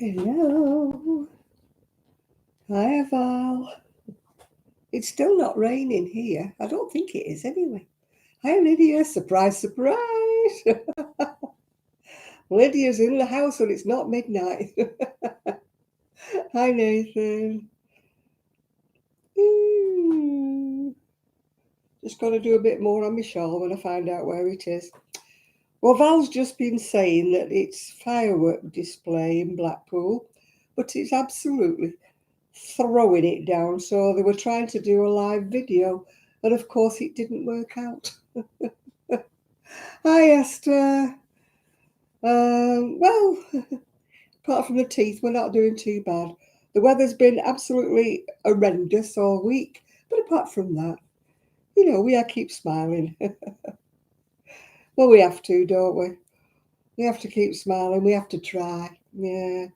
Hello. Hi, Val. It's still not raining here. I don't think it is anyway. Hi, Lydia. Surprise, surprise. Lydia's in the house when it's not midnight. Hi, Nathan. Mm. Just got to do a bit more on my shawl when I find out where it is. Well, Val's just been saying that it's firework display in Blackpool, but it's absolutely throwing it down. So they were trying to do a live video, and of course it didn't work out. Hi, Esther. Well, apart from the teeth, we're not doing too bad. The weather's been absolutely horrendous all week, but apart from that, we keep smiling. Well, we have to, don't we? We have to keep smiling. We have to try. Yeah.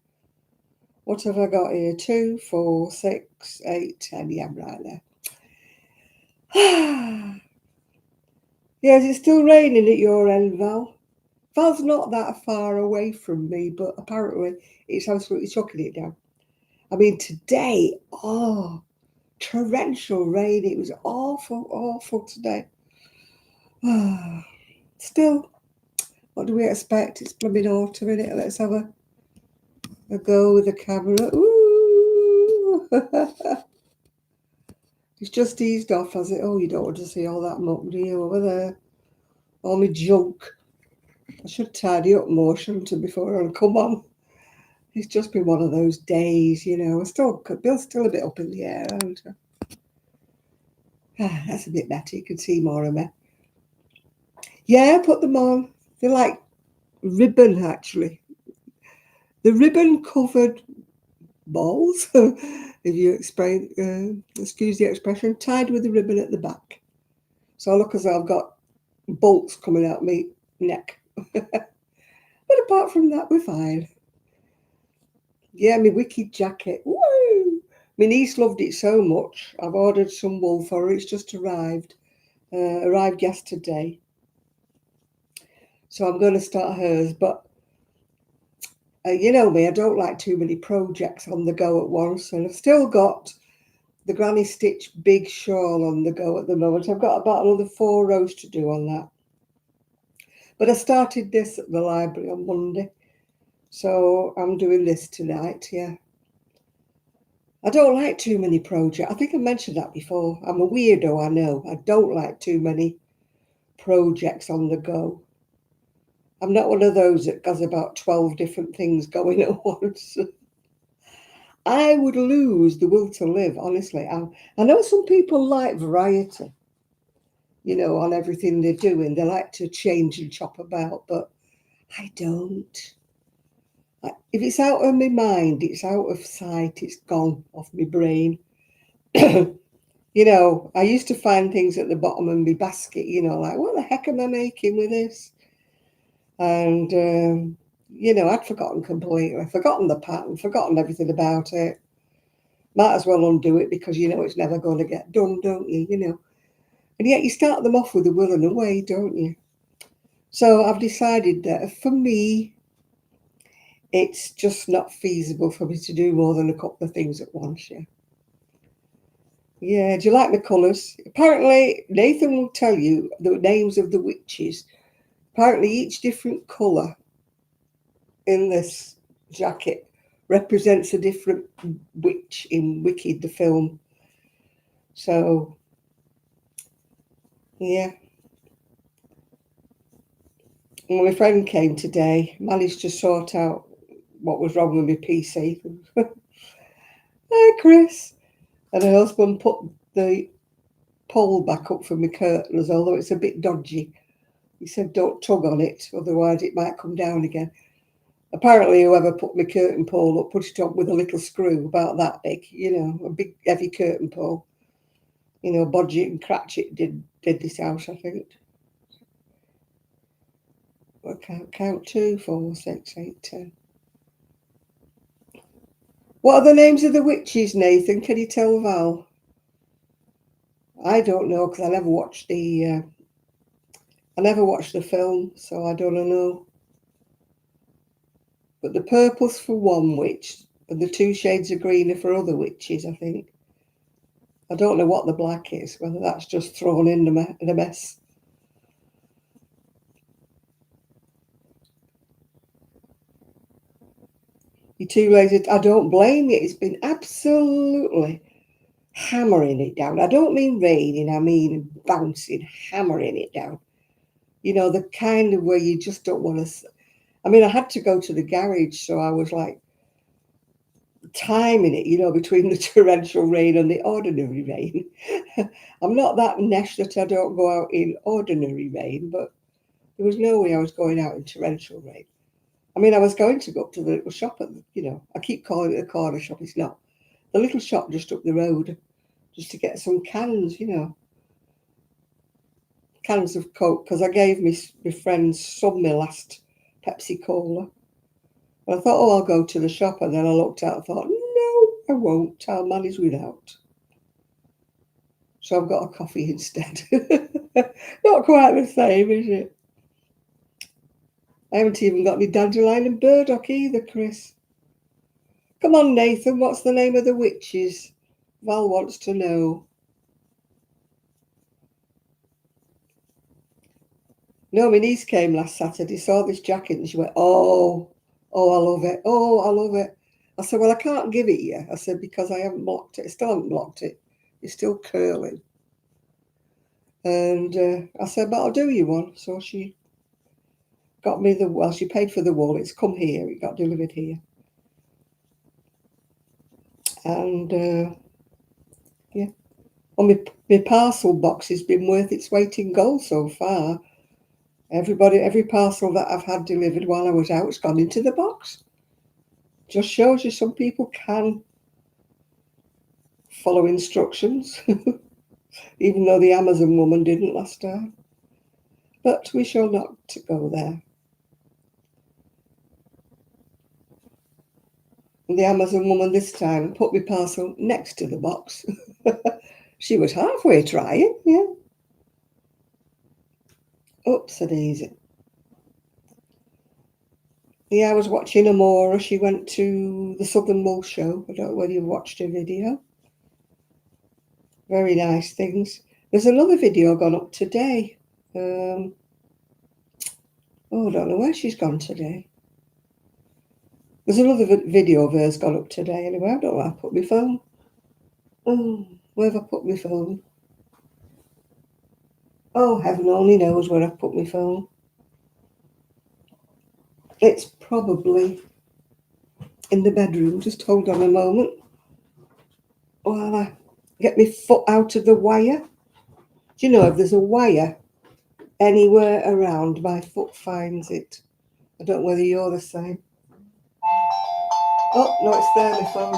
What have I got here? 2, 4, 6, 8, 10. Yeah, I'm right there. Yeah, is it still raining at your end, Val? Val's not that far away from me, but apparently it's absolutely chucking it down. I mean, today, torrential rain. It was awful, awful today. Still, what do we expect? It's blooming autumn, isn't it? Let's have a go with the camera. Ooh! It's just eased off, has it? Oh, you don't want to see all that muck, do you, over there? All my junk. I should tidy up more, shouldn't I, before I come on? It's just been one of those days, Bill's still a bit up in the air, aren't I? That's a bit better. You can see more of me. Yeah, put them on. They're like ribbon, actually. The ribbon covered balls, if you excuse the expression, tied with a ribbon at the back. So I look as though I've got bolts coming out my neck. But apart from that, we're fine. Yeah, my wicked jacket. Woo! My niece loved it so much. I've ordered some wool for her. It's just arrived. Arrived yesterday. So I'm going to start hers. But you know me, I don't like too many projects on the go at once. And I've still got the Granny Stitch big shawl on the go at the moment. I've got about another 4 rows to do on that. But I started this at the library on Monday. So I'm doing this tonight, yeah. I don't like too many projects. I think I mentioned that before. I'm a weirdo, I know. I don't like too many projects on the go. I'm not one of those that has about 12 different things going at once. I would lose the will to live, honestly. I know some people like variety, on everything they're doing. They like to change and chop about, but I don't. If it's out of my mind, it's out of sight, it's gone off my brain. I used to find things at the bottom of my basket, like, what the heck am I making with this? And, I'd forgotten completely, forgotten the pattern, forgotten everything about it. Might as well undo it because it's never going to get done, don't you? And yet you start them off with a will and a way, don't you? So I've decided that for me, it's just not feasible for me to do more than a couple of things at once, yeah. Yeah, do you like the colours? Apparently, Nathan will tell you the names of the witches. Apparently, each different colour in this jacket represents a different witch in Wicked, the film. So, yeah. Well, my friend came today, managed to sort out what was wrong with my PC. Hi, Chris. And her husband put the pole back up for my curtains, although it's a bit dodgy. He said, don't tug on it, otherwise it might come down again. Apparently, whoever put my curtain pole up put it up with a little screw about that big, a big heavy curtain pole. Bodgett and Cratchit did this house, I think. Count 2, 4, 6, 8, 10. What are the names of the witches, Nathan? Can you tell Val? I don't know because I never watched the film, so I don't know. But the purple's for one witch, and the 2 shades of green are for other witches, I think. I don't know what the black is, whether that's just thrown in the mess. You're too lazy. I don't blame you. It's been absolutely hammering it down. I don't mean raining, I mean bouncing, hammering it down. You know, the kind of where you just don't want to. I mean, I had to go to the garage, so I was like timing it, you know, between the torrential rain and the ordinary rain. I'm not that nesh that I don't go out in ordinary rain, but there was no way I was going out in torrential rain. I mean, I was going to go up to the little shop, you know, I keep calling it a corner shop, it's not. The little shop just up the road, just to get some cans, you know, cans of Coke, because I gave my friends some my last Pepsi Cola. And I thought, oh, I'll go to the shop, and then I looked out and thought, no, I won't, I'll manage without. So I've got a coffee instead. Not quite the same, is it? I haven't even got any dandelion and burdock either, Chris. Come on, Nathan, what's the name of the witches? Val wants to know. No, my niece came last Saturday, saw this jacket, and she went, oh, I love it. Oh, I love it. I said, well, I can't give it you. I said, because I haven't blocked it. I still haven't blocked it. It's still curling. And I said, but I'll do you one. So she got me she paid for the wool. It's come here. It got delivered here. And yeah. Well, my parcel box has been worth its weight in gold so far. Every parcel that I've had delivered while I was out, it's gone into the box. Just shows you some people can follow instructions, even though the Amazon woman didn't last time. But we shall not go there. And the Amazon woman this time put my parcel next to the box. She was halfway trying, yeah. Oops a daisy. Yeah, I was watching Amora. She went to the Southern Wool Show. I don't know whether you watched her video. Very nice things. There's another video gone up today. I don't know where she's gone today. There's another video of hers gone up today. Anyway, I don't know where I put my phone. Oh, where have I put my phone? Oh, heaven only knows where I've put my phone. It's probably in the bedroom. Just hold on a moment while I get my foot out of the wire. Do you know, if there's a wire anywhere around, my foot finds it. I don't know whether you're the same. Oh, no, it's there, my phone.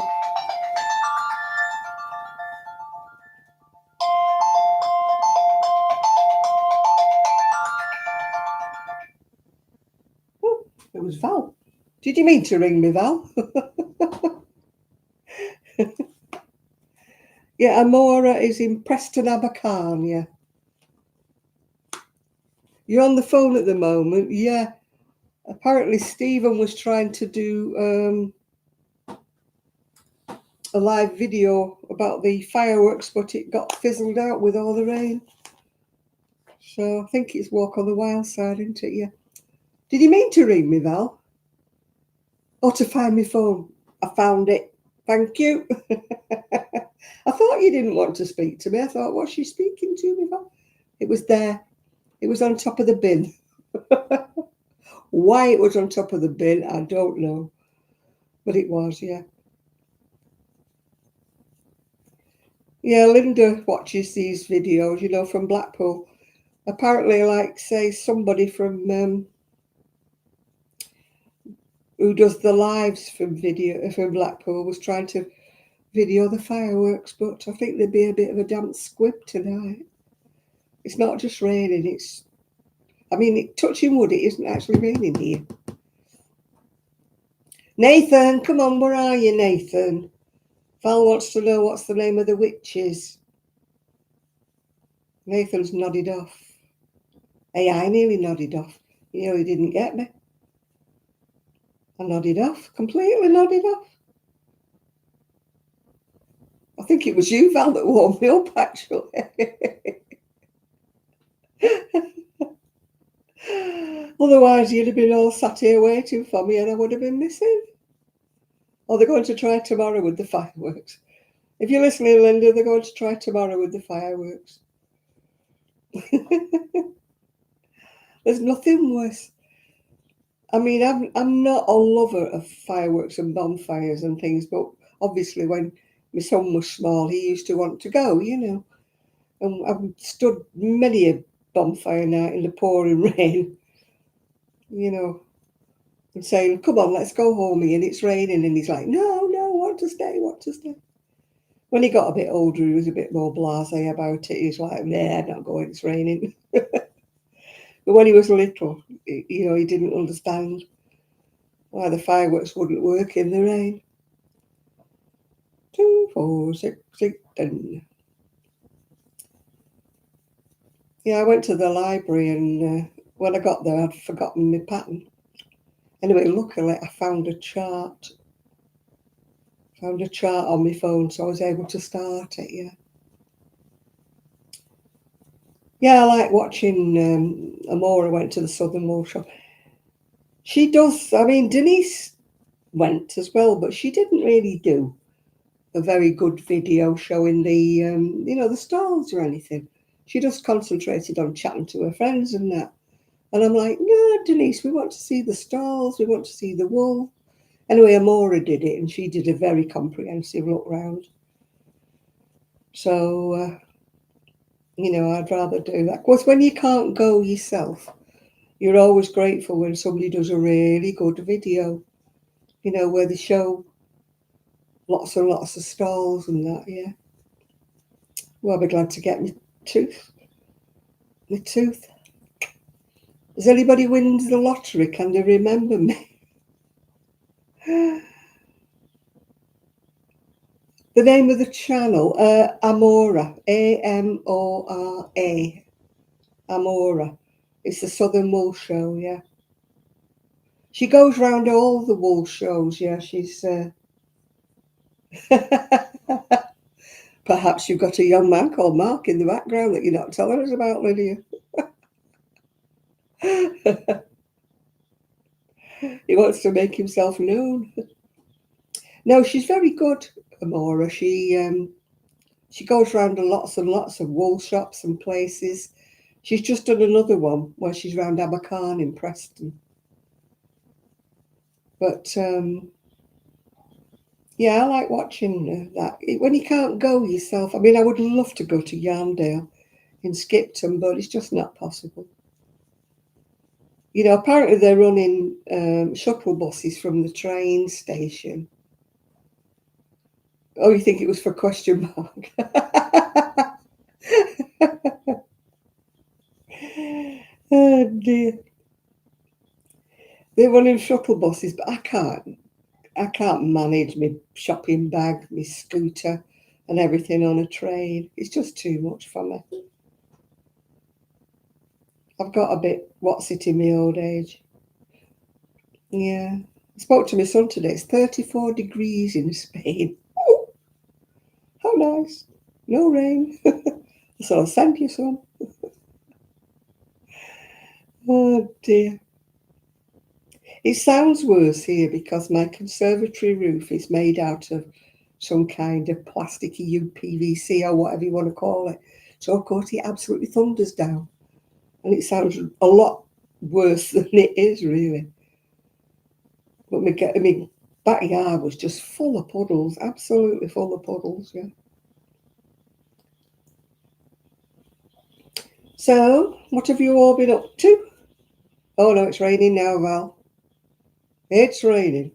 Oh, it was Val. Did you mean to ring me, Val? Yeah, Amora is in Preston Abercarnia. You're on the phone at the moment, yeah. Apparently Stephen was trying to do a live video about the fireworks, but it got fizzled out with all the rain. So I think it's Walk on the Wild Side, isn't it? Yeah. Did you mean to ring me, Val? Or to find my phone? I found it. Thank you. I thought you didn't want to speak to me. I thought, what's she speaking to me, Val? It was there. It was on top of the bin. Why it was on top of the bin, I don't know. But it was, yeah. Yeah, Linda watches these videos, you know, from Blackpool. Apparently, like, say, somebody from who does the lives from Blackpool was trying to video the fireworks, but I think there'd be a bit of a damp squib tonight. It's not just raining, touching wood, it isn't actually raining here. Nathan, come on, where are you, Nathan? Val wants to know what's the name of the witches. Nathan's nodded off. Hey, I nearly nodded off. You know, he didn't get me. I nodded off, completely nodded off. I think it was you, Val, that warmed me up, actually. Otherwise, you'd have been all sat here waiting for me and I would have been missing. Oh, they're going to try tomorrow with the fireworks. If you're listening, Linda, they're going to try tomorrow with the fireworks. There's nothing worse. I mean, I'm not a lover of fireworks and bonfires and things, but obviously when my son was small, he used to want to go, you know. And I've stood many a bonfire night in the pouring rain, you know, and saying, come on, let's go home, and it's raining. And he's like, no, no, want to stay, want to stay. When he got a bit older, he was a bit more blasé about it. He's like, nah, not going, it's raining. But when he was little, you know, he didn't understand why the fireworks wouldn't work in the rain. 2, 4, 6, 6, 10. Yeah, I went to the library and when I got there, I'd forgotten my pattern. Anyway, luckily, I found a chart. Found a chart on my phone, so I was able to start it, yeah. Yeah, I like watching Amora went to the Southern Wool Shop. She does, I mean, Denise went as well, but she didn't really do a very good video showing the, you know, the stalls or anything. She just concentrated on chatting to her friends and that. And I'm like, no, Denise, we want to see the stalls, we want to see the wool. Anyway, Amora did it, and she did a very comprehensive look round. So, you know, I'd rather do that. Of course, when you can't go yourself, you're always grateful when somebody does a really good video, you know, where they show lots and lots of stalls and that, yeah. Well, I'll be glad to get my tooth. My tooth. Has anybody wins the lottery? Can they remember me? The name of the channel, Amora, Amora, Amora. It's the Southern Wool Show, yeah. She goes round all the wool shows, yeah. She's. Perhaps you've got a young man called Mark in the background that you're not telling us about, Lydia. He wants to make himself known. No, she's very good, Amora. She goes round to lots and lots of wool shops and places. She's just done another one where she's round Abercarn in Preston. But yeah, I like watching that. When you can't go yourself, I mean, I would love to go to Yarndale in Skipton, but it's just not possible. You know, apparently they're running shuttle buses from the train station. Oh, you think it was for question mark? Oh dear. They're running shuttle buses, but I can't manage my shopping bag, my scooter and everything on a train. It's just too much for me. I've got a bit what's it in my old age. Yeah. I spoke to my son today. It's 34 degrees in Spain. Oh, how nice. No rain. So I'll send you some. Oh dear. It sounds worse here because my conservatory roof is made out of some kind of plasticky UPVC or whatever you want to call it. So, of course, it absolutely thunders down. And it sounds a lot worse than it is, really. But my backyard was just full of puddles, absolutely full of puddles, yeah. So, what have you all been up to? Oh, no, it's raining now, Val. It's raining.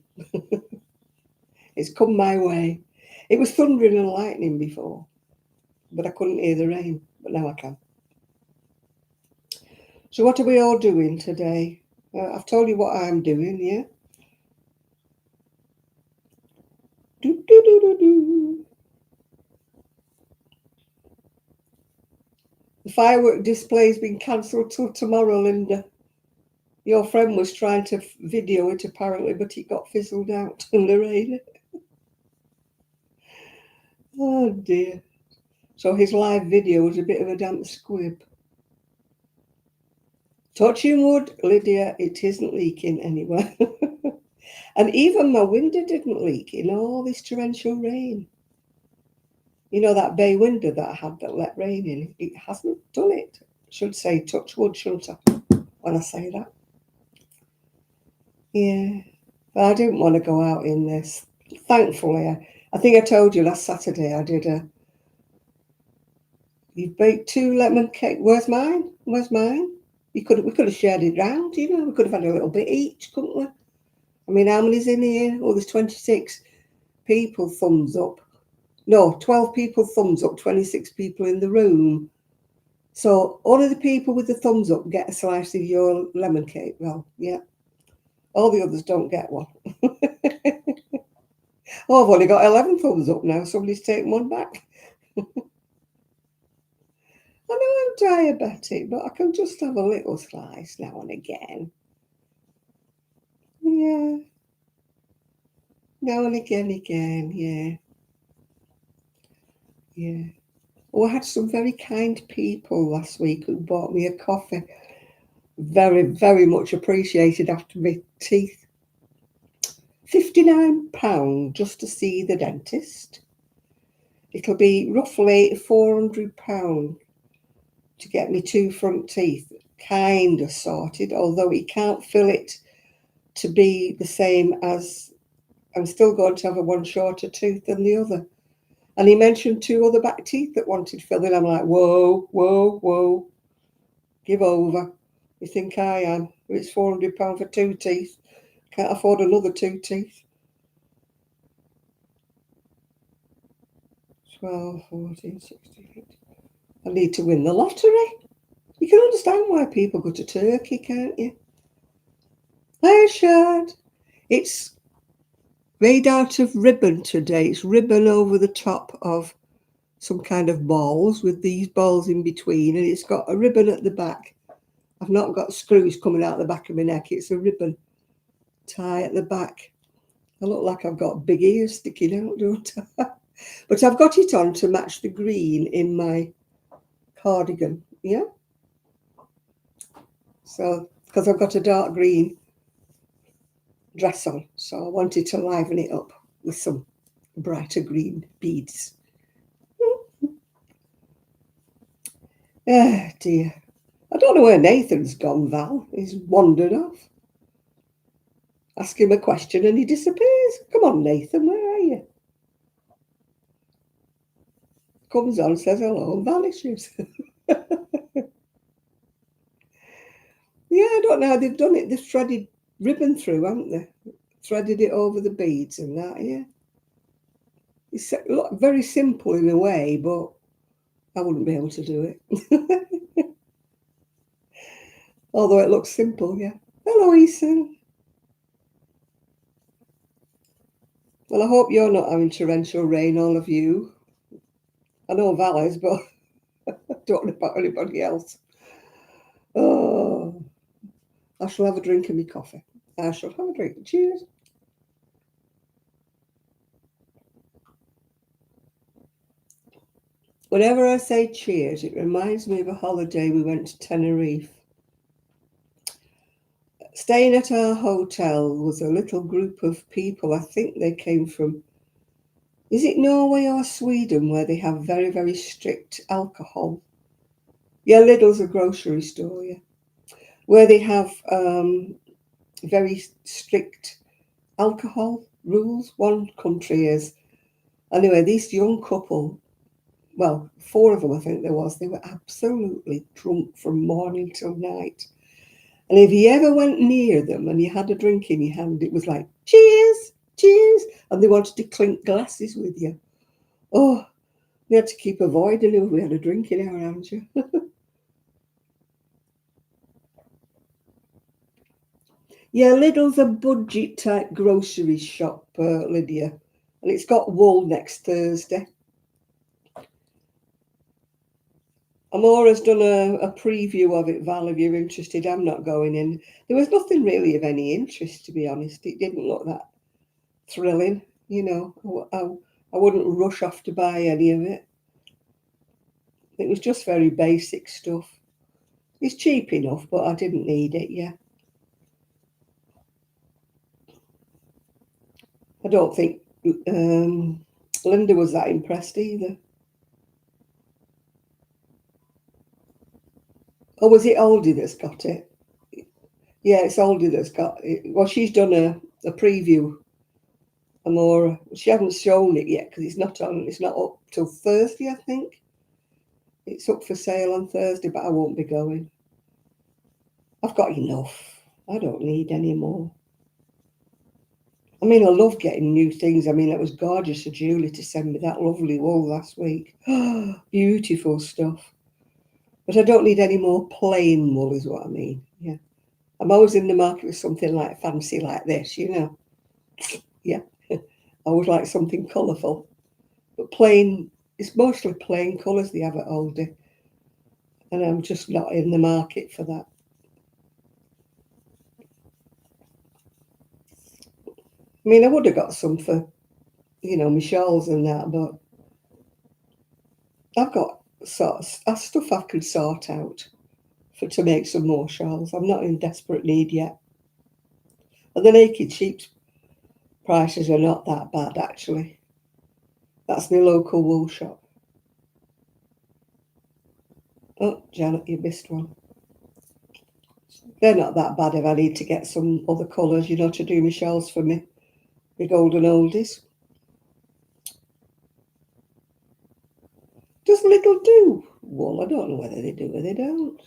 It's come my way. It was thundering and lightning before, but I couldn't hear the rain, but now I can. So what are we all doing today? I've told you what I'm doing, yeah? Do, do, do, do, do. The firework display's been cancelled till tomorrow, Linda. Your friend was trying to video it apparently, but it got fizzled out in the rain. Oh dear. So his live video was a bit of a damp squib. Touching wood, Lydia, it isn't leaking anywhere. And even my window didn't leak in all this torrential rain. You know that bay window that I had that let rain in? It hasn't done it. Should say touch wood, shouldn't I, when I say that? Yeah. But I didn't want to go out in this. Thankfully, I think I told you last Saturday I did you baked 2 lemon cake. Where's mine? Where's mine? We could have shared it round, you know. We could have had a little bit each, couldn't we? I mean, how many's in here? Oh, there's 26 people, thumbs up. No, 12 people, thumbs up, 26 people in the room. So only the people with the thumbs up get a slice of your lemon cake. Well, yeah. All the others don't get one. Oh, I've only got 11 thumbs up now. Somebody's taken one back. I know I'm diabetic, but I can just have a little slice now and again. Yeah. Now and again, yeah. Yeah. Oh, I had some very kind people last week who bought me a coffee. Very, very much appreciated after my teeth. £59 just to see the dentist. It'll be roughly £400 to get me 2 front teeth kind of sorted, although he can't fill it to be the same as I'm still going to have a one shorter tooth than the other. And he mentioned 2 other back teeth that wanted filling. I'm like, whoa, whoa, whoa. Give over. You think I am? It's £400 for 2 teeth. Can't afford another 2 teeth. 12, 14, 16. I need to win the lottery. You can understand why people go to Turkey, can't you? I should. It's made out of ribbon today. It's ribbon over the top of some kind of balls with these balls in between, and it's got a ribbon at the back. I've not got screws coming out the back of my neck. It's a ribbon tie at the back. I look like I've got big ears sticking out, don't I? But I've got it on to match the green in my cardigan, yeah? So, because I've got a dark green dress on, so I wanted to liven it up with some brighter green beads. Oh dear. I don't know where Nathan's gone, Val. He's wandered off. Ask him a question and he disappears. Come on, Nathan, where are you? Comes on, says hello, and vanishes. Yeah, I don't know how they've done it. They've threaded ribbon through, haven't they? Threaded it over the beads and that, yeah. It's very simple in a way, but I wouldn't be able to do it. Although it looks simple, yeah. Hello, Ethan. Well, I hope you're not having torrential rain, all of you. I know Val is, but I don't know about anybody else. Oh, I shall have a drink of my coffee. I shall have a drink. Cheers. Whenever I say cheers, it reminds me of a holiday we went to Tenerife. Staying at our hotel was a little group of people. I think they came from, is it Norway or Sweden, where they have very, very strict alcohol? Yeah, Lidl's a grocery store, yeah. Where they have very strict alcohol rules. One country is. Anyway, this young couple, well, 4 of them I think there was, they were absolutely drunk from morning till night. And if you ever went near them and you had a drink in your hand, it was like, cheers, cheers. And they wanted to clink glasses with you. Oh, we had to keep avoiding them if we had a drink in our hands. Yeah, Lidl's a budget type grocery shop, Lydia. And it's got wool next Thursday. Amora's done a preview of it, Val, if you're interested. I'm not going in. There was nothing really of any interest, to be honest. It didn't look that thrilling, you know. I wouldn't rush off to buy any of it. It was just very basic stuff. It's cheap enough, but I didn't need it, yeah. I don't think Linda was that impressed either. Oh, was it Aldi that's got it? Yeah, it's Aldi that's got it. Well, she's done a preview, Amora. She hasn't shown it yet because it's not on. It's not up till Thursday, I think. It's up for sale on Thursday, but I won't be going. I've got enough. I don't need any more. I mean, I love getting new things. I mean, it was gorgeous of Julie to send me that lovely wool last week. Beautiful stuff. But I don't need any more plain wool, is what I mean. Yeah. I'm always in the market with something like fancy like this, you know. Yeah. I always like something colourful. But plain, it's mostly plain colours they have at Aldi. And I'm just not in the market for that. I mean, I would have got some for, you know, my shawls and that, but I've got stuff I could sort out to make some more shawls. I'm not in desperate need yet. And the Naked Sheep's prices are not that bad, actually. That's my local wool shop. Oh, Janet, you missed one. They're not that bad if I need to get some other colours, you know, to do my shawls for me. My golden oldies. Does Lidl do wool? I don't know whether they do or they don't.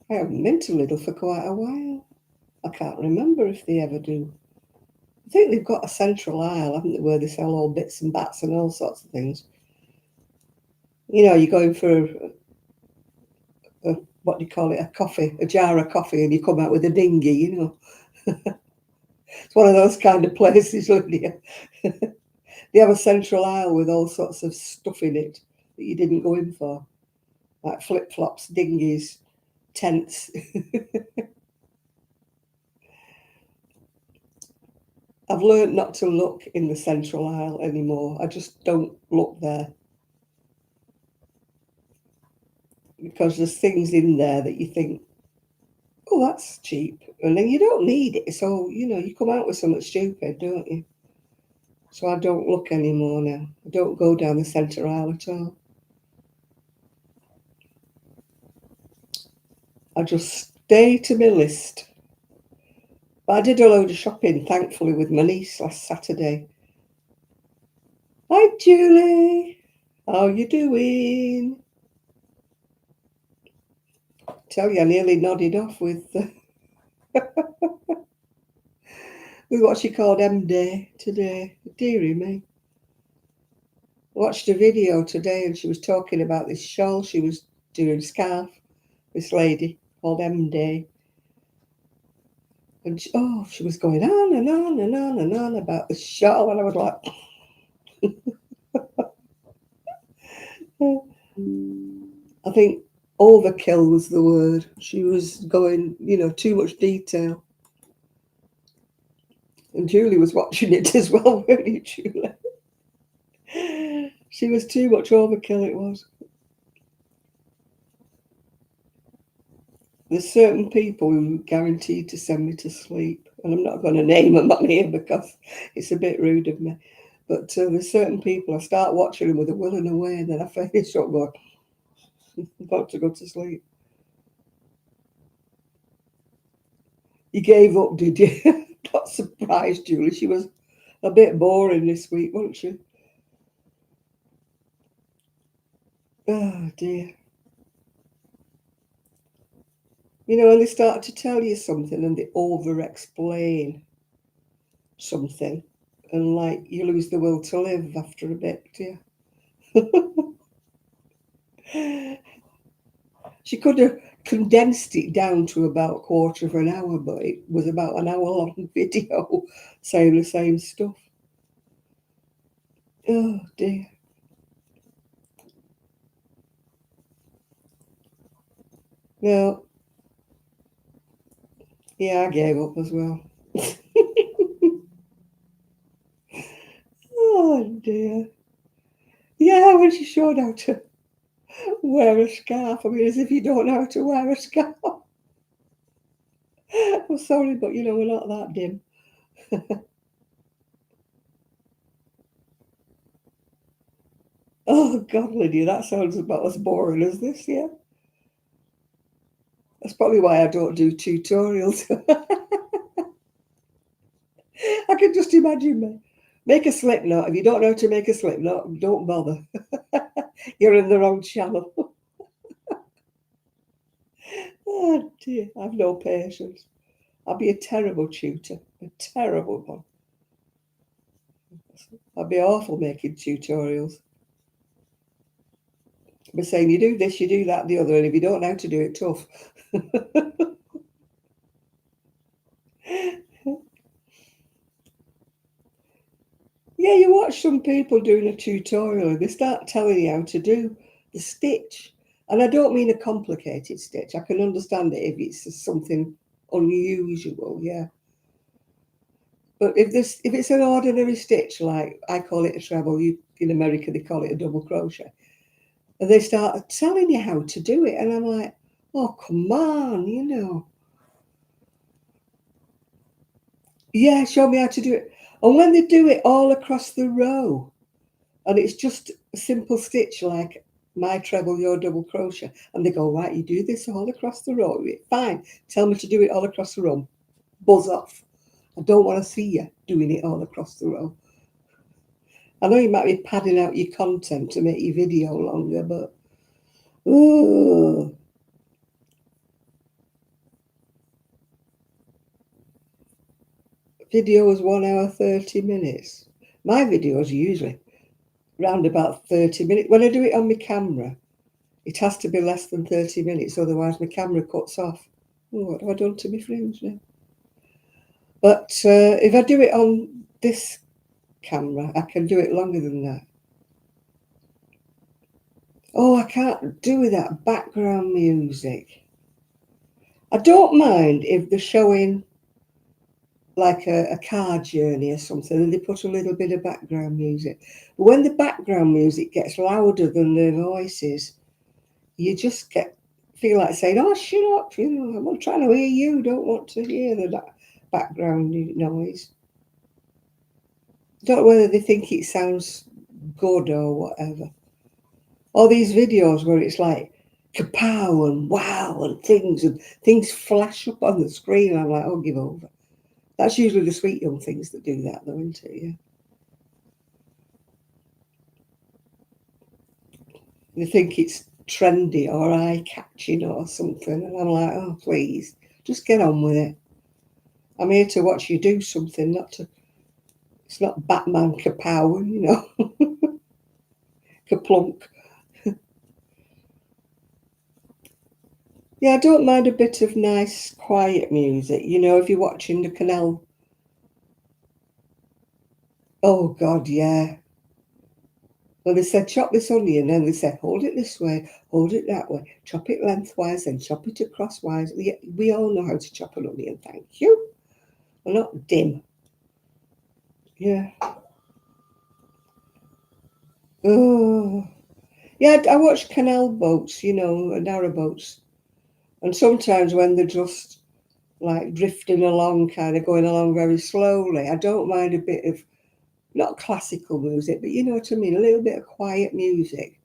I haven't been to Lidl for quite a while. I can't remember if they ever do. I think they've got a central aisle, haven't they, where they sell all bits and bats and all sorts of things. You know, you're going for what do you call it, a jar of coffee, and you come out with a dinghy, you know. It's one of those kind of places, Lydia. They have a central aisle with all sorts of stuff in it that you didn't go in for, like flip-flops, dinghies, tents. I've learned not to look in the central aisle anymore. I just don't look there. Because there's things in there that you think, oh, that's cheap. And then you don't need it. So, you know, you come out with something stupid, don't you? So I don't look anymore now. I don't go down the centre aisle at all. I just stay to my list. But I did a load of shopping, thankfully, with my niece last Saturday. Hi, Julie. How you doing? Tell you, I nearly nodded off with what she called M-Day today. Dearie me. Watched a video today and she was talking about this shawl she was doing, scarf, this lady called M-Day. And she was going on and on and on and on about the shawl, and I was like, I think overkill was the word. She was going, you know, too much detail. And Julie was watching it as well, weren't you, Julie? She was too much overkill, it was. There's certain people who guaranteed to send me to sleep, and I'm not going to name them on here because it's a bit rude of me. But there's certain people, I start watching them with a will and a way, and then I finish up going, I'm about to go to sleep. You gave up, did you? Not surprised, Julie. She was a bit boring this week, wasn't she? Oh, dear. You know, when they start to tell you something and they over-explain something, and like you lose the will to live after a bit, do you? She could have condensed it down to about a quarter of an hour, but it was about an hour-long video saying the same stuff. Oh, dear. No, yeah, I gave up as well. Oh dear. Yeah, when she showed how to wear a scarf, I mean, as if you don't know how to wear a scarf. I'm sorry, but we're not that dim. Oh God, Lydia, that sounds about as boring as this, yeah. That's probably why I don't do tutorials. I can just imagine me. Make a slip knot. If you don't know how to make a slip knot, don't bother. You're in the wrong channel. Oh dear, I've no patience. I'd be a terrible tutor, a terrible one. I'd be awful making tutorials. I'd be saying, you do this, you do that, the other, and if you don't know how to do it, tough. Yeah, you watch some people doing a tutorial and they start telling you how to do the stitch. And I don't mean a complicated stitch. I can understand it if it's something unusual, yeah. But if it's an ordinary stitch, like I call it a treble, in America they call it a double crochet, and they start telling you how to do it, and I'm like, oh come on. Yeah, show me how to do it. And when they do it all across the row, and it's just a simple stitch like my treble, your double crochet, and they go, right, you do this all across the row. Fine, tell me to do it all across the row. Buzz off. I don't want to see you doing it all across the row. I know you might be padding out your content to make your video longer, but ooh, video is 1 hour 30 minutes. My videos are usually round about 30 minutes. When I do it on my camera, it has to be less than 30 minutes, otherwise my camera cuts off. Oh, what have I done to my frames now? But if I do it on this camera, I can do it longer than that. Oh, I can't do with that background music. I don't mind if they're showing like a car journey or something and they put a little bit of background music. But when the background music gets louder than their voices, you just feel like saying, oh, shut up, I'm not trying to hear you, don't want to hear the background noise. I don't know whether they think it sounds good or whatever. All these videos where it's like kapow and wow and things flash up on the screen. And I'm like, oh, give over. That's usually the sweet young things that do that, though, isn't it? Yeah. They think it's trendy or eye-catching or something. And I'm like, oh, please, just get on with it. I'm here to watch you do something, not to... It's not Batman kapow, kaplunk. Yeah, I don't mind a bit of nice, quiet music. If you're watching the canal. Oh, God, yeah. Well, they said chop this onion, and they said hold it this way, hold it that way, chop it lengthwise, and chop it acrosswise. We all know how to chop an onion, thank you. We're not dim. Yeah. Oh. Yeah, I watch canal boats, narrow boats. And sometimes when they're just like drifting along, kind of going along very slowly, I don't mind a bit of, not classical music, but you know what I mean, a little bit of quiet music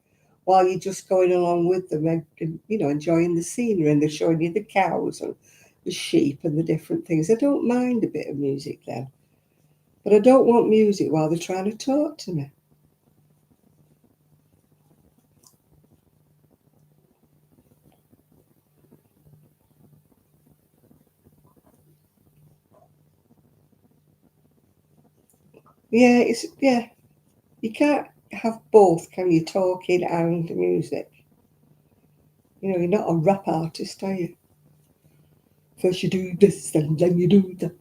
while you're just going along with them and enjoying the scenery, and they're showing you the cows and the sheep and the different things. I don't mind a bit of music then, but I don't want music while they're trying to talk to me. Yeah, you can't have both, can you? Talking and music. You're not a rap artist, are you? First you do this and then you do that.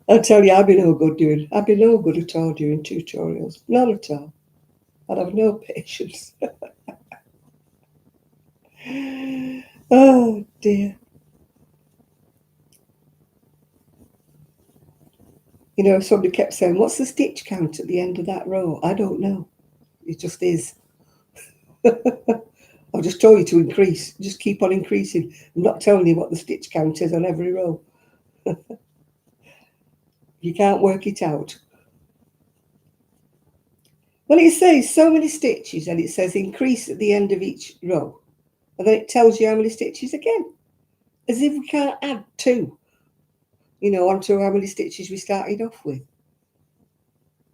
I tell you, I'd be no good at all doing tutorials. Not at all. I'd have no patience. Oh dear. You know, somebody kept saying, what's the stitch count at the end of that row? I don't know. It just is. I've just told you to increase. Just keep on increasing. I'm not telling you what the stitch count is on every row. You can't work it out. Well, it says so many stitches and it says increase at the end of each row. And then it tells you how many stitches again. As if we can't add two, you know, onto how many stitches we started off with.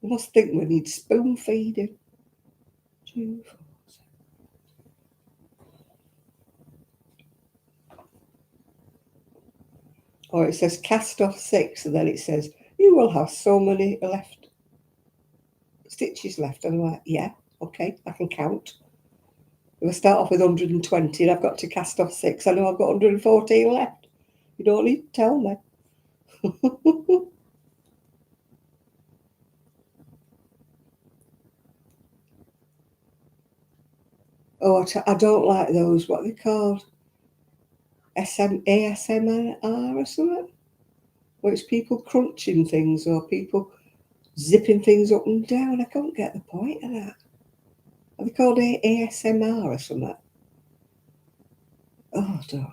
I must think we need spoon feeding. 2, 4, 7. Or it says cast off 6, and then it says you will have so many stitches left. And I'm like, yeah, okay, I can count. If I start off with 120 and I've got to cast off 6, I know I've got 114 left. You don't need to tell me. Oh, I don't like those, what are they called? ASMR or something? Where it's people crunching things or people zipping things up and down. I can't get the point of that. Are they called ASMR or something? Oh, I don't know.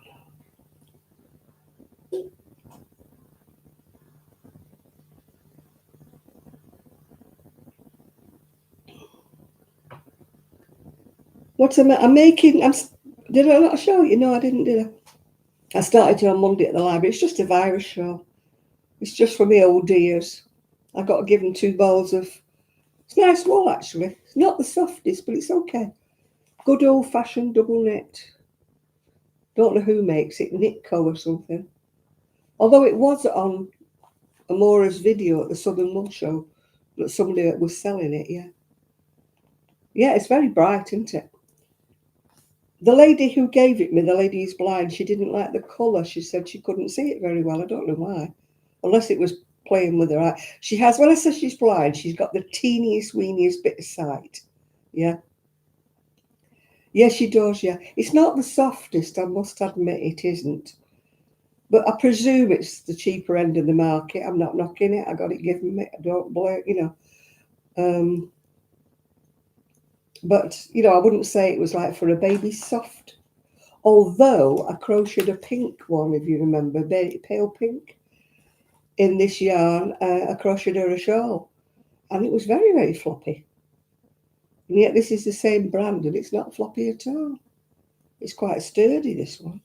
What's I'm making? Did I not show you? No, I didn't, did I? I started it on Monday at the library. It's just a virus show. It's just for me old dears. I got to give them 2 bowls of. It's nice wool actually. It's not the softest, but it's okay. Good old fashioned double knit. Don't know who makes it, Knitco or something. Although it was on Amora's video at the Southern Wool Show that somebody was selling it, yeah. Yeah, it's very bright, isn't it? The lady who gave it me, the lady who's blind, she didn't like the colour. She said she couldn't see it very well. I don't know why. Unless it was playing with her eye. She has, when I say she's blind, she's got the teeniest, weeniest bit of sight. Yeah. Yeah, she does, yeah. It's not the softest, I must admit it isn't. But I presume it's the cheaper end of the market. I'm not knocking it. I got it given me. I don't blame, you know. But, you know, I wouldn't say it was like for a baby soft. Although I crocheted a pink one, if you remember, pale pink, in this yarn. I crocheted her a shawl. And it was very, very floppy. And yet this is the same brand and it's not floppy at all. It's quite sturdy, this one.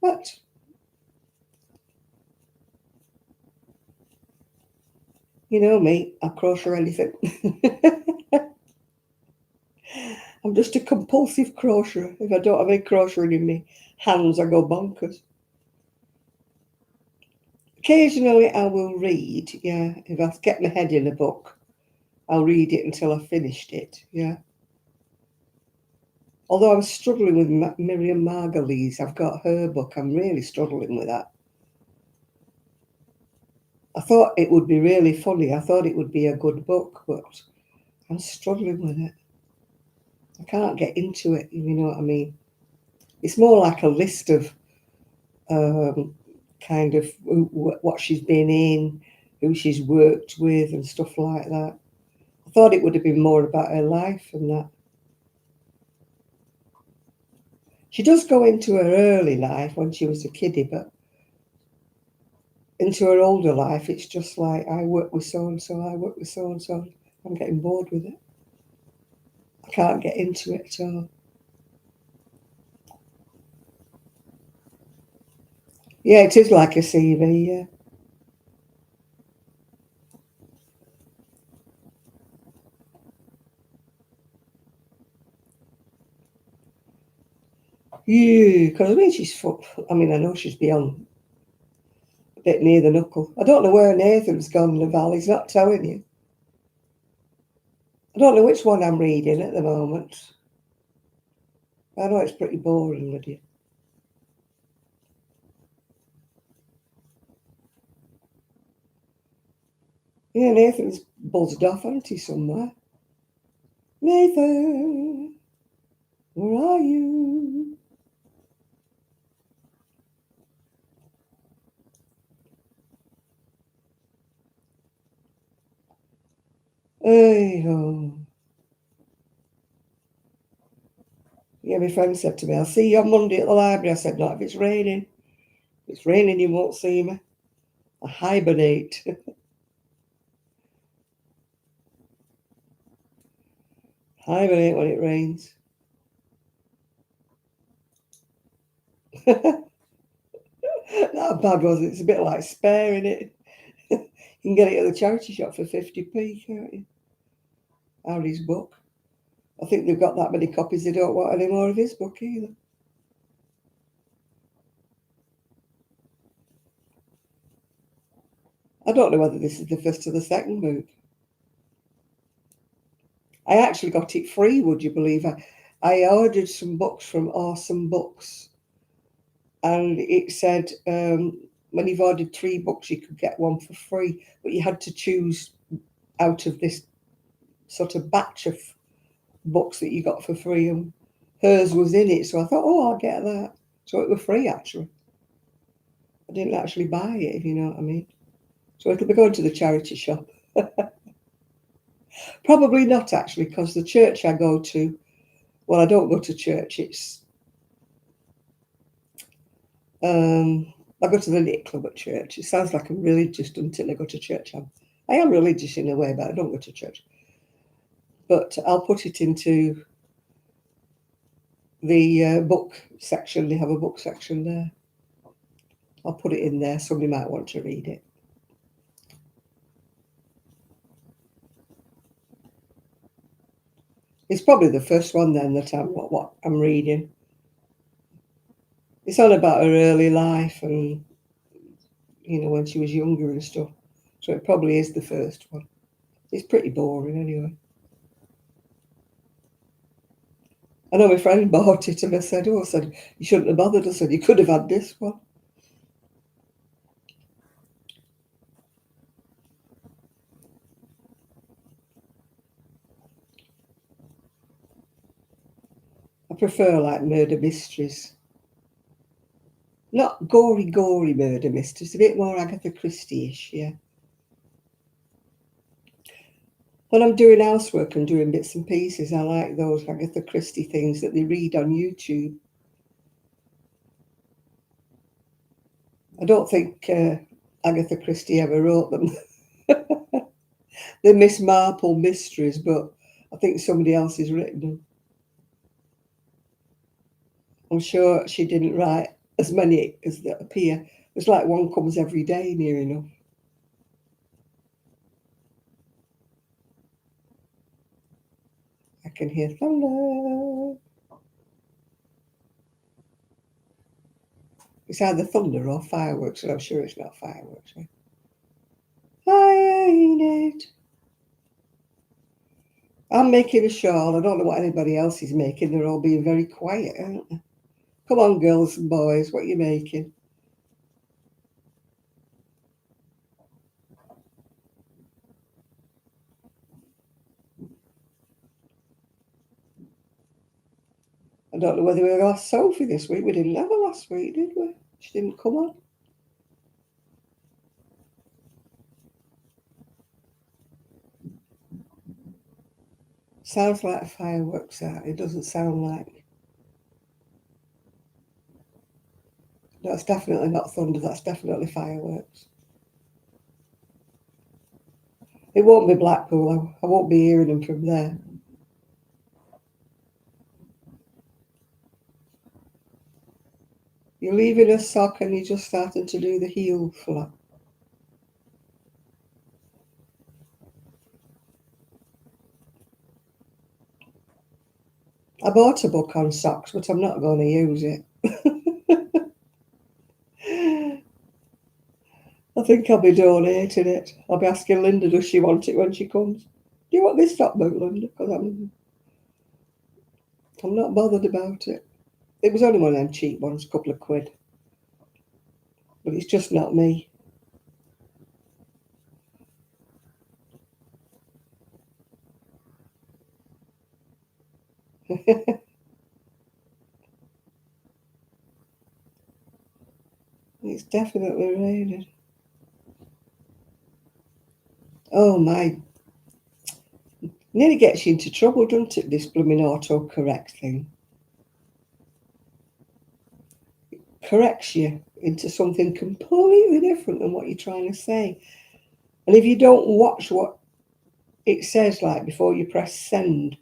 But, you know me, I'll crochet anything. I'm just a compulsive crocheter. If I don't have any crocheting in me hands, I go bonkers. Occasionally I will read, yeah. If I get my head in a book, I'll read it until I've finished it, yeah. Although I'm struggling with Miriam Margolyes, I've got her book. I'm really struggling with that. I thought it would be really funny. I thought it would be a good book, but I'm struggling with it. I can't get into it, if you know what I mean. It's more like a list of kind of what she's been in, who she's worked with and stuff like that. I thought it would have been more about her life and that. She does go into her early life when she was a kiddie, but into her older life, it's just like, I work with so-and-so, I work with so-and-so. I'm getting bored with it. I can't get into it at all. Yeah, it is like a CV, yeah. Yeah, because I mean, I know she's beyond a bit near the knuckle. I don't know where Nathan's gone, Laval. He's not telling you. I don't know which one I'm reading at the moment. I know it's pretty boring, Lydia. Yeah, Nathan's buzzed off, hasn't he, somewhere? Nathan, where are you? Hey ho. Yeah, my friend said to me, I'll see you on Monday at the library. I said, not if it's raining. If it's raining, you won't see me. I hibernate. Hibernate when it rains. Not bad, was it? It's a bit like sparing it. You can get it at the charity shop for 50p, can't you? Harry's book. I think they've got that many copies they don't want any more of his book either. I don't know whether this is the first or the second book. I actually got it free, would you believe? I ordered some books from Awesome Books, and it said when you've ordered 3 books, you could get one for free, but you had to choose out of this sort of batch of books that you got for free, and hers was in it. So I thought, oh, I'll get that. So it was free, actually. I didn't actually buy it, if you know what I mean. So it'll be going to the charity shop. Probably not, actually, because the church I go to, well, I don't go to church. It's I go to the knit club at church. It sounds like I'm religious until I go to church. I am religious in a way, but I don't go to church. But I'll put it into the book section. They have a book section there. I'll put it in there. Somebody might want to read it. It's probably the first one then that what I'm reading. It's all about her early life and, you know, when she was younger and stuff. So it probably is the first one. It's pretty boring anyway. I know my friend bought it and I said, oh, you shouldn't have bothered. I said, you could have had this one. I prefer like murder mysteries. Not gory murder mysteries, a bit more Agatha Christie-ish, yeah. When I'm doing housework and doing bits and pieces, I like those Agatha Christie things that they read on YouTube. I don't think Agatha Christie ever wrote them. They're Miss Marple mysteries, but I think somebody else has written them. I'm sure she didn't write as many as that appear. It's like one comes every day, near enough. I can hear thunder. It's either thunder or fireworks, and I'm sure it's not fireworks. Right? I ain't it. I'm making a shawl. I don't know what anybody else is making. They're all being very quiet, aren't they? Come on, girls and boys, what are you making? I don't know whether we lost Sophie this week. We didn't have her last week, did we? She didn't come on. Sounds like fireworks out. It doesn't sound like. That's definitely not thunder. That's definitely fireworks. It won't be Blackpool. I won't be hearing them from there. You're leaving a sock and you're just starting to do the heel flap. I bought a book on socks, but I'm not going to use it. I think I'll be donating it. I'll be asking Linda, does she want it when she comes? Do you want this top book, Linda? Because I'm not bothered about it. It was only one of them cheap ones, a couple of quid. But it's just not me. It's definitely raining. Oh my. Nearly gets you into trouble, doesn't it, this blooming autocorrect thing? Corrects you into something completely different than what you're trying to say. And if you don't watch what it says, like before you press send,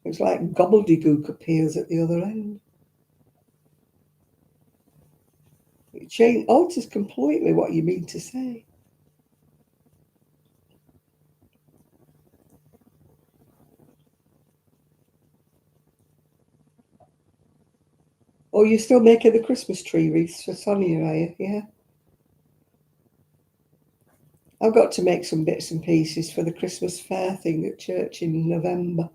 it's like gobbledygook appears at the other end. It alters completely what you mean to say. Oh, you're still making the Christmas tree wreaths for Sonia, are you? Yeah. I've got to make some bits and pieces for the Christmas fair thing at church in November.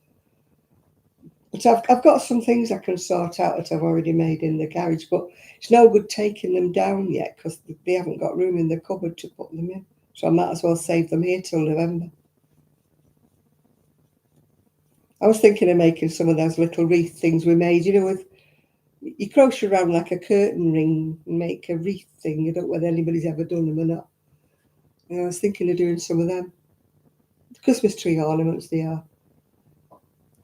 But I've got some things I can sort out that I've already made in the garage, but it's no good taking them down yet because they haven't got room in the cupboard to put them in. So I might as well save them here till November. I was thinking of making some of those little wreath things we made, with you crochet around like a curtain ring and make a wreath thing. I don't know whether anybody's ever done them or not. And I was thinking of doing some of them. The Christmas tree ornaments they are.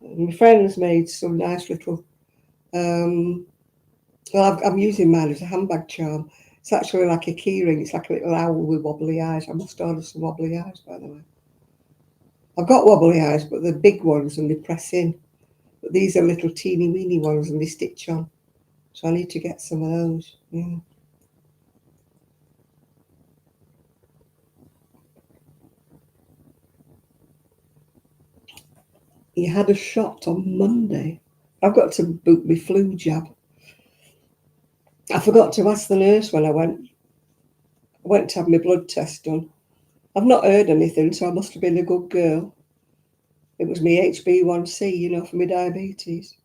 And my friend's made some nice little well, I'm using mine as a handbag charm. It's actually like a key ring. It's like a little owl with wobbly eyes. I must order some wobbly eyes, by the way. I've got wobbly eyes, but they're big ones and they press in. But these are little teeny weeny ones and they stitch on. So I need to get some of those. Yeah. You had a shot on Monday. I've got to book my flu jab. I forgot to ask the nurse when I went to have my blood test done. I've not heard anything, so I must have been a good girl. It was my HB1C, for my diabetes.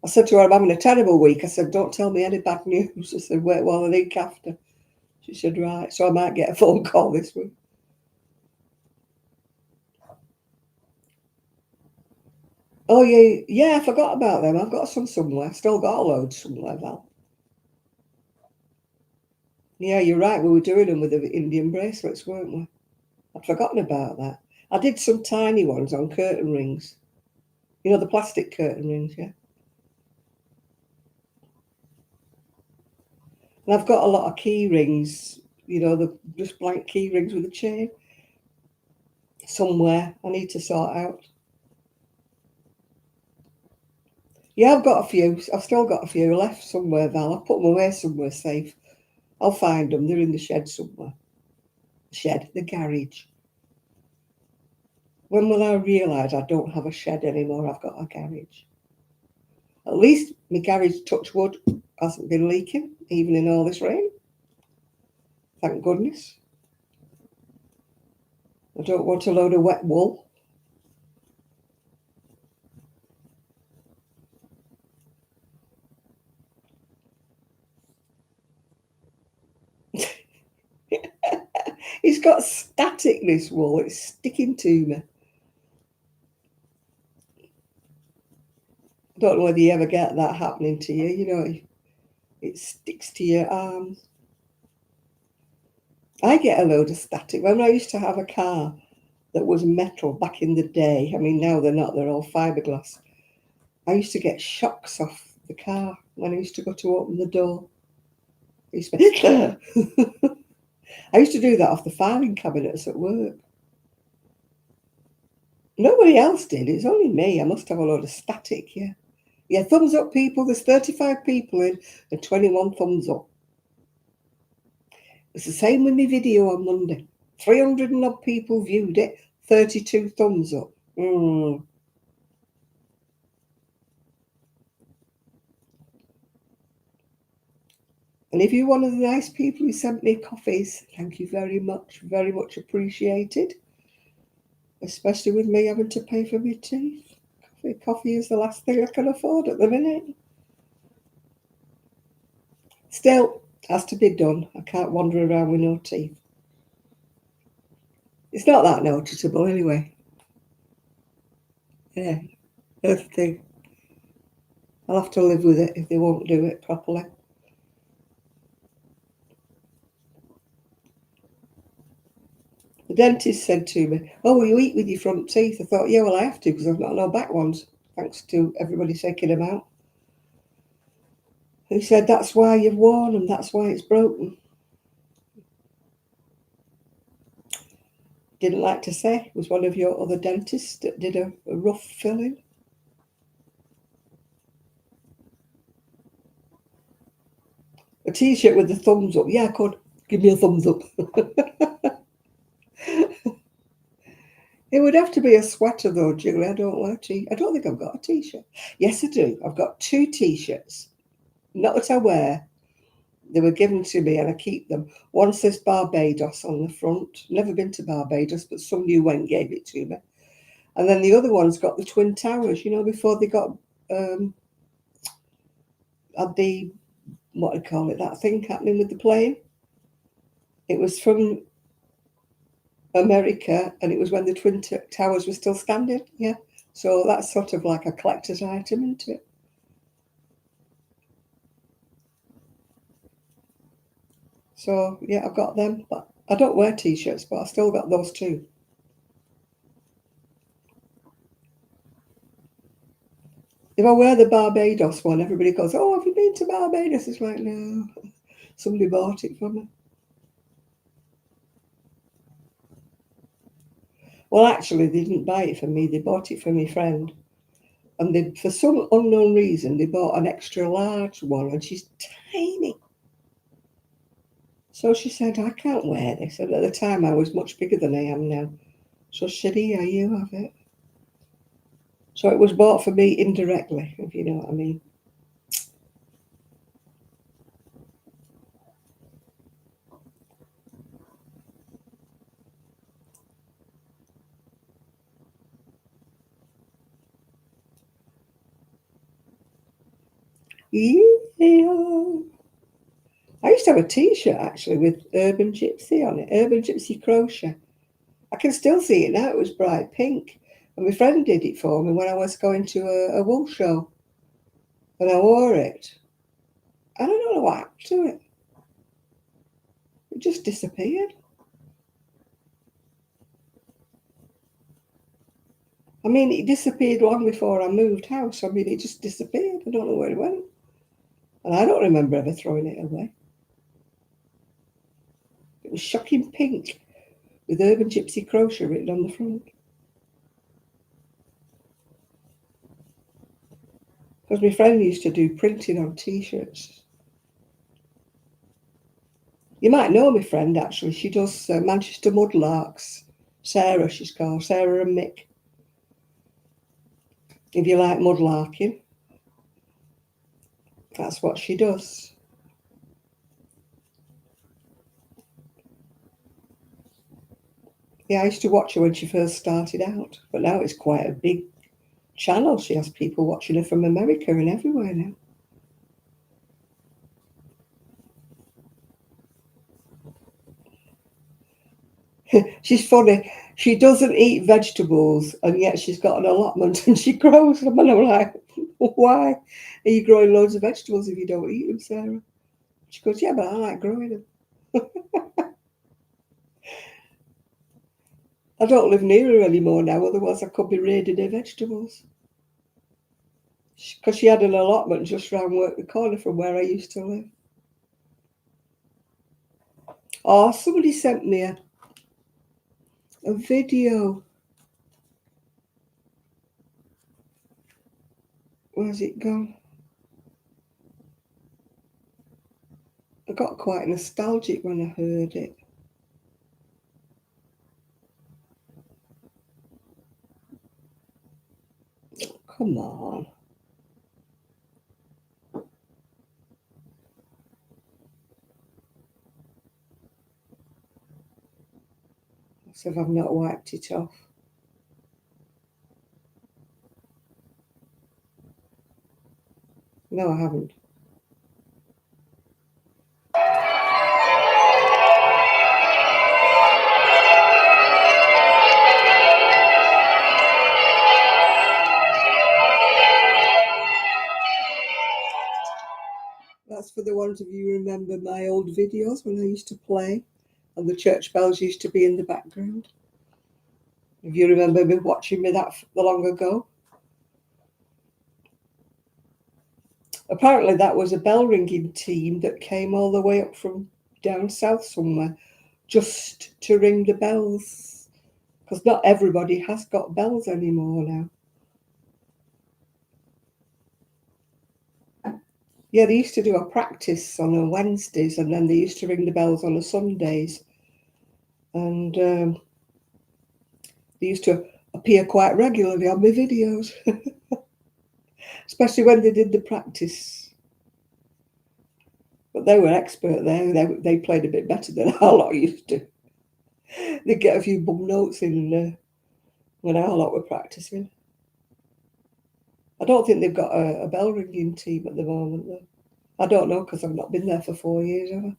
I said to her, I'm having a terrible week. I said, don't tell me any bad news. I said, wait while I think after. She said, right. So I might get a phone call this week. Oh, yeah. Yeah, I forgot about them. I've got some somewhere. Still got a load somewhere, Val. Yeah, you're right. We were doing them with the Indian bracelets, weren't we? I'd forgotten about that. I did some tiny ones on curtain rings. The plastic curtain rings, yeah. And I've got a lot of key rings, the just blank key rings with a chain somewhere I need to sort out. Yeah, I've got a few. I've still got a few left somewhere, Val. I'll put them away somewhere safe. I'll find them. They're in the shed somewhere. The garage. When will I realise I don't have a shed anymore? I've got a garage. At least my garage, touch wood, hasn't been leaking, even in all this rain. Thank goodness. I don't want a load of wet wool. It's got static, this wool. It's sticking to me. I don't know whether you ever get that happening to you. It sticks to your arms. I get a load of static. When I used to have a car that was metal back in the day, I mean, now they're not, they're all fiberglass. I used to get shocks off the car when I used to go to open the door. I used to, I used to do that off the filing cabinets at work. Nobody else did. It's only me. I must have a load of static, yeah. Yeah, thumbs up, people. There's 35 people in and 21 thumbs up. It's the same with my video on Monday. 300 and odd people viewed it, 32 thumbs up. And if you're one of the nice people who sent me coffees, thank you very much appreciated. Especially with me having to pay for my teeth. Coffee is the last thing I can afford at the minute. Still, has to be done. I can't wander around with no teeth. It's not that noticeable anyway. Yeah. That's the thing. I'll have to live with it if they won't do it properly. The dentist said to me, "Oh, will you eat with your front teeth?" I thought, yeah, well, I have to because I've got no back ones, thanks to everybody taking them out. He said, "That's why you've worn them, that's why it's broken." Didn't like to say. Was one of your other dentists that did a rough filling? A t-shirt with the thumbs up. Yeah, I could. Give me a thumbs up. It would have to be a sweater though, Julie. I don't wear I don't think I've got a t-shirt. Yes, I do. I've got 2 t-shirts. Not that I wear. They were given to me and I keep them. One says Barbados on the front. Never been to Barbados, but somebody who went gave it to me. And then the other one's got the Twin Towers, before they got had the, what do you call it, that thing happening with the plane. It was from America and it was when the Twin Towers were still standing. Yeah. So that's sort of like a collector's item, isn't it? So yeah, I've got them, but I don't wear t-shirts, but I still got those 2. If I wear the Barbados one, everybody goes, "Oh, have you been to Barbados?" It's like, no, somebody bought it for me. Well, actually, they didn't buy it for me. They bought it for my friend. And they, for some unknown reason, they bought an extra large one, and she's tiny. So she said, "I can't wear this." And at the time, I was much bigger than I am now. So she said, "Here, you have it." So it was bought for me indirectly, if you know what I mean. Yeah. I used to have a t-shirt actually with Urban Gypsy on it, Urban Gypsy Crochet. I can still see it now. It was bright pink. And my friend did it for me when I was going to a wool show. And I wore it. I don't know what happened to it. It just disappeared. I mean, it disappeared long before I moved house. I mean, it just disappeared. I don't know where it went. And I don't remember ever throwing it away. It was shocking pink with Urban Gypsy Crochet written on the front. Because my friend used to do printing on t-shirts. You might know my friend, actually. She does Manchester Mudlarks. Sarah, she's called. Sarah and Mick. If you like mudlarking, that's what she does. Yeah, I used to watch her when she first started out. But now it's quite a big channel. She has people watching her from America and everywhere now. She's funny. She doesn't eat vegetables, and yet she's got an allotment and she grows them. And I'm like, why are you growing loads of vegetables if you don't eat them, Sarah? She goes, yeah, but I like growing them. I don't live near her anymore now, otherwise I could be raiding her vegetables. Because she had an allotment just round the corner from where I used to live. Oh, somebody sent me a video. Where's it gone? I got quite nostalgic when I heard it. Come on. As if I've not wiped it off. No, I haven't. for the ones of you who remember my old videos when I used to play and the church bells used to be in the background. If you remember me watching me that long ago. Apparently that was a bell ringing team that came all the way up from down south somewhere just to ring the bells. Because not everybody has got bells anymore now. Yeah, they used to do a practice on a Wednesdays and then they used to ring the bells on a Sundays. And they used to appear quite regularly on my videos, especially when they did the practice. But they were expert there. They played a bit better than our lot used to. They'd get a few bum notes in when our lot were practicing. I don't think they've got a bell ringing team at the moment, though. I don't know because I've not been there for 4 years, have I?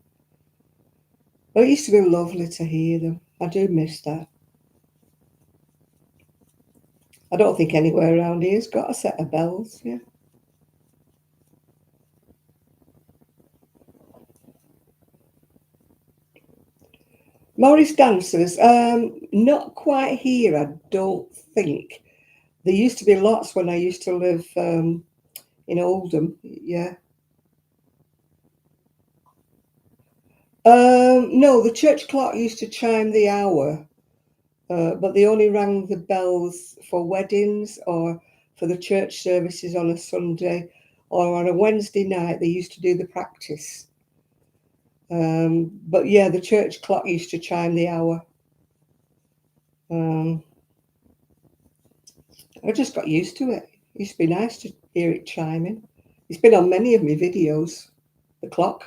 But it used to be lovely to hear them. I do miss that. I don't think anywhere around here's got a set of bells, yeah. Morris dancers, not quite here, I don't think. There used to be lots when I used to live in Oldham, yeah. No, the church clock used to chime the hour, but they only rang the bells for weddings or for the church services on a Sunday, or on a Wednesday night they used to do the practice. But yeah, the church clock used to chime the hour. I just got used to it. It used to be nice to hear it chiming. It's been on many of my videos, the clock.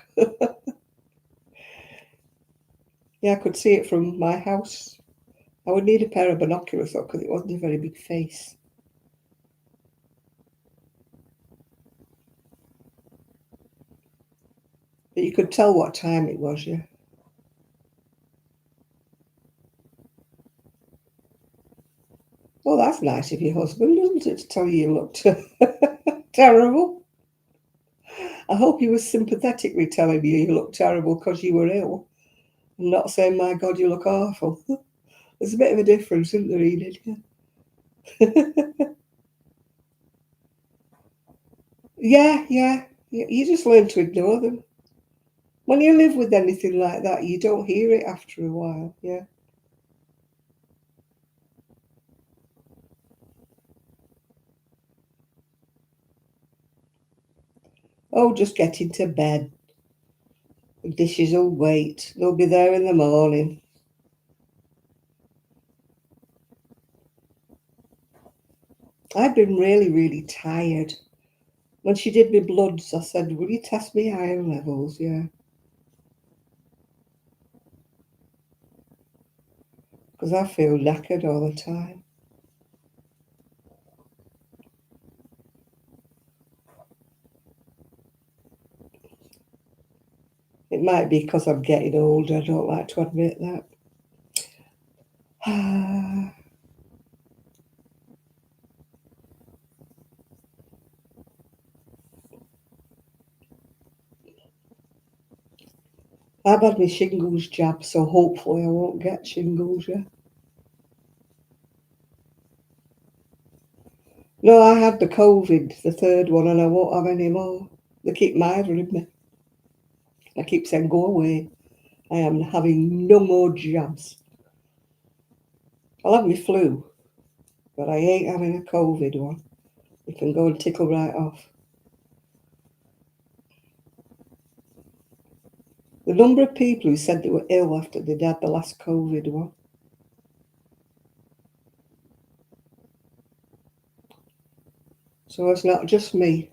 Yeah, I could see it from my house. I would need a pair of binoculars though, because it wasn't a very big face. But you could tell what time it was, yeah. Well, that's nice of your husband, isn't it, to tell you you looked terrible? I hope he was sympathetically telling you you looked terrible because you were ill, and not saying, my God, you look awful. There's a bit of a difference, isn't there, Enid? Yeah. Yeah, yeah. You just learn to ignore them. When you live with anything like that, you don't hear it after a while, yeah. Oh, just get into bed. The dishes will wait. They'll be there in the morning. I've been really, really tired. When she did my bloods, I said, will you test me iron levels? Yeah. Because I feel knackered all the time. It might be because I'm getting older. I don't like to admit that. I've had my shingles jab, so hopefully I won't get shingles, yeah. No, I had the COVID, the third one, and I won't have any more. They keep mithering me. I keep saying, go away. I am having no more jabs. I'll have my flu, but I ain't having a COVID one. It can go and tickle right off. The number of people who said they were ill after they'd had the last COVID one. So it's not just me.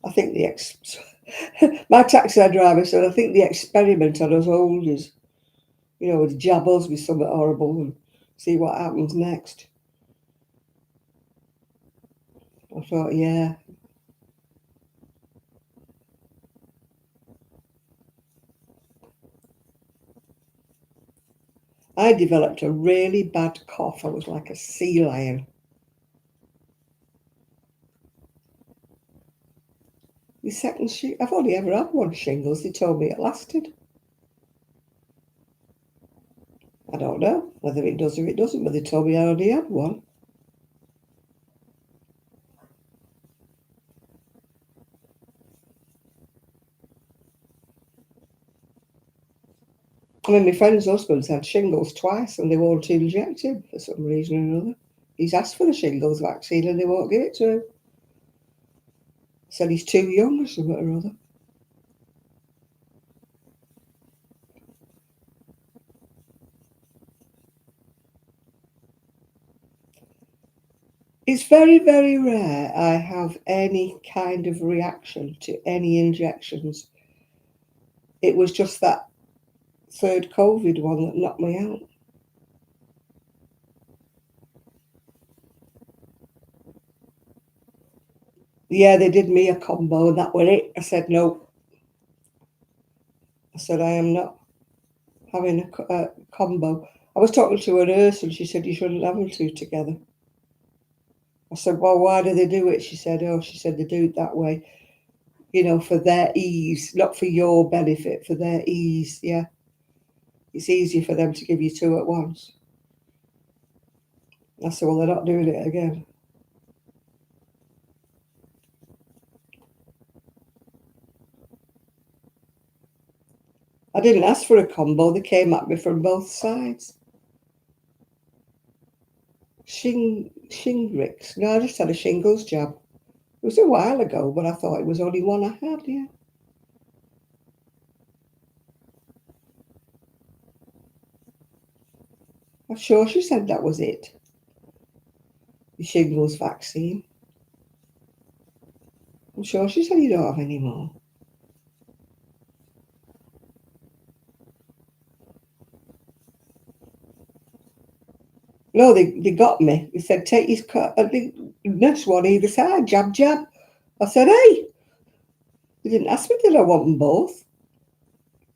I think my taxi driver said, I think the experiment on us oldies, would jab us with something horrible and see what happens next. I thought, yeah. I developed a really bad cough. I was like a sea lion. The second I've only ever had one shingles. They told me it lasted. I don't know whether it does or it doesn't, but they told me I only had one. I mean, my friend's husband's had shingles twice and they won't inject him for some reason or another. He's asked for the shingles vaccine and they won't give it to him. Said he's too young or something or other. It's very, very rare I have any kind of reaction to any injections. It was just that third COVID one that knocked me out. Yeah, they did me a combo and that was it. I said, no. I said, I am not having a combo. I was talking to a nurse and she said, you shouldn't have them two together. I said, well, why do they do it? She said, they do it that way, for their ease, not for your benefit, for their ease. Yeah. It's easier for them to give you two at once. I said, well, they're not doing it again. I didn't ask for a combo. They came at me from both sides. Shingrix. No, I just had a shingles jab. It was a while ago, but I thought it was only one I had, yeah. I'm sure she said that was it. The shingles vaccine. I'm sure she said you don't have any more. No, they got me. They said, take his the next one either side, jab, jab. I said, hey. They didn't ask me, did I want them both?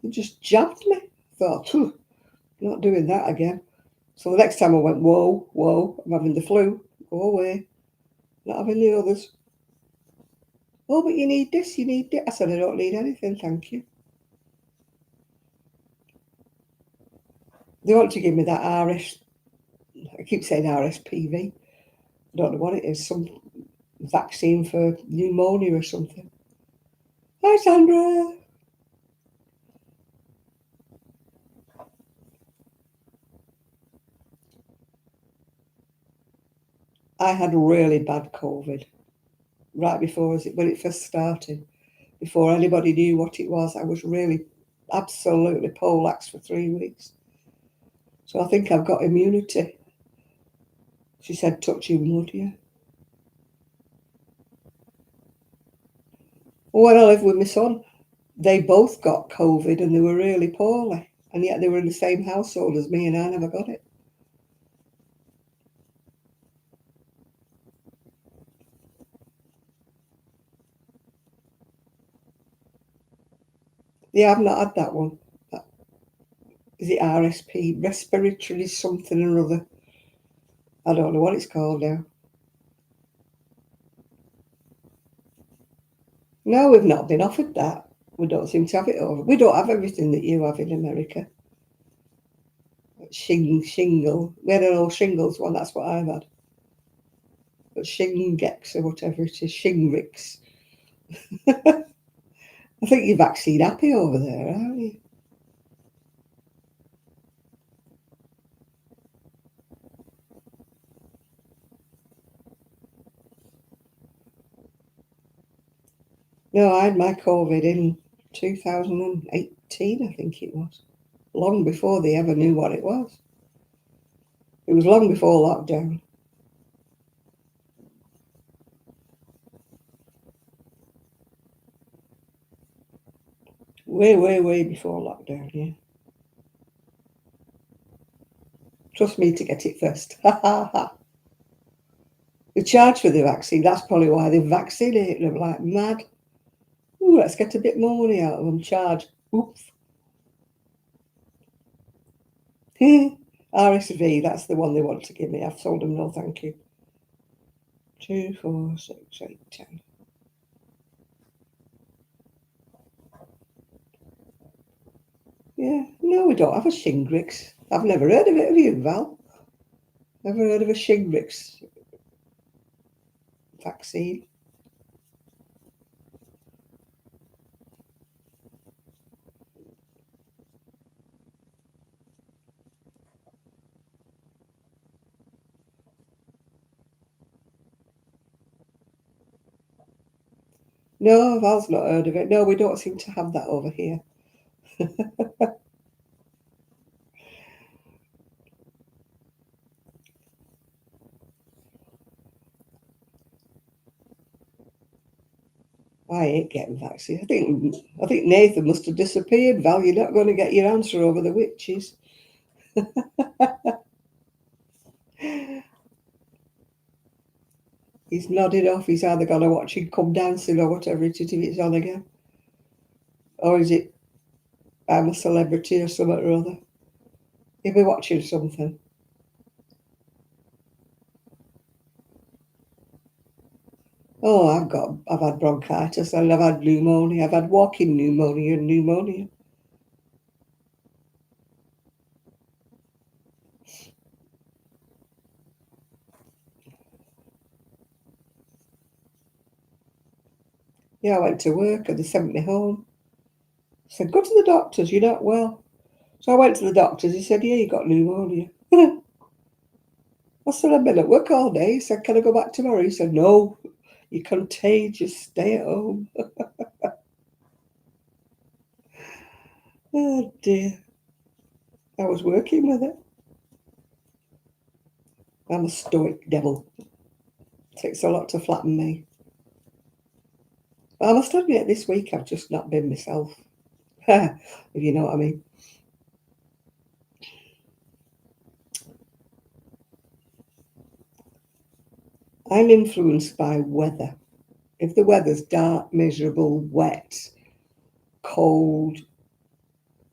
They just jabbed me. I thought, not doing that again. So the next time I went, whoa, I'm having the flu. Go away. Not having the others. Oh, but you need this, you need that. I said, I don't need anything, thank you. They want to give me that I keep saying RSPV. I don't know what it is, some vaccine for pneumonia or something. Hi, Sandra. I had really bad COVID right before when it first started. Before anybody knew what it was, I was really absolutely poleaxed for 3 weeks. So I think I've got immunity. She said, touching wood, yeah. Well, when I lived with my son, they both got COVID and they were really poorly. And yet they were in the same household as me and I never got it. Yeah, I've not had that one. Is it RSP? Respiratory something or other. I don't know what it's called now. No, we've not been offered that. We don't seem to have it over. We don't have everything that you have in America. Shingle. We had an old shingles one, that's what I've had. But Shingex or whatever it is, Shingrix. I think you're vaccine happy over there, aren't you? No, I had my COVID in 2018, I think it was. Long before they ever knew what it was. It was long before lockdown. Way before lockdown, yeah. Trust me to get it first. Ha ha ha. They charge for the vaccine. That's probably why they vaccinated them like mad. Ooh, let's get a bit more money out of them. Charge. Oops. RSV, that's the one they want to give me. I've told them no, thank you. 2, 4, 6, 8, 10. Yeah, no, we don't have a Shingrix. I've never heard of it. Have you, Val? Never heard of a Shingrix vaccine? No, Val's not heard of it. No, we don't seem to have that over here. I ain't getting vaccinated. I think Nathan must have disappeared, Val. You're not going to get your answer over the witches. He's nodded off. He's either going to watch him come dancing or whatever it is if it's on again. Or is it I'm a celebrity or something or other? He'll be watching something. Oh, I've had bronchitis and I've had pneumonia. I've had walking pneumonia and pneumonia. Yeah, I went to work and they sent me home. I said, go to the doctors, you're not well. So I went to the doctors. He said, yeah, you got pneumonia. I said, I've been at work all day. He said, can I go back tomorrow? He said, no, you're contagious. Stay at home. Oh, dear. I was working with it. I'm a stoic devil. It takes a lot to flatten me. But I must admit, this week I've just not been myself. If you know what I mean. I'm influenced by weather. If the weather's dark, miserable, wet, cold,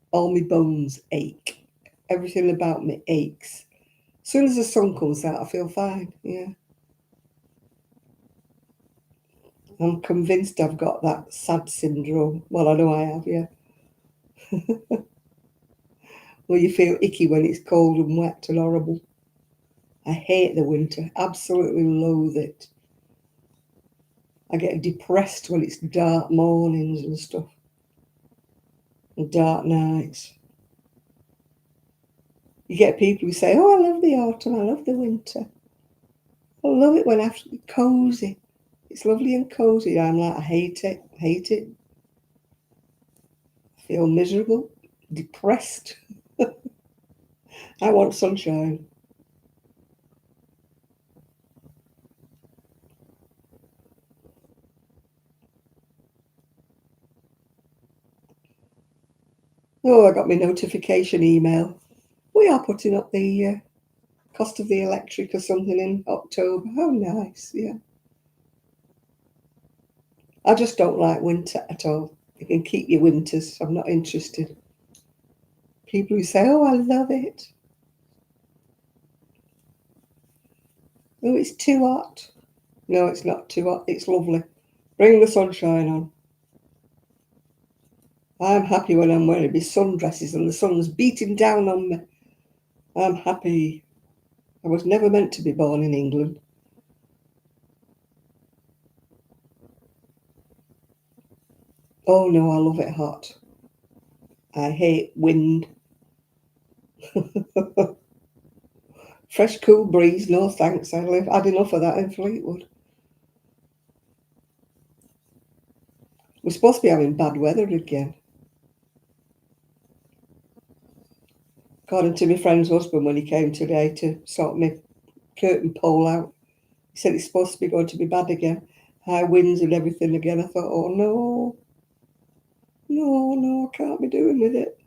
all my bones ache. Everything about me aches. As soon as the sun comes out, I feel fine. Yeah. I'm convinced I've got that sad syndrome. Well, I know I have, yeah. Well, you feel icky when it's cold and wet and horrible. I hate the winter. Absolutely loathe it. I get depressed when it's dark mornings and stuff. And dark nights. You get people who say, oh, I love the autumn, I love the winter. I love it when it's cosy. It's lovely and cosy. I'm like, I hate it, hate it. I feel miserable, depressed. I want sunshine. Oh, I got my notification email. We are putting up the cost of the electric or something in October. How nice, yeah. I just don't like winter at all. You can keep your winters. I'm not interested. People who say, oh, I love it. Oh, it's too hot. No, it's not too hot. It's lovely. Bring the sunshine on. I'm happy when I'm wearing my sundresses and the sun's beating down on me. I'm happy. I was never meant to be born in England. Oh no, I love it hot. I hate wind. Fresh, cool breeze, no thanks. I've had enough of that in Fleetwood. We're supposed to be having bad weather again. According to my friend's husband, when he came today to sort my curtain pole out, he said it's supposed to be going to be bad again. High winds and everything again. I thought, oh no, no, I can't be doing with it.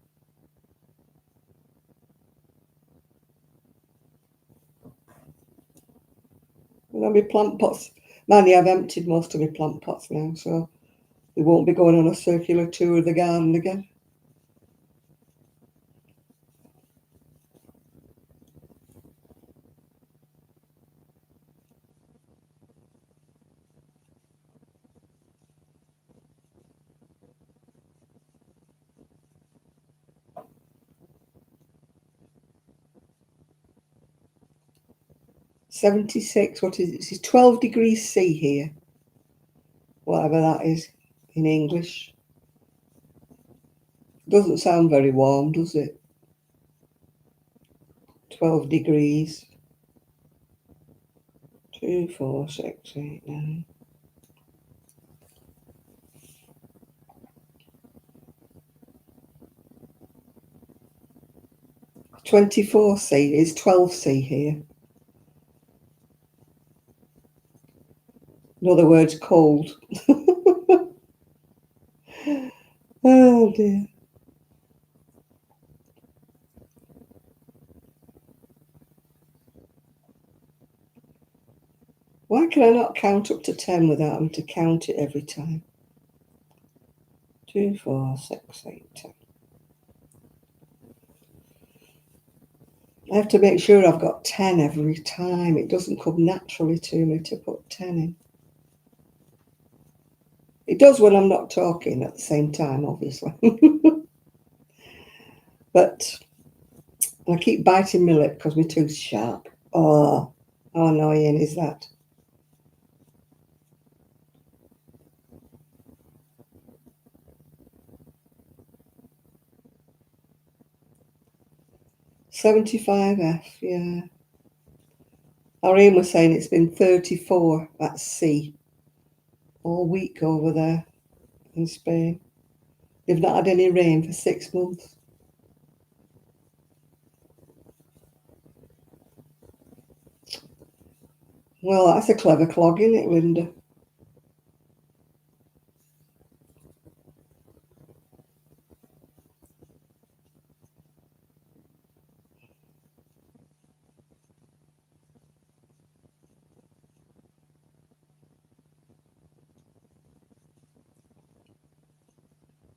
And then my plant pots, mind you, I've emptied most of my plant pots now, so we won't be going on a circular tour of the garden again. 76, what is it? It's 12 degrees C here. Whatever that is in English. Doesn't sound very warm, does it? 12 degrees. 2, 4, 6, 8, 9. (24°C) is 12°C here. In other words, cold. Oh dear. Why can I not count up to 10 without having to count it every time? 2, 4, 6, 8, 10. I have to make sure I've got 10 every time. It doesn't come naturally to me to put 10 in. It does when I'm not talking at the same time, obviously. But I keep biting my lip because my tooth's sharp. Oh, how annoying is that? (75F), yeah. Irene was saying it's been 34 at sea all week over there in Spain. They've not had any rain for 6 months. Well, that's a clever clog, isn't it, Linda?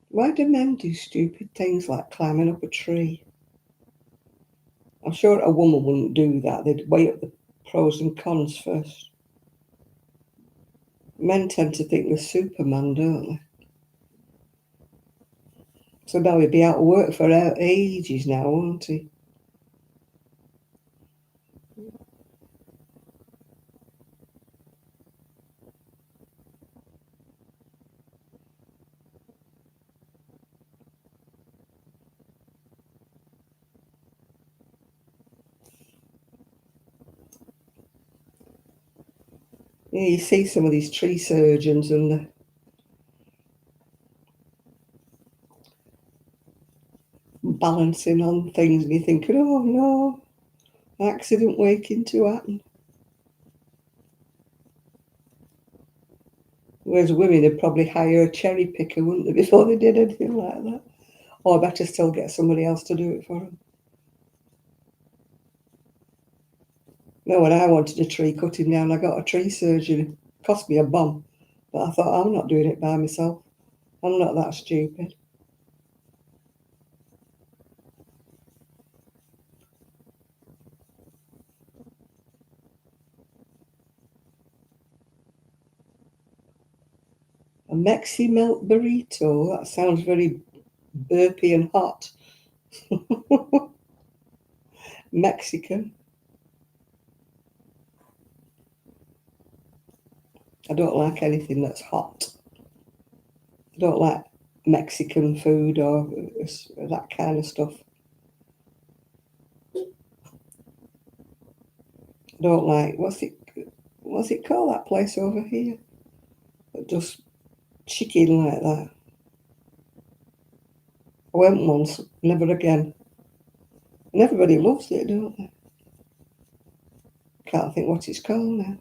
Why do men do stupid things like climbing up a tree? I'm sure a woman wouldn't do that. They'd weigh up the pros and cons first. Men tend to think they're Superman, don't they? So now he'd be out of work for ages now, won't he? Yeah, you see some of these tree surgeons and they're balancing on things and you're thinking, oh no, accident waiting to happen. Whereas women would probably hire a cherry picker, wouldn't they, before they did anything like that? Or better still, get somebody else to do it for them. No, when I wanted a tree cutting down, I got a tree surgeon. It cost me a bomb. But I thought, I'm not doing it by myself. I'm not that stupid. A Mexi melt burrito? That sounds very burpy and hot. Mexican. I don't like anything that's hot. I don't like Mexican food or that kind of stuff. I don't like, what's it called, that place over here? Just chicken like that. I went once, never again. And everybody loves it, don't they? Can't think what it's called now.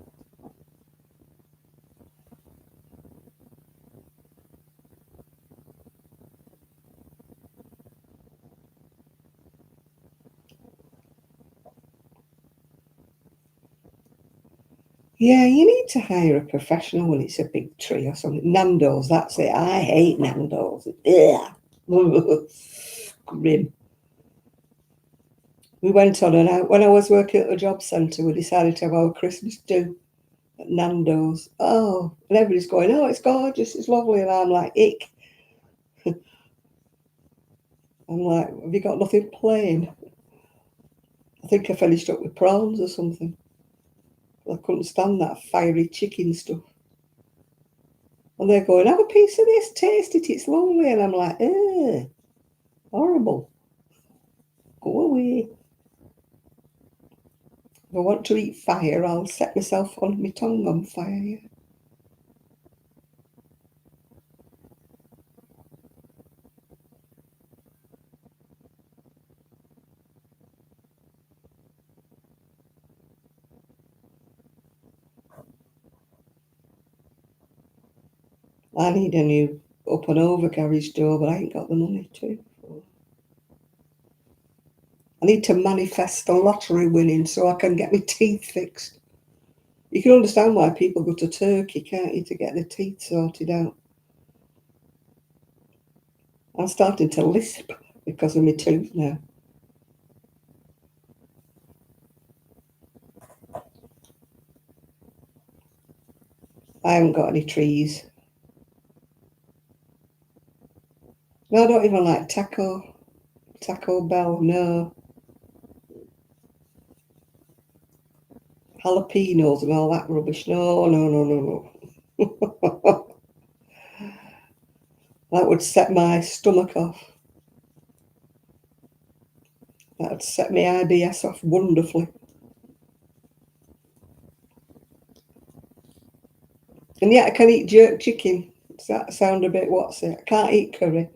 Yeah, you need to hire a professional when it's a big tree or something. Nando's, that's it. I hate Nando's. Ugh. Grim. We went on and out. When I was working at the job centre, we decided to have our Christmas do at Nando's. Oh, and everybody's going, oh, it's gorgeous, it's lovely. And I'm like, ick. I'm like, have you got nothing plain? I think I finished up with prawns or something. I couldn't stand that fiery chicken stuff. And they're going, have a piece of this, taste it, it's lovely. And I'm like, horrible. Go away. If I want to eat fire, I'll set myself on my tongue on fire. Yeah. I need a new up and over garage door, but I ain't got the money to. I need to manifest a lottery winning so I can get my teeth fixed. You can understand why people go to Turkey, can't you, to get their teeth sorted out. I'm starting to lisp because of my tooth now. I haven't got any trees. No, I don't even like Taco Bell, no. Jalapenos and all that rubbish. No, no, no, no, no. That would set my stomach off. That would set my IBS off wonderfully. And yet I can eat jerk chicken. Does that sound a bit what's it? I can't eat curry.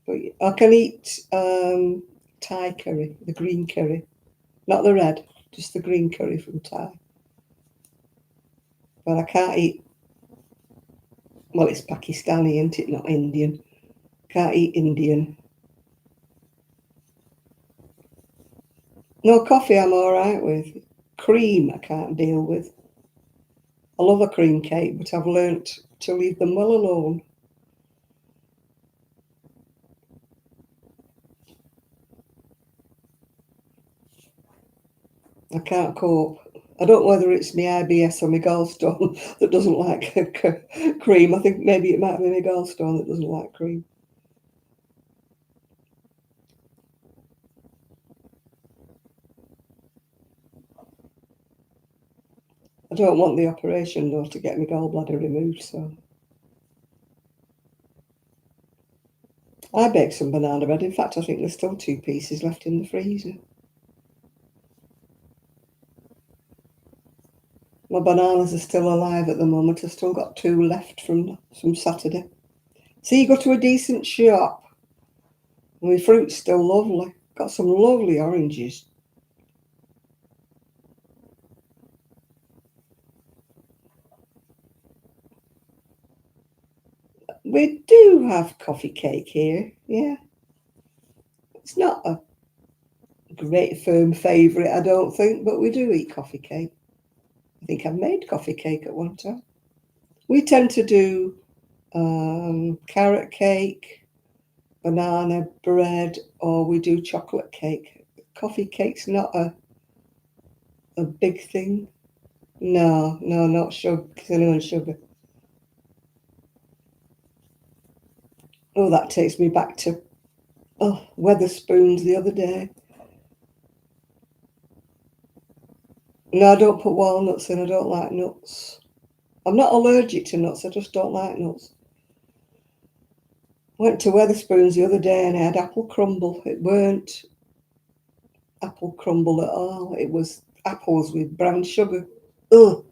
But I can eat Thai curry, the green curry. Not the red, just the green curry from Thai. But I can't eat, well, it's Pakistani, isn't it? Not Indian. Can't eat Indian. No, coffee I'm all right with. Cream I can't deal with. I love a cream cake, but I've learnt to leave them well alone. I can't cope. I don't know whether it's my IBS or my gallstone that doesn't like cream. I think maybe it might be my gallstone that doesn't like cream. I don't want the operation though to get my gallbladder removed, so I baked some banana bread. In fact, I think there's still 2 pieces left in the freezer. My bananas are still alive at the moment. I've still got 2 left from Saturday. So you go to a decent shop, and my fruit's still lovely. Got some lovely oranges. We do have coffee cake here, yeah. It's not a great firm favourite, I don't think, but we do eat coffee cake. I think I've made coffee cake at one time. We tend to do carrot cake, banana bread, or we do chocolate cake. Coffee cake's not a big thing. No, no, not sugar, cinnamon sugar. Oh, that takes me back to Weatherspoons the other day. No, I don't put walnuts in. I don't like nuts. I'm not allergic to nuts. I just don't like nuts. Went to Weatherspoons the other day and I had apple crumble. It weren't apple crumble at all. It was apples with brown sugar. Ugh.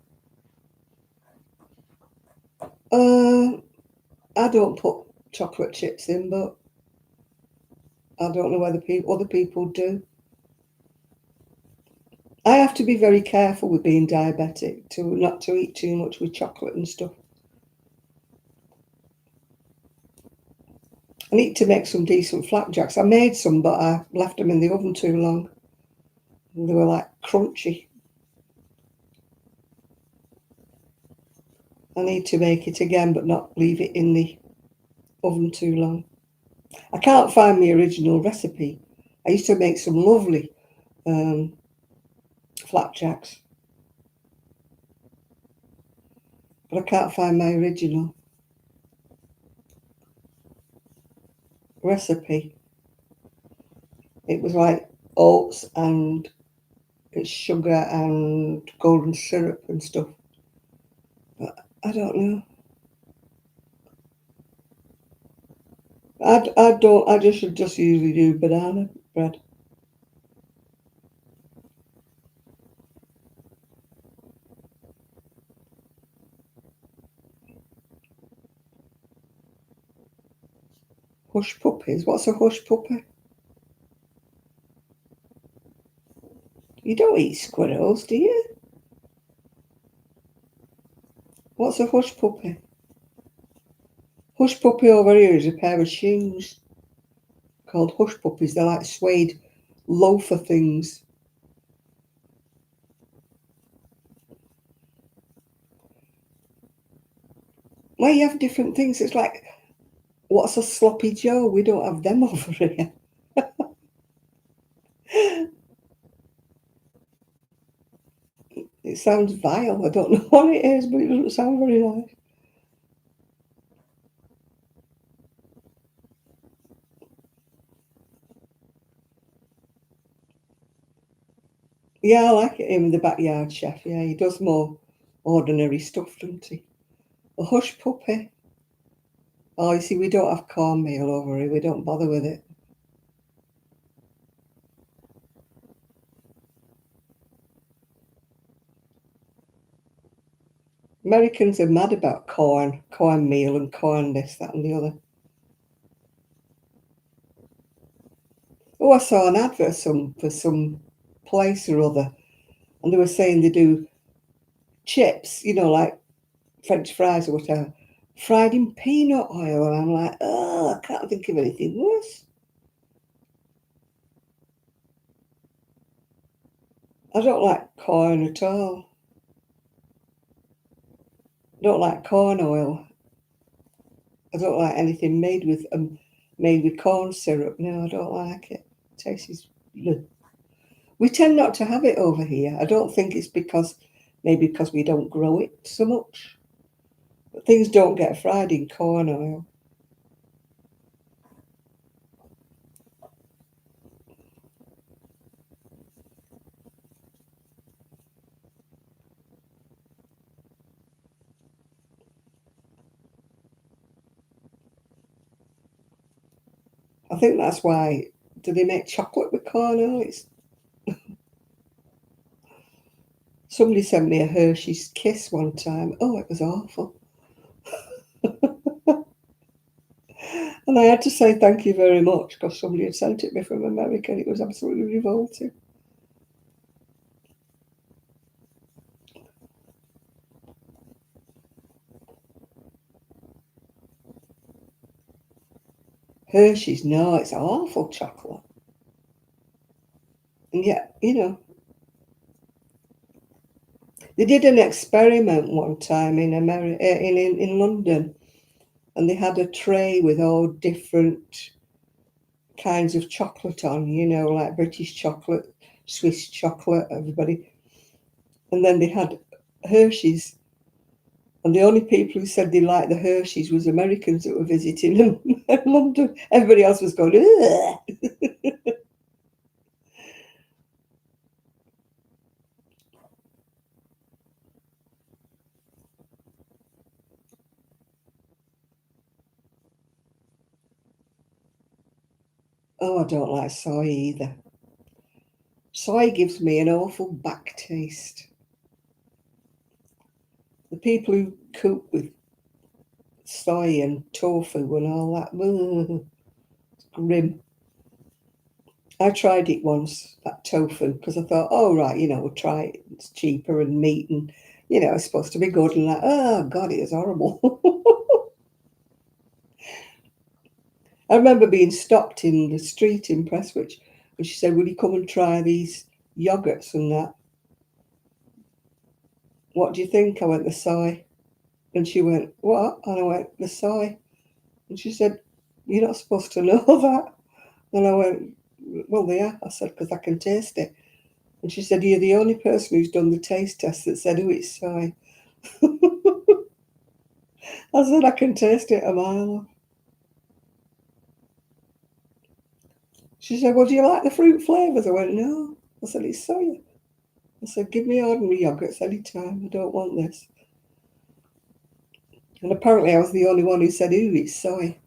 I don't put chocolate chips in, but I don't know whether other people do. I have to be very careful with being diabetic to not to eat too much with chocolate and stuff. I need to make some decent flapjacks. I made some, but I left them in the oven too long. And they were like crunchy. I need to make it again, but not leave it in the oven too long. I can't find my original recipe. I used to make some lovely flapjacks, but I can't find my original recipe. It was like oats and it's sugar and golden syrup and stuff. But I don't know. I don't. I just usually do banana bread. Hush puppies. What's a hush puppy? You don't eat squirrels, do you? What's a hush puppy? Hush puppy over here is a pair of shoes called hush puppies. They're like suede loafer things. Well, you have different things. It's like, what's a sloppy Joe? We don't have them over here. It sounds vile. I don't know what it is, but it doesn't sound very nice. Yeah, I like him, the backyard chef. Yeah, he does more ordinary stuff, doesn't he? A hush puppy. Oh, you see, we don't have cornmeal over here. We don't bother with it. Americans are mad about cornmeal and corn this, that, and the other. Oh, I saw an advert for some place or other, and they were saying they do chips, like French fries or whatever, fried in peanut oil. And I'm like, oh, I can't think of anything worse. I don't like corn at all. I don't like corn oil. I don't like anything made with corn syrup. No, I don't like it. It tastes. Ugh. We tend not to have it over here. I don't think it's maybe because we don't grow it so much. But things don't get fried in corn oil. I think that's why. Do they make chocolate with corn oil? Somebody sent me a Hershey's Kiss one time. Oh, it was awful. And I had to say thank you very much because somebody had sent it me from America. It was absolutely revolting. Hershey's, no, it's awful chocolate. And yet, they did an experiment one time in America, in London, and they had a tray with all different kinds of chocolate on, like British chocolate, Swiss chocolate, everybody. And then they had Hershey's. And the only people who said they liked the Hershey's was Americans that were visiting London. Everybody else was going, ugh. Oh, I don't like soy either. Soy gives me an awful back taste. The people who cook with soy and tofu and all that, ugh, it's grim. I tried it once, that tofu, because I thought, oh, right, we'll try it. It's cheaper and meat and, it's supposed to be good. And like, oh, God, it was horrible. I remember being stopped in the street in Prestwich, and she said, will you come and try these yogurts and that? What do you think? I went, the soy. And she went, what? And I went, the soy. And she said, you're not supposed to know that. And I went, well, yeah. I said, because I can taste it. And she said, you're the only person who's done the taste test that said, oh, it's soy. I said, I can taste it a mile off. She said, well, do you like the fruit flavours? I went, no. I said, it's soy. I said, give me ordinary yogurts any time. I don't want this. And apparently I was the only one who said, ooh, it's soy.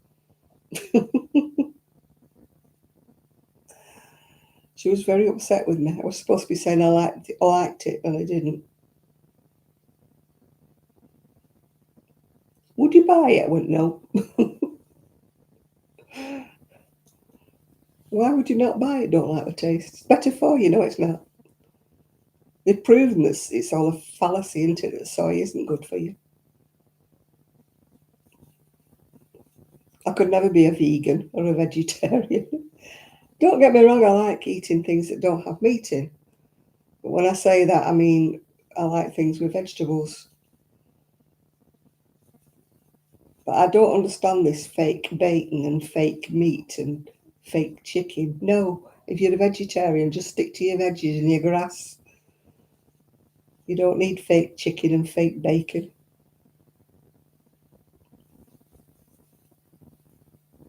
She was very upset with me. I was supposed to be saying I liked it, but I didn't. Would you buy it? I went, no. Why would you not buy it? Don't like the taste. It's better for you. No, it's not. They've proven this. It's all a fallacy, isn't it? That soy isn't good for you. I could never be a vegan or a vegetarian. Don't get me wrong, I like eating things that don't have meat in. But when I say that, I mean I like things with vegetables. But I don't understand this fake bacon and fake meat and fake chicken. No, if you're a vegetarian, just stick to your veggies and your grass. You don't need fake chicken and fake bacon.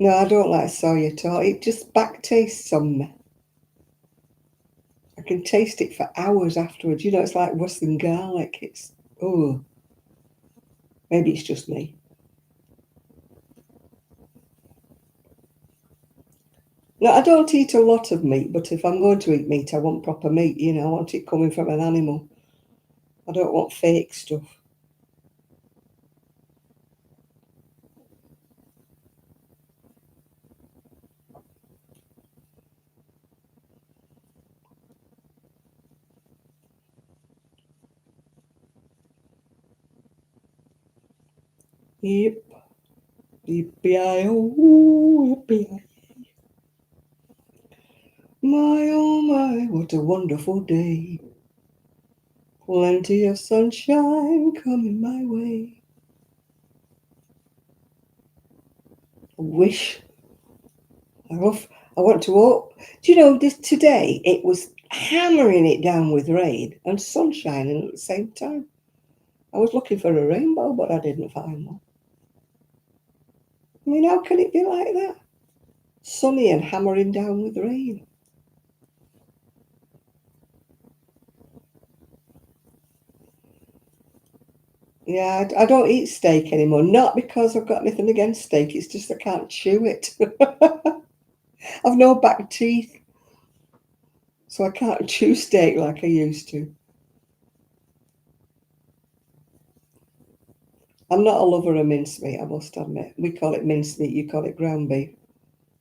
No, I don't like soy at all. It just back tastes on me. I can taste it for hours afterwards. You know, it's like worse than garlic. It's, oh, maybe it's just me. No, I don't eat a lot of meat, but if I'm going to eat meat, I want proper meat. You know, I want it coming from an animal. I don't want fake stuff. Yep. Yippee-i-oh, yippee-i. My, oh my, what a wonderful day. Plenty of sunshine coming my way. I wish. I want to walk. Do you know, this today it was hammering it down with rain and sun shining at the same time. I was looking for a rainbow, but I didn't find one. I mean, how can it be like that? Sunny and hammering down with rain. Yeah, I don't eat steak anymore. Not because I've got anything against steak. It's just I can't chew it. I've no back teeth, so I can't chew steak like I used to. I'm not a lover of mincemeat, I must admit. We call it mincemeat, you call it ground beef.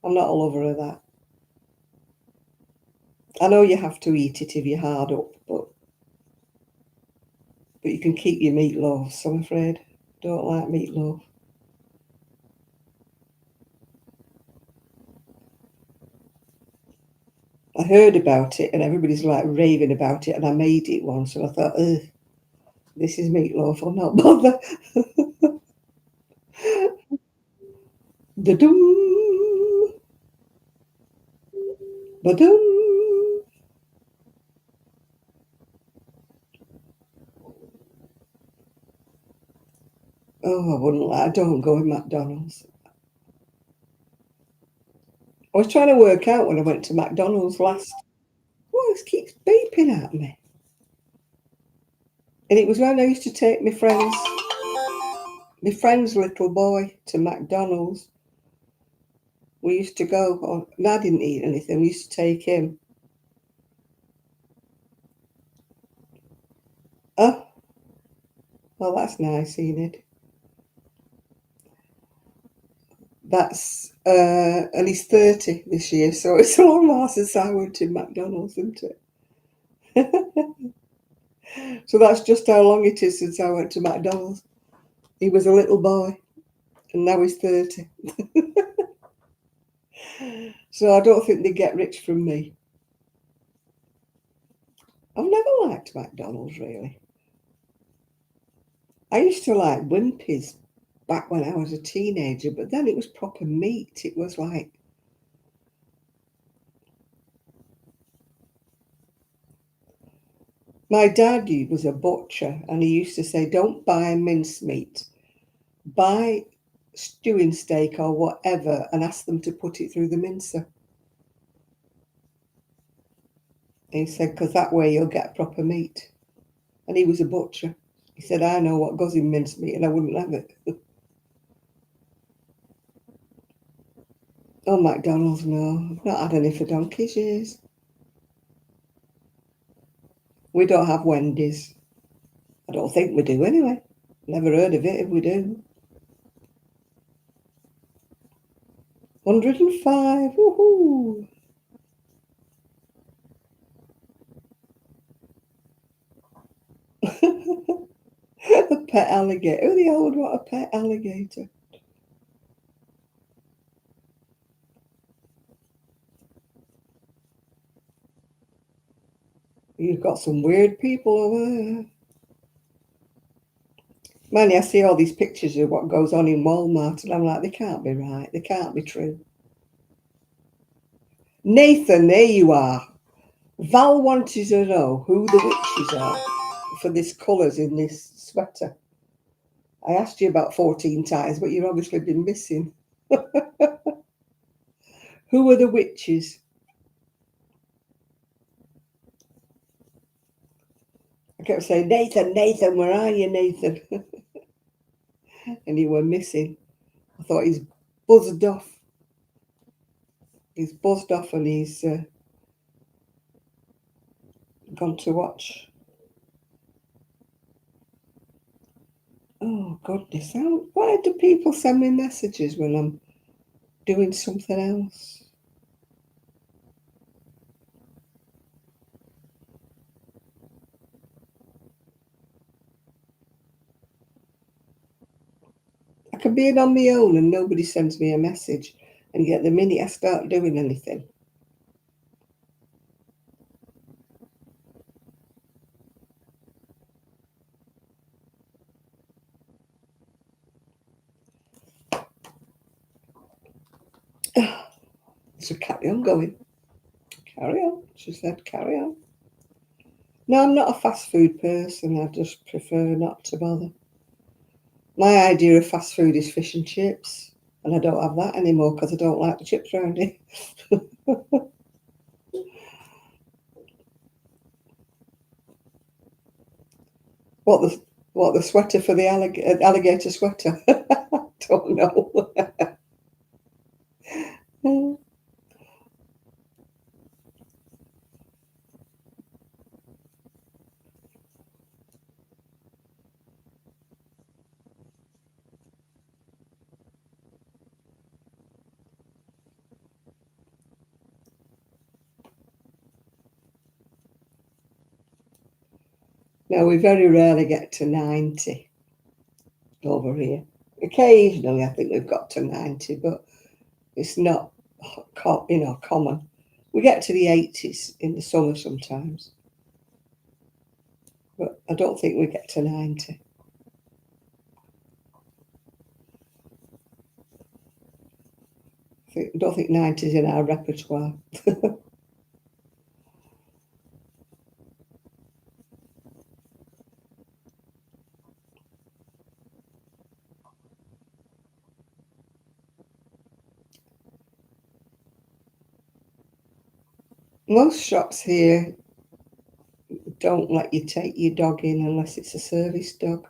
I'm not a lover of that. I know you have to eat it if you're hard up, but you can keep your meatloaf, so I'm afraid. Don't like meatloaf. I heard about it and everybody's like raving about it, and I made it once and I thought, ugh, this is meatloaf, I'll not bother. Da-dum, ba-dum. Oh, I wouldn't lie, I don't go in McDonald's. I was trying to work out when I went to McDonald's last. Well, it keeps beeping at me. And it was when I used to take my friend's little boy to McDonald's. We used to go, and I didn't eat anything. We used to take him. Oh, well, that's nice, Enid. That's, and he's 30 this year, so it's a long while since I went to McDonald's, isn't it? So that's just how long it is since I went to McDonald's. He was a little boy, and now he's 30. So I don't think they get rich from me. I've never liked McDonald's, really. I used to like Wimpy's back when I was a teenager, but then it was proper meat. It was like, my dad, he was a butcher, and he used to say, don't buy mincemeat. Buy stewing steak or whatever and ask them to put it through the mincer. he said, because that way you'll get proper meat. And he was a butcher. He said, I know what goes in mincemeat, and I wouldn't have it. Oh, McDonald's, no. I've not had any for donkey's years. We don't have Wendy's. I don't think we do anyway. Never heard of it if we do. 105. Woohoo! A pet alligator. Who the hell would want a pet alligator? You've got some weird people over there. Man, I see all these pictures of what goes on in Walmart, and I'm like, they can't be right. They can't be true. Nathan, there you are. Val wanted to know who the witches are for this colours in this sweater. I asked you about 14 times, but you've obviously been missing. Who are the witches? I kept saying, Nathan, Nathan, where are you, Nathan? And you were missing. I thought he's buzzed off. He's buzzed off and he's gone to watch. Oh, goodness. Why do people send me messages when I'm doing something else? I can be on my own and nobody sends me a message, and yet the minute I start doing anything, so carry on going. Carry on, she said, carry on. No, I'm not a fast food person. I just prefer not to bother. My idea of fast food is fish and chips, and I don't have that anymore because I don't like the chips around here. What the sweater for the alligator sweater? Don't know. No, we very rarely get to 90 over here. Occasionally, I think we've got to 90, but it's not, common. We get to the 80s in the summer sometimes, but I don't think we get to 90. I don't think 90 is in our repertoire. Most shops here don't let you take your dog in unless it's a service dog.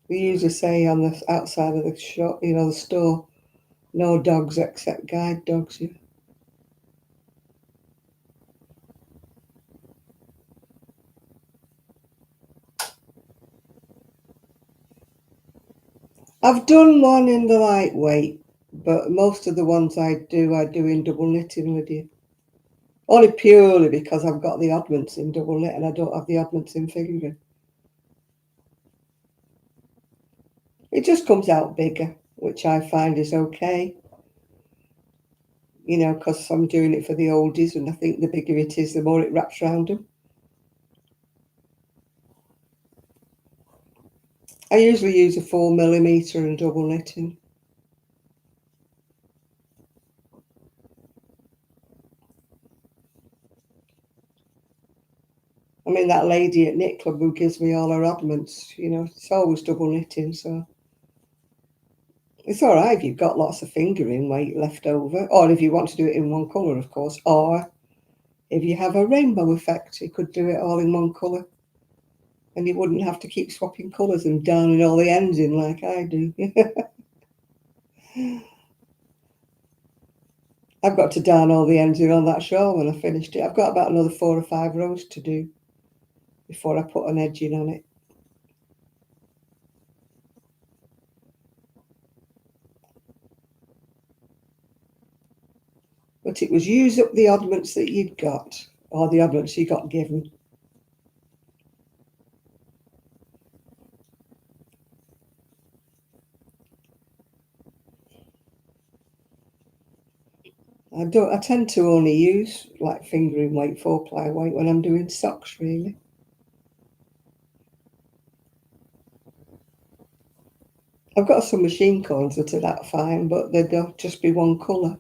We usually say on the outside of the shop, the store, no dogs except guide dogs. Yeah. I've done one in the lightweight, but most of the ones I do in double knitting with you. Only purely because I've got the oddments in double knit and I don't have the oddments in fingering. It just comes out bigger, which I find is okay. Because I'm doing it for the oldies, and I think the bigger it is, the more it wraps around them. I usually use a 4mm and double knitting. mean, that lady at Knit Club who gives me all her oddments, you know, it's always double knitting, so it's all right if you've got lots of fingering weight left over, or if you want to do it in one colour, of course, or if you have a rainbow effect, you could do it all in one colour, and you wouldn't have to keep swapping colours and darning all the ends in like I do. I've got to darn all the ends in on that shawl when I finished it. I've got about another 4 or 5 rows to do before I put an edging on it. But it was use up the oddments that you'd got, or the oddments you got given. I tend to only use like fingering weight, 4-ply weight when I'm doing socks, really. I've got some machine cords that are that fine, but they'd just be one colour.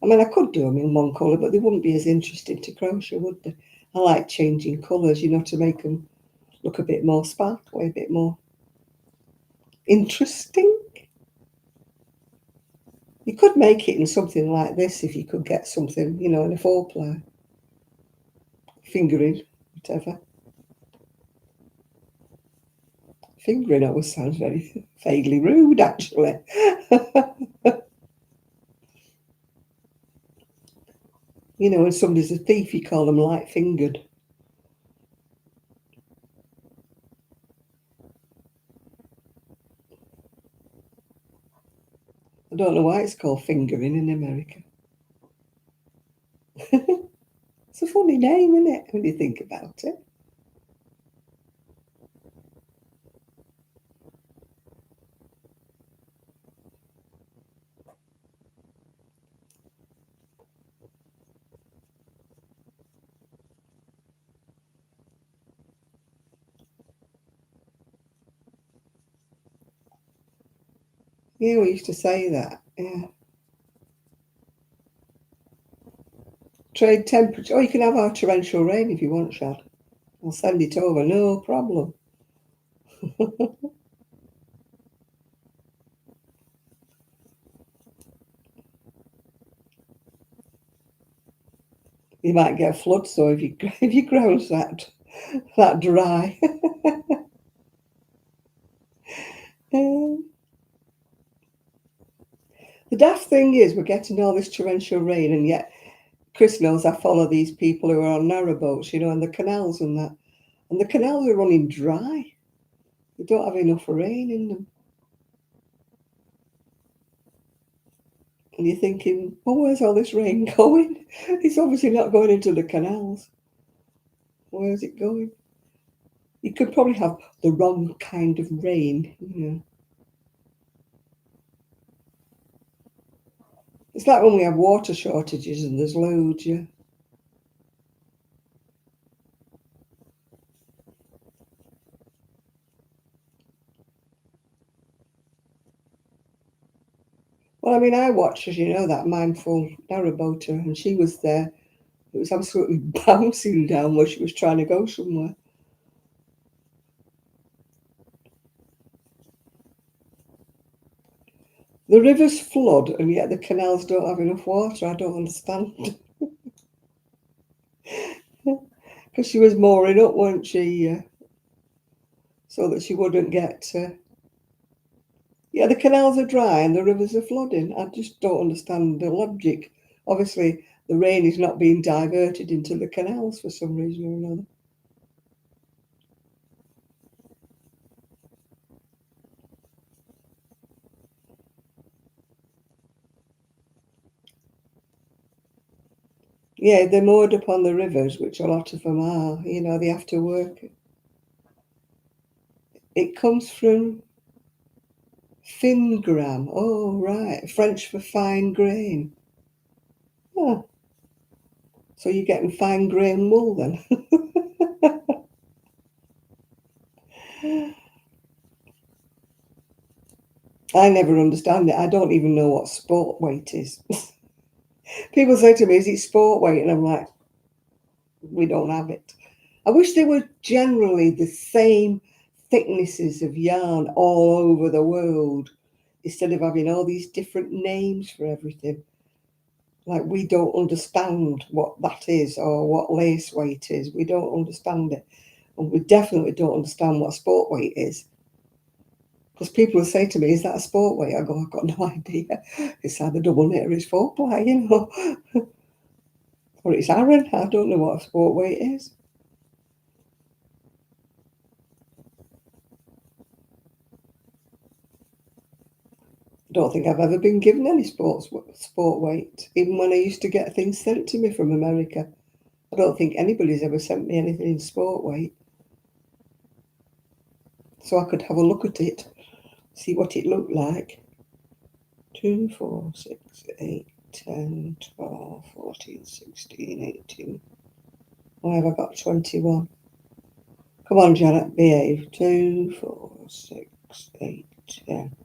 I mean, I could do them in one colour, but they wouldn't be as interesting to crochet, would they? I like changing colours, you know, to make them look a bit more sparkly, a bit more interesting. You could make it in something like this if you could get something, you know, in a 4-ply. Fingering, whatever. Fingering always sounds very vaguely rude, actually. You know, when somebody's a thief, you call them light-fingered. I don't know why it's called fingering in America. It's a funny name, isn't it, when you think about it? Yeah, we used to say that. Yeah. Trade temperature. Oh, you can have our torrential rain if you want, Shad. I'll send it over, no problem. You might get a flood, so if you grows that dry. The daft thing is, we're getting all this torrential rain, and yet Chris knows I follow these people who are on narrowboats, you know, and the canals and that. And the canals are running dry. They don't have enough rain in them. And you're thinking, oh, where's all this rain going? It's obviously not going into the canals. Where's it going? You could probably have the wrong kind of rain, you know. It's like when we have water shortages and there's loads, yeah. Well, I mean, I watched, as you know, that mindful narrowboater, and she was there. It was absolutely bouncing down where she was trying to go somewhere. The rivers flood, and yet the canals don't have enough water. I don't understand. Because she was mooring up, weren't she? So that she wouldn't get. Yeah, the canals are dry and the rivers are flooding. I just don't understand the logic. Obviously, the rain is not being diverted into the canals for some reason or another. Yeah, they're moored upon the rivers, which a lot of them are. You know, they have to work. It comes from fingram. Oh, right. French for fine grain. Oh, so you're getting fine grain wool then? I never understand it. I don't even know what sport weight is. People say to me, is it sport weight? And I'm like, we don't have it. I wish they were generally the same thicknesses of yarn all over the world instead of having all these different names for everything. Like, we don't understand what that is or what lace weight is. We don't understand it. And we definitely don't understand what sport weight is. Because people will say to me, is that a sport weight? I go, I've got no idea. It's either double knit or it's 4-ply, you know. Or it's Aran. I don't know what a sport weight is. I don't think I've ever been given any sport weight, even when I used to get things sent to me from America. I don't think anybody's ever sent me anything in sport weight. So I could have a look at it, see what it looked like. 2, 4, 6, 8, 10, 12, 14, 16, 18. Why have I got 21? Come on, Janet, behave. 2, 4, 6, 8, 10,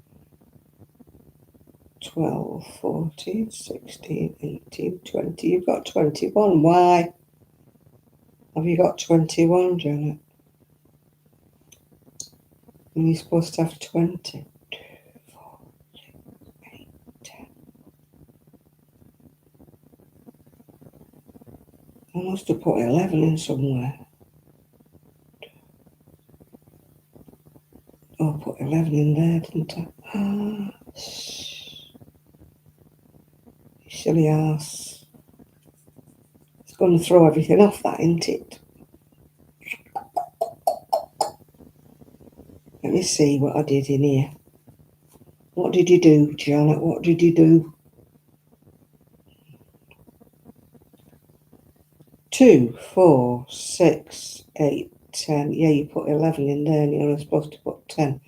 12, 14, 16, 18, 20. You've got 21. Why have you got 21, Janet? And you're supposed to have 20. 2, 4, 6, 8, 10. I must have put 11 in somewhere. Oh, I put 11 in there, didn't I? Ah, you silly ass. It's going to throw everything off, that, isn't it? Let me see what I did in here. What did you do, Janet? What did you do? 2, 4, 6, 8, 10. Yeah, you put 11 in there and you're supposed to put 10.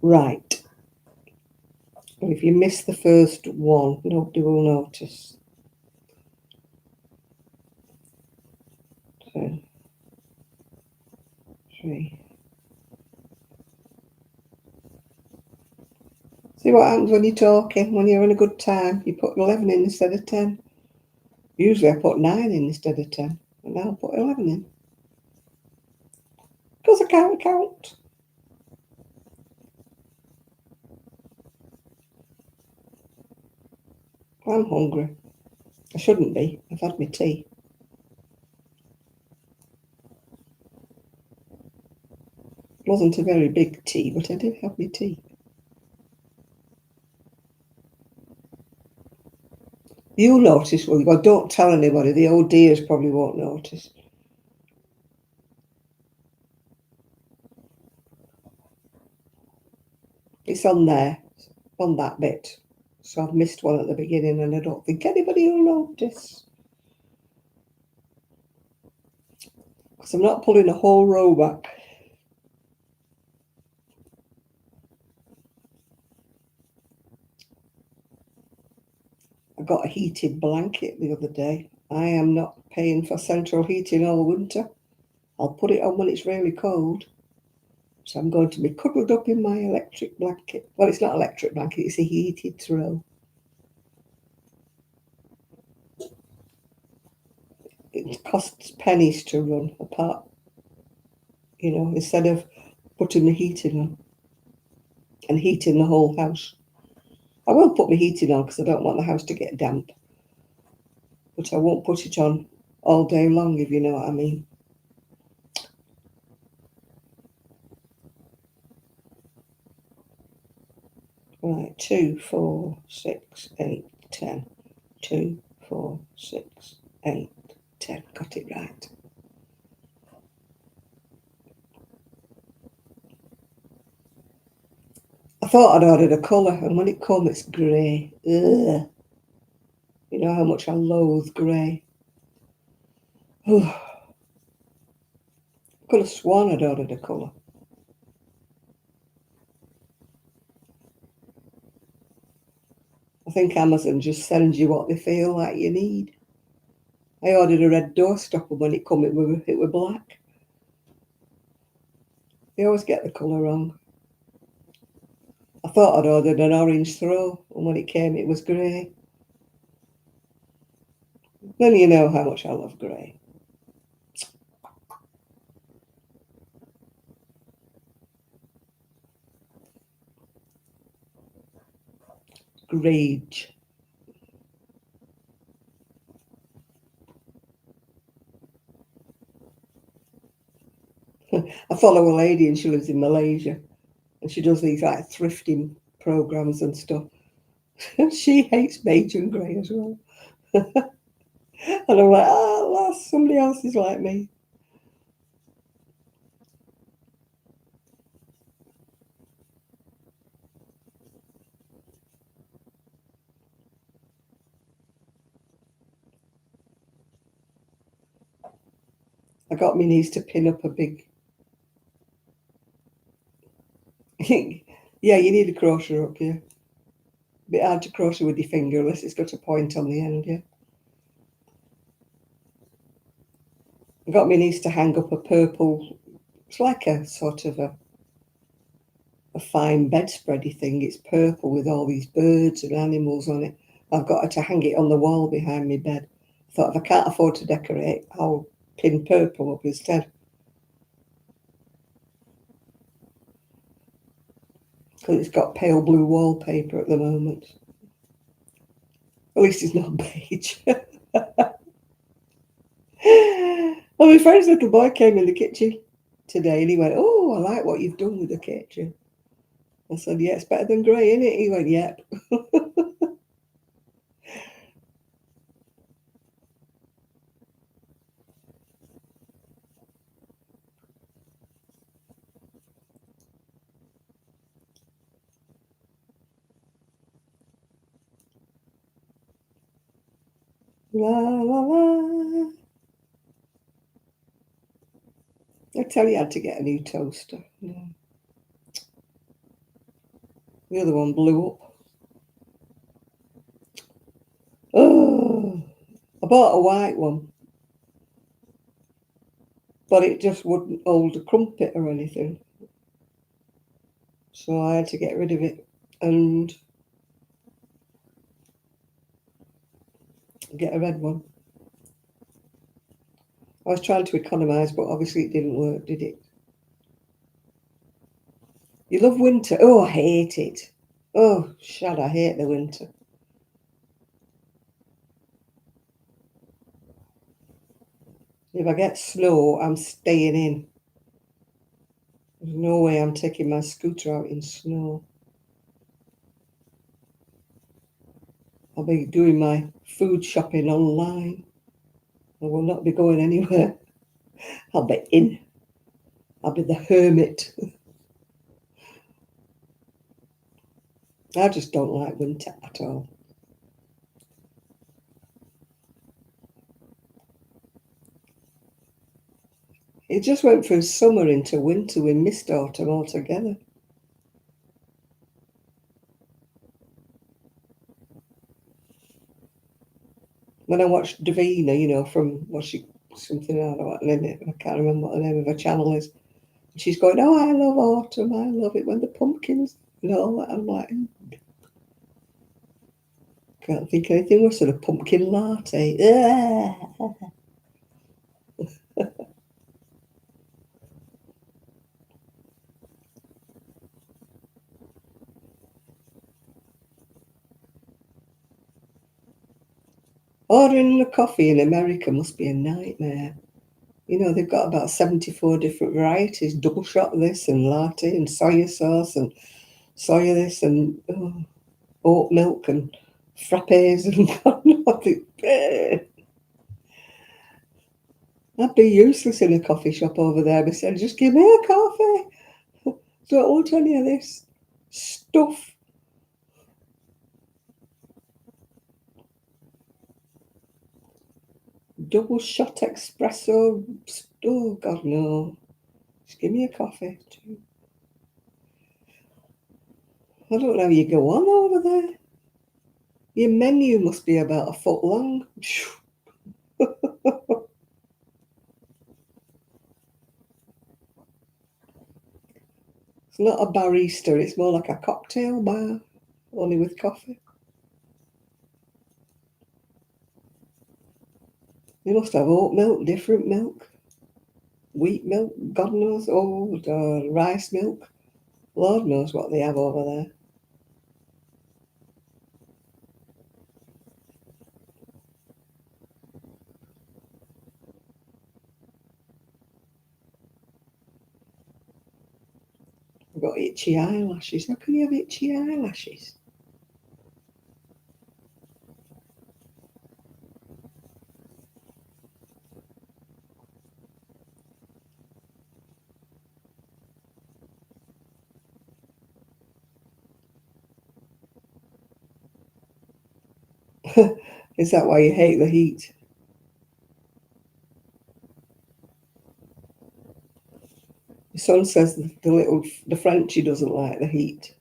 Right. And if you miss the first one, nobody will notice. 2, 3. See what happens when you're talking, when you're having a good time. You put 11 in instead of 10. Usually I put 9 in instead of 10. And now I put 11 in. Because I can't count. I'm hungry. I shouldn't be. I've had my tea. It wasn't a very big tea, but I did have my tea. You'll notice, well, don't tell anybody. The old dears probably won't notice. It's on there, on that bit. So I've missed one at the beginning and I don't think anybody will notice. Because I'm not pulling a whole row back. I got a heated blanket the other day. I am not paying for central heating all winter. I'll put it on when it's really cold. So I'm going to be cuddled up in my electric blanket. Well, it's not an electric blanket, it's a heated throw. It costs pennies to run apart, you know, instead of putting the heating on and heating the whole house. I will put my heating on because I don't want the house to get damp. But I won't put it on all day long, if you know what I mean. Right, 2, 4, 6, 8, 10. 2, 4, 6, 8, 10. Got it right. I thought I'd ordered a colour, and when it comes, it's grey. Ugh. You know how much I loathe grey. Could have sworn I'd ordered a colour. I think Amazon just sends you what they feel like you need. I ordered a red doorstopper when it come, it were black. They always get the colour wrong. I thought I'd ordered an orange throw, and when it came, it was grey. Then you know how much I love grey. Grage. I follow a lady and she lives in Malaysia and she does these like thrifting programs and stuff. She hates beige and grey as well. And I'm like, lass, somebody else is like me. I got my niece to pin up a big. Yeah, you need a crochet hook, yeah. Bit hard to crochet with your finger unless it's got a point on the end, yeah. I got my niece to hang up a purple, it's like a sort of a fine bedspready thing. It's purple with all these birds and animals on it. I've got her to hang it on the wall behind my bed. I thought if I can't afford to decorate, I'll pin purple up instead. Because it's got pale blue wallpaper at the moment. At least it's not beige. Well, my friend's little boy came in the kitchen today and he went, "Oh, I like what you've done with the kitchen." I said, "Yeah, it's better than grey, isn't it?" He went, "Yep." La la la. I tell you, I had to get a new toaster. Yeah. The other one blew up. Oh, I bought a white one, but it just wouldn't hold a crumpet or anything. So I had to get rid of it and get a red one. I was trying to economise, but obviously it didn't work, did it? You love winter? Oh, I hate it. Oh, shad, I hate the winter. If I get snow, I'm staying in. There's no way I'm taking my scooter out in snow. I'll be doing my food shopping online. I will not be going anywhere. I'll be in. I'll be the hermit. I just don't like winter at all. It just went from summer into winter. We missed autumn altogether. When I watched Davina, from something, I don't know what name it, I can't remember what the name of her channel is. She's going, "Oh, I love autumn. I love it when the pumpkins and all that." I'm like, can't think of anything worse than a pumpkin latte. Ordering a coffee in America must be a nightmare. They've got about 74 different varieties, double shot this and latte and soya sauce and soya this and oat milk and frappes and God knows. I'd be useless in a coffee shop over there. I said, "Just give me a coffee. Don't want any of this stuff." Double shot espresso. Oh, God, no. Just give me a coffee. I don't know how you go on over there. Your menu must be about a foot long. It's not a barista, it's more like a cocktail bar, only with coffee. You must have oat milk, different milk, wheat milk, God knows, rice milk. Lord knows what they have over there. I've got itchy eyelashes. How can you have itchy eyelashes? Is that why you hate the heat? My son says the Frenchie doesn't like the heat.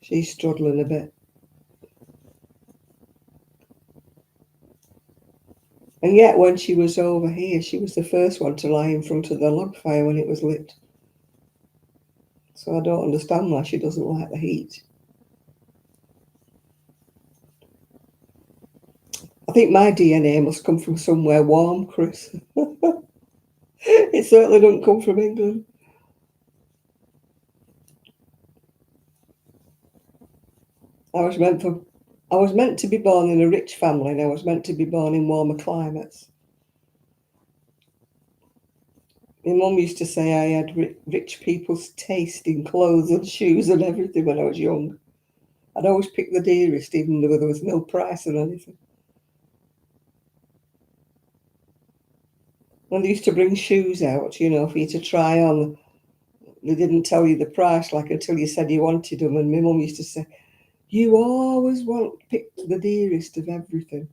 She's struggling a bit. And yet when she was over here, she was the first one to lie in front of the log fire when it was lit. So I don't understand why she doesn't like the heat. I think my DNA must come from somewhere warm, Chris. It certainly doesn't come from England. I was meant to be born in a rich family, and I was meant to be born in warmer climates. My mum used to say I had rich people's taste in clothes and shoes and everything when I was young. I'd always pick the dearest, even though there was no price or anything. When they used to bring shoes out, you know, for you to try on, they didn't tell you the price like until you said you wanted them. And my mum used to say, "You always pick the dearest of everything."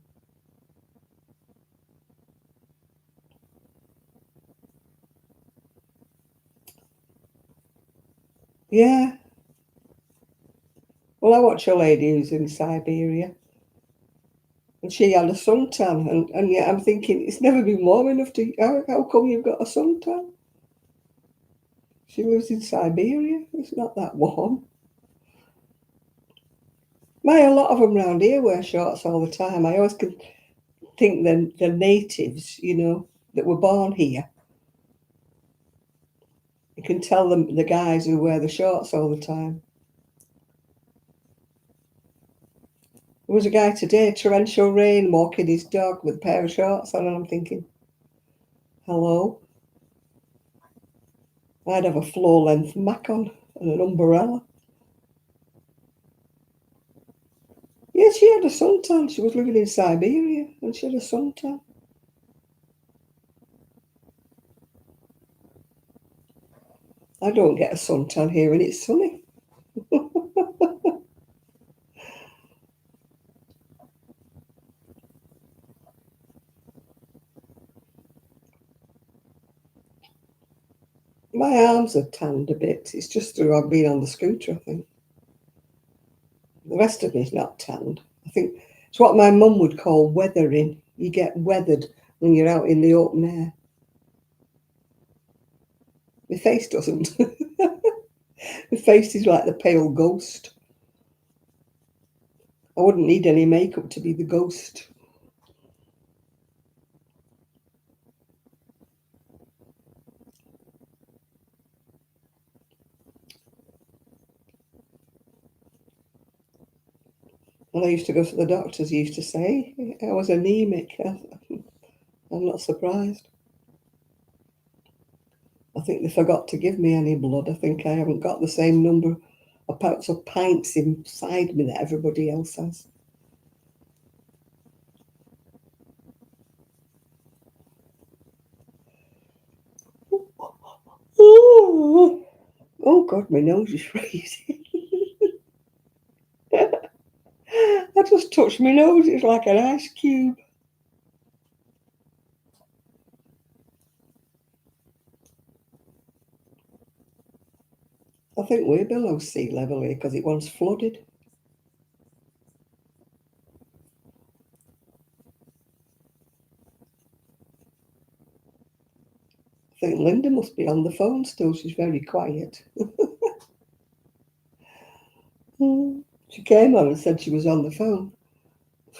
Yeah. Well, I watch a lady who's in Siberia, and she had a suntan, and yet I'm thinking it's never been warm enough to. How come you've got a suntan? She lives in Siberia. It's not that warm. A lot of them round here wear shorts all the time. I always can think they're natives, you know, that were born here. You can tell them the guys who wear the shorts all the time. There was a guy today, torrential rain, walking his dog with a pair of shorts on, and I'm thinking, hello? I'd have a floor-length mac on and an umbrella. Yeah, she had a suntan. She was living in Siberia, and she had a suntan. I don't get a suntan here, and it's sunny. My arms are tanned a bit. It's just through I've been on the scooter, I think. The rest of me's not tanned. I think it's what my mum would call weathering. You get weathered when you're out in the open air. My face doesn't. My face is like the pale ghost. I wouldn't need any makeup to be the ghost. When I used to go to the doctors, he used to say I was anemic. I'm not surprised. I think they forgot to give me any blood. I think I haven't got the same number of pints inside me that everybody else has. Oh God, my nose is freezing. I just touched my nose. It's like an ice cube. I think we're below sea level here because it once flooded. I think Linda must be on the phone still. She's very quiet. She came on and said she was on the phone.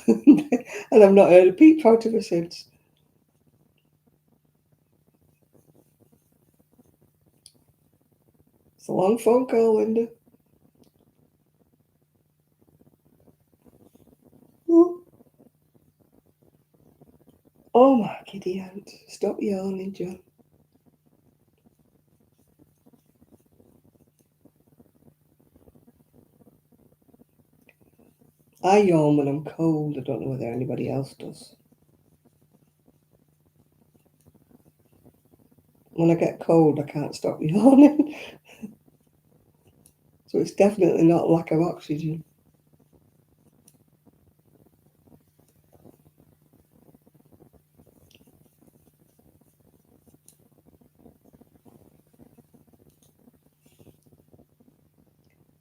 And I've not heard a peep out of her since. It's a long phone call, Linda. Oh my giddy aunt. Stop yawning, John. I yawn when I'm cold. I don't know whether anybody else does. When I get cold, I can't stop yawning. So it's definitely not lack of oxygen.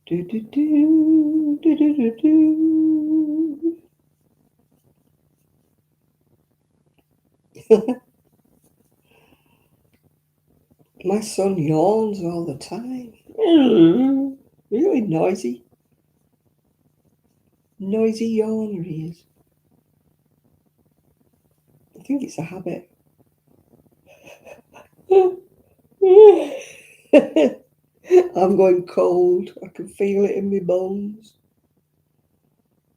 Do do do do do do do. My son yawns all the time. Really noisy. Noisy yawner he is. I think it's a habit. I'm going cold. I can feel it in my bones.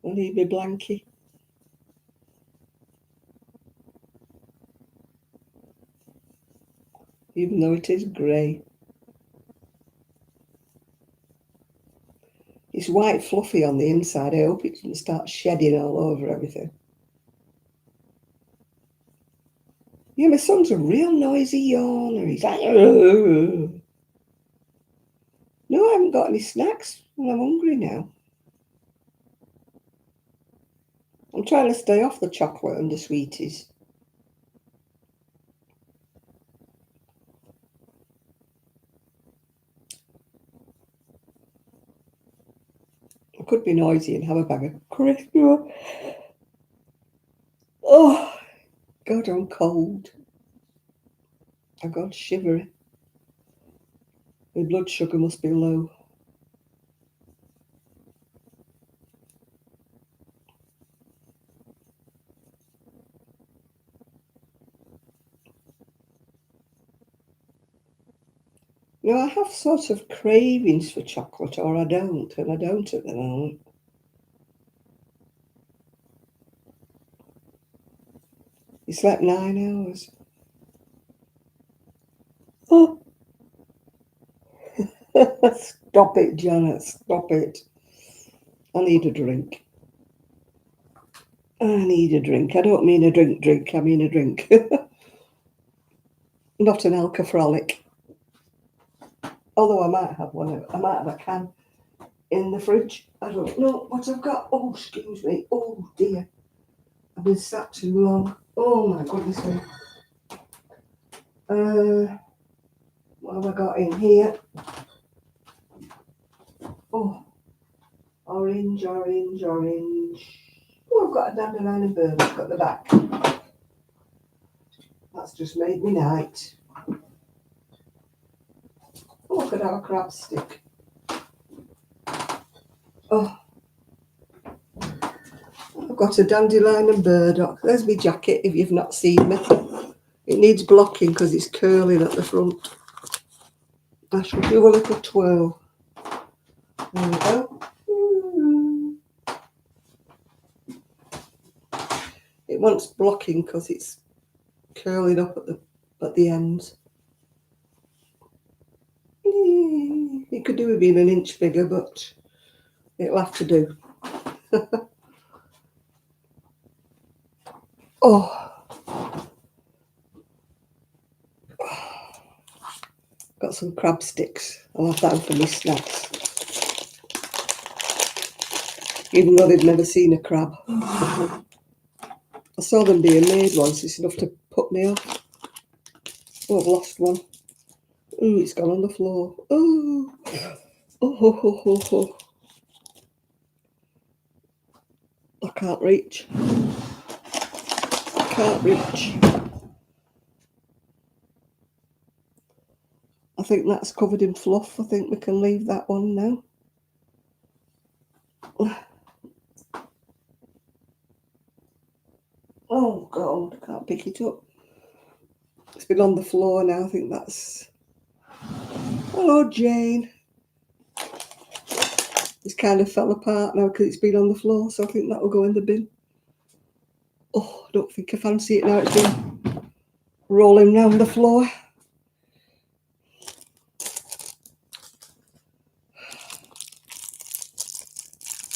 I need my blankie. Even though it is grey. It's white fluffy on the inside. I hope it doesn't start shedding all over everything. Yeah, my son's a real noisy yawner. He's like, no, I haven't got any snacks and I'm hungry now. I'm trying to stay off the chocolate and the sweeties. I could be noisy and have a bag of crisps. Oh, God, I'm cold. I got shivery. My blood sugar must be low. You know, I have sort of cravings for chocolate, or I don't, and I don't at the moment. You slept 9 hours. Oh. Stop it, Janet, stop it. I need a drink. I need a drink. I don't mean a drink, I mean a drink. Not an alcoholic. Although I might have one, I might have a can in the fridge. I don't know what I've got. Oh, excuse me. Oh, dear. I've been sat too long. Oh, my goodness me. What have I got in here? Oh, orange. Oh, I've got a dandelion and burdock at the back. That's just made me night. Oh, I could have a crab stick. Oh, I've got a dandelion and burdock. There's my jacket if you've not seen me. It needs blocking because it's curling at the front. I shall do a little twirl. There we go. It wants blocking because it's curling up at the ends. It could do with being an inch bigger, but it'll have to do. Oh, got some crab sticks. I'll have that for my snacks. Even though they've never seen a crab. I saw them being made once. It's enough to put me off. Oh, I've lost one. Ooh, it's gone on the floor. Ooh. Oh. I can't reach. I think that's covered in fluff. I think we can leave that one now. Oh, God, I can't pick it up. It's been on the floor now. I think that's... Hello, Jane. It's kind of fell apart now because it's been on the floor, so I think that will go in the bin. Oh, I don't think I fancy it now. It's been rolling round the floor.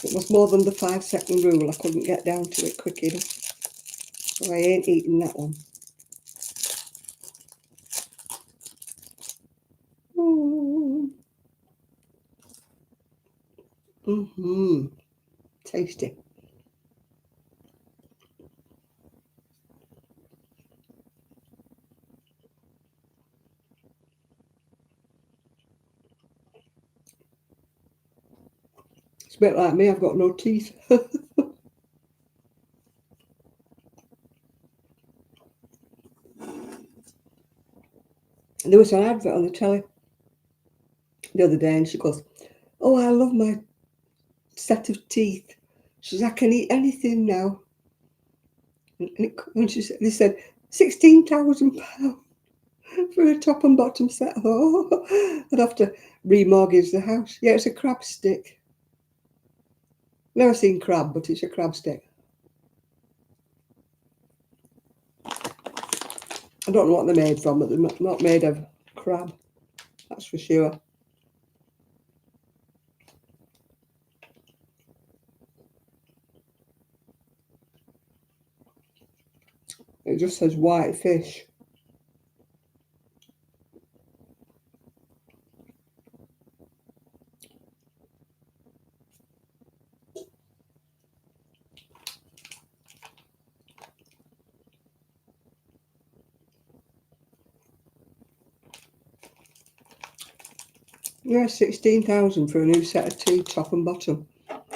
It was more than the 5-second rule. I couldn't get down to it quick enough. So I ain't eating that one. Tasty. It's a bit like me, I've got no teeth. There was an advert on the telly the other day and she goes, oh, I love my set of teeth. She says, I can eat anything now. And they said, £16,000 for a top and bottom set. Oh, I'd have to remortgage the house. Yeah, it's a crab stick. Never seen crab, but it's a crab stick. I don't know what they're made from, but they're not made of crab. That's for sure. It just says white fish. Yeah, 16,000 for a new set of teeth, top and bottom.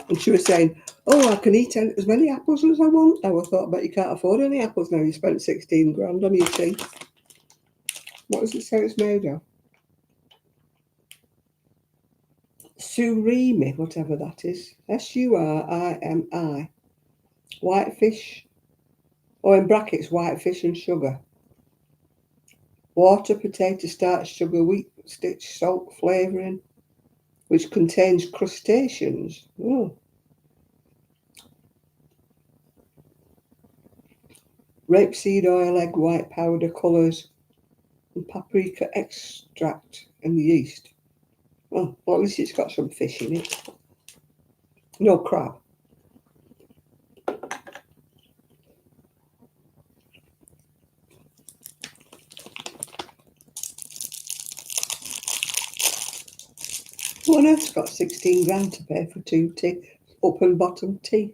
And she was saying, oh, I can eat as many apples as I want. I thought, but you can't afford any apples now. You spent 16 grand on your teeth. What does it say it's made of? Surimi, whatever that is. Surimi. White fish. Or in brackets, white fish and sugar. Water, potato starch, sugar, wheat, stitch, salt, flavouring, which contains crustaceans. Oh. Rapeseed oil, egg white powder, colours, and paprika extract and yeast. Well, at least it's got some fish in it. No crab. Who on earth's got 16 grand to pay for 2 teeth, up and bottom teeth?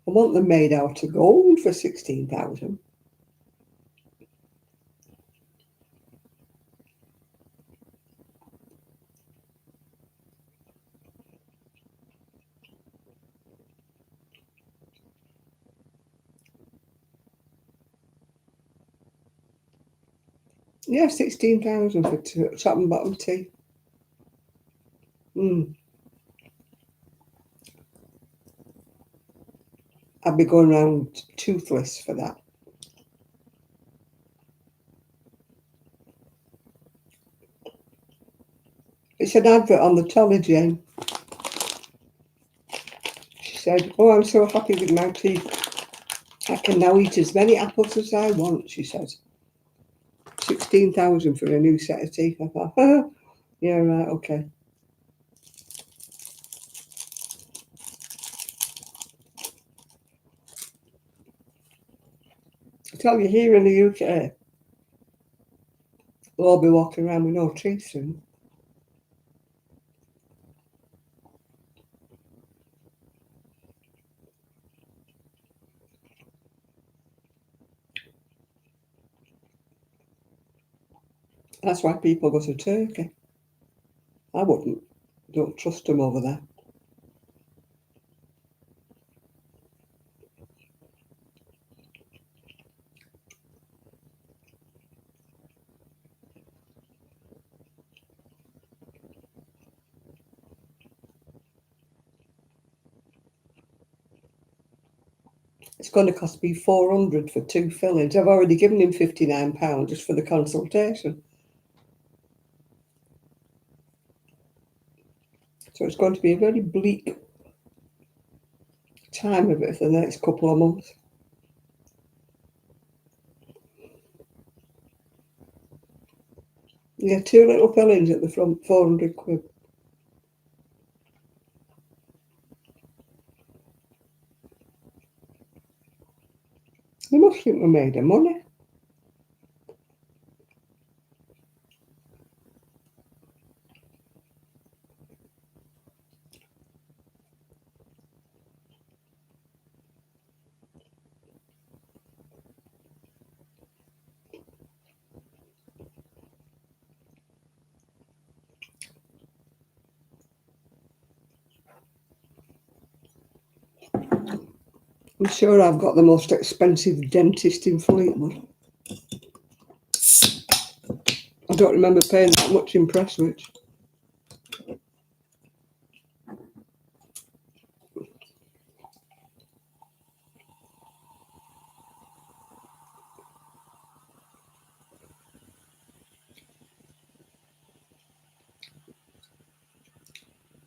I want them made out of gold for 16,000. Yeah, 16,000 for top and bottom teeth. I'd be going around toothless for that. It's an advert on the telly, Jane. She said, oh, I'm so happy with my teeth. I can now eat as many apples as I want, she says. 16,000 for a new set of teeth. I thought, yeah, right, okay. I tell you, here in the UK, we'll all be walking around with no teeth soon. That's why people go to Turkey. I wouldn't. Don't trust them over there. It's going to cost me 400 for 2 fillings. I've already given him £59 just for the consultation. So it's going to be a very bleak time of it for the next couple of months. Yeah, 2 little fillings at the front, 400 quid. They must think we made of money. I'm sure I've got the most expensive dentist in Fleetwood. I don't remember paying that much in Prestwich.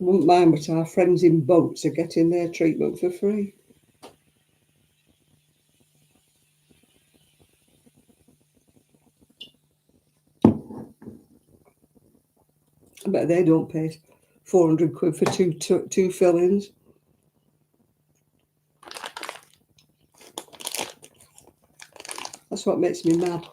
Wouldn't mind, but our friends in boats are getting their treatment for free. I bet they don't pay 400 quid for two fillings. That's what makes me mad.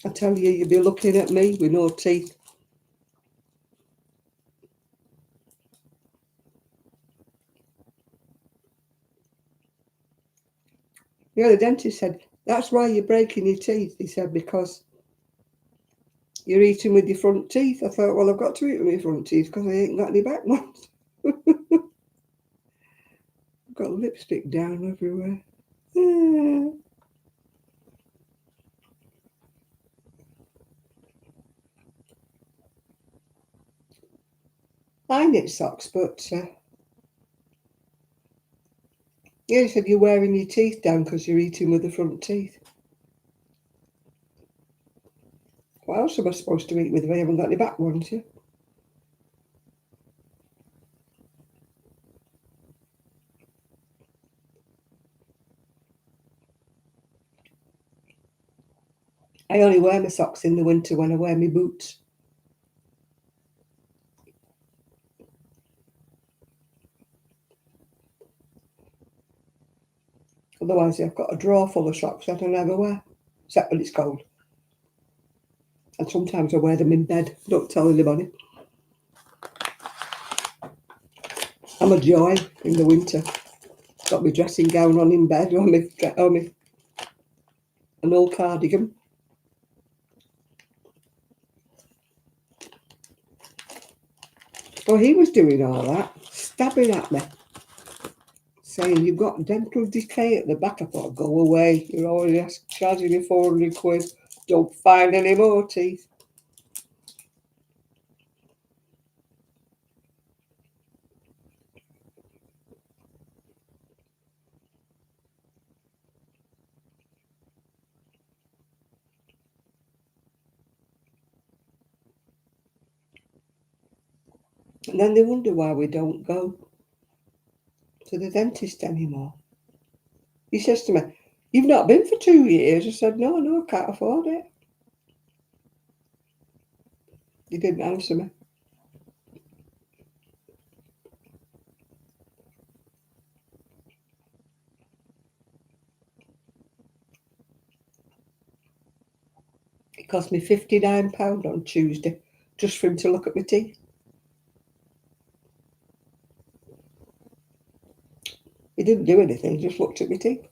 I tell you, you'd be looking at me with no teeth. Yeah, the dentist said, that's why you're breaking your teeth. He said, because you're eating with your front teeth. I thought, well, I've got to eat with my front teeth because I ain't got any back ones. I've got lipstick down everywhere. I knit socks, but yeah, he said you're wearing your teeth down because you're eating with the front teeth. What else am I supposed to eat with if I haven't got any back ones? Yeah? I only wear my socks in the winter when I wear my boots. Otherwise, I've got a drawer full of socks that I never wear, except when it's cold. And sometimes I wear them in bed. Don't tell anybody. I'm a joy in the winter. Got my dressing gown on in bed, or an old cardigan. Oh, he was doing all that, stabbing at me, saying, you've got dental decay at the back. I thought, go away. You're already charging me 400 quid. Don't find any more teeth. And then they wonder why we don't go to the dentist anymore. He says to me, you've not been for 2 years. I said, no, I can't afford it. He didn't answer me. It cost me £59 on Tuesday just for him to look at my teeth. He didn't do anything, he just looked at my teeth.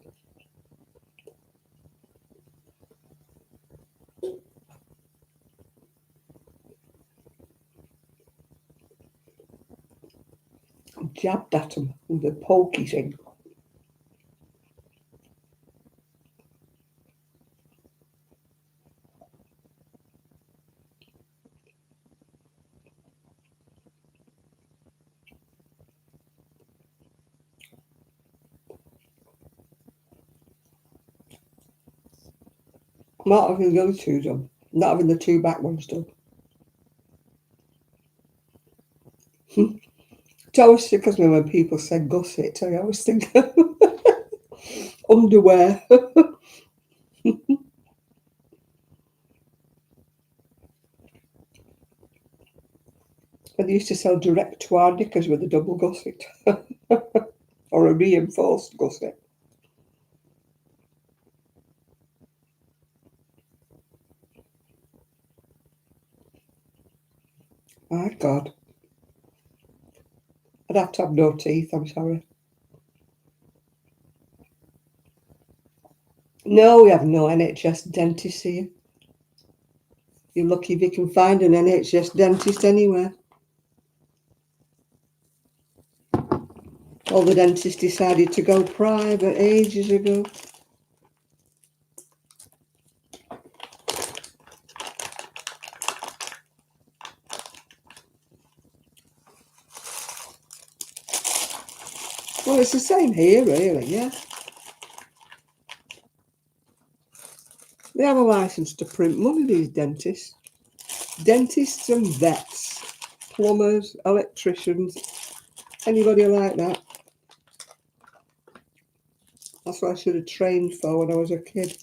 I jabbed at him with a pokey thing. Not having those two done. Not having the two back ones done. It always tickles me when people say gusset. I always think underwear. And they used to sell direct to our knickers with a double gusset. Or a reinforced gusset. My God. I'd have to have no teeth, I'm sorry. No, we have no NHS dentist here. You're lucky if you can find an NHS dentist anywhere. All the dentists decided to go private ages ago. Well, it's the same here, really, yeah. They have a license to print money, these dentists. Dentists and vets, plumbers, electricians, anybody like that. That's what I should have trained for when I was a kid.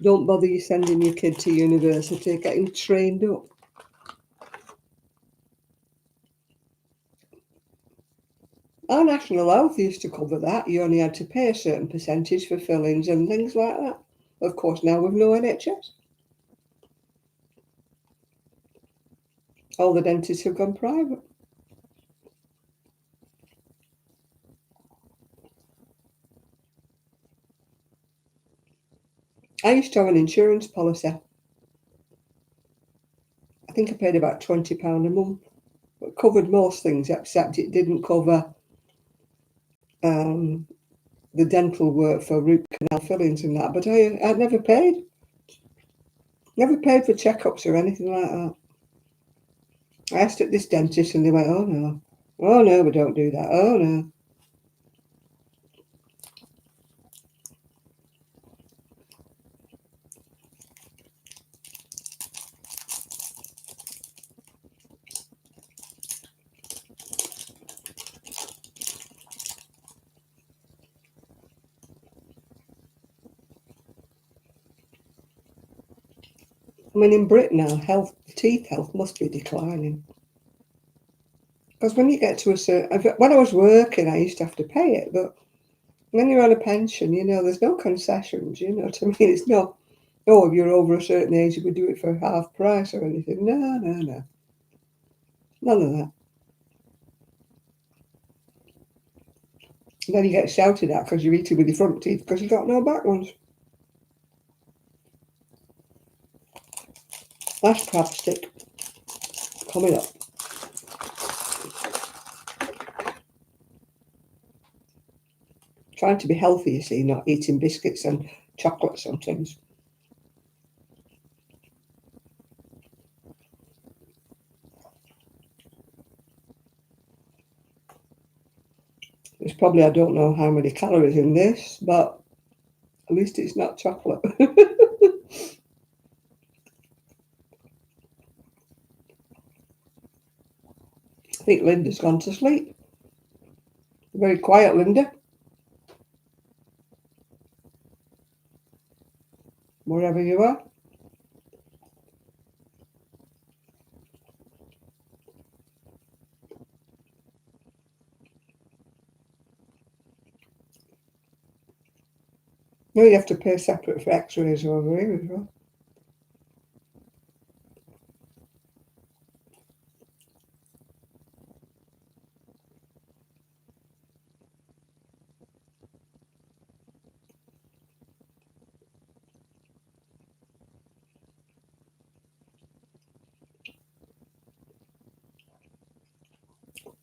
Don't bother you sending your kid to university, get him trained up. Our National Health used to cover that. You only had to pay a certain percentage for fillings and things like that. Of course, now we've no NHS. All the dentists have gone private. I used to have an insurance policy. I think I paid about £20 a month. It covered most things, except it didn't cover the dental work for root canal fillings and that. But I'd never paid. Never paid for checkups or anything like that. I asked at this dentist and they went, oh no, we don't do that, oh no. I mean, in Britain now, teeth health must be declining. Because when you get to a certain... When I was working, I used to have to pay it, but when you're on a pension, there's no concessions, you know what I mean? It's not, oh, if you're over a certain age, you would do it for half price or anything. No. None of that. And then you get shouted at because you're eating with your front teeth because you've got no back ones. Last crab stick coming up. Trying to be healthy, you see, not eating biscuits and chocolates and things. There's probably, I don't know how many calories in this, but at least it's not chocolate. I think Linda's gone to sleep. Very quiet, Linda. Wherever you are. No, you have to pay separate for x-rays over here as well.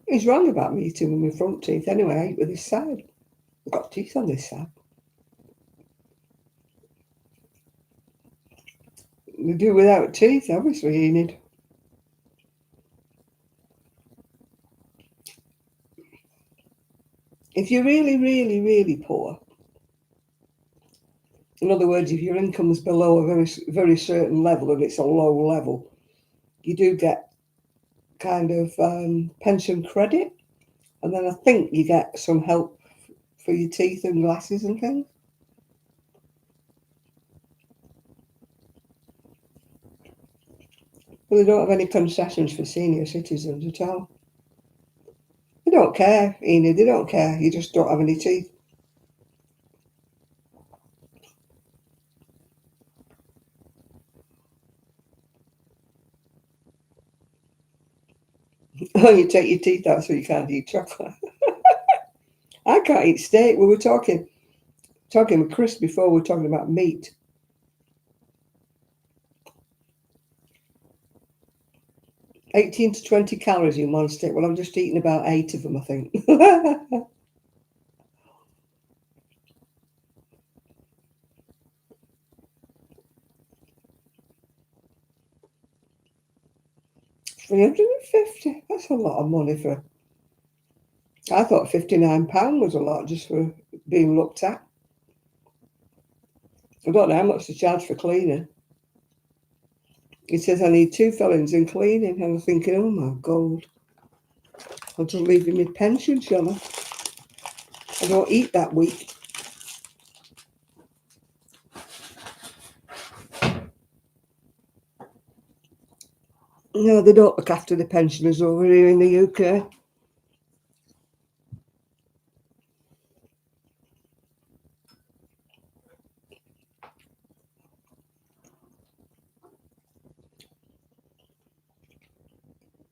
He's wrong about me eating with my front teeth anyway. I eat with this side. I've got teeth on this side. They do without teeth, obviously, Enid. If you're really, really, really poor, in other words, if your income's below a very, very certain level and it's a low level, you do get kind of pension credit. And then I think you get some help for your teeth and glasses and things. But they don't have any concessions for senior citizens at all. They don't care, Enid, they don't care. You just don't have any teeth. Oh, you take your teeth out so you can't eat chocolate. I can't eat steak. We were talking with Chris before, we were talking about meat. 18 to 20 calories in one steak. Well, I've just eaten about 8 of them, I think. 350. That's a lot of money for. I thought £59 was a lot just for being looked at. I don't know how much to charge for cleaning. It says I need 2 fillings in cleaning, and I'm thinking, oh my God, I'll just leave him my pension, shall I? I don't eat that week. No, they don't look after the pensioners over here in the UK.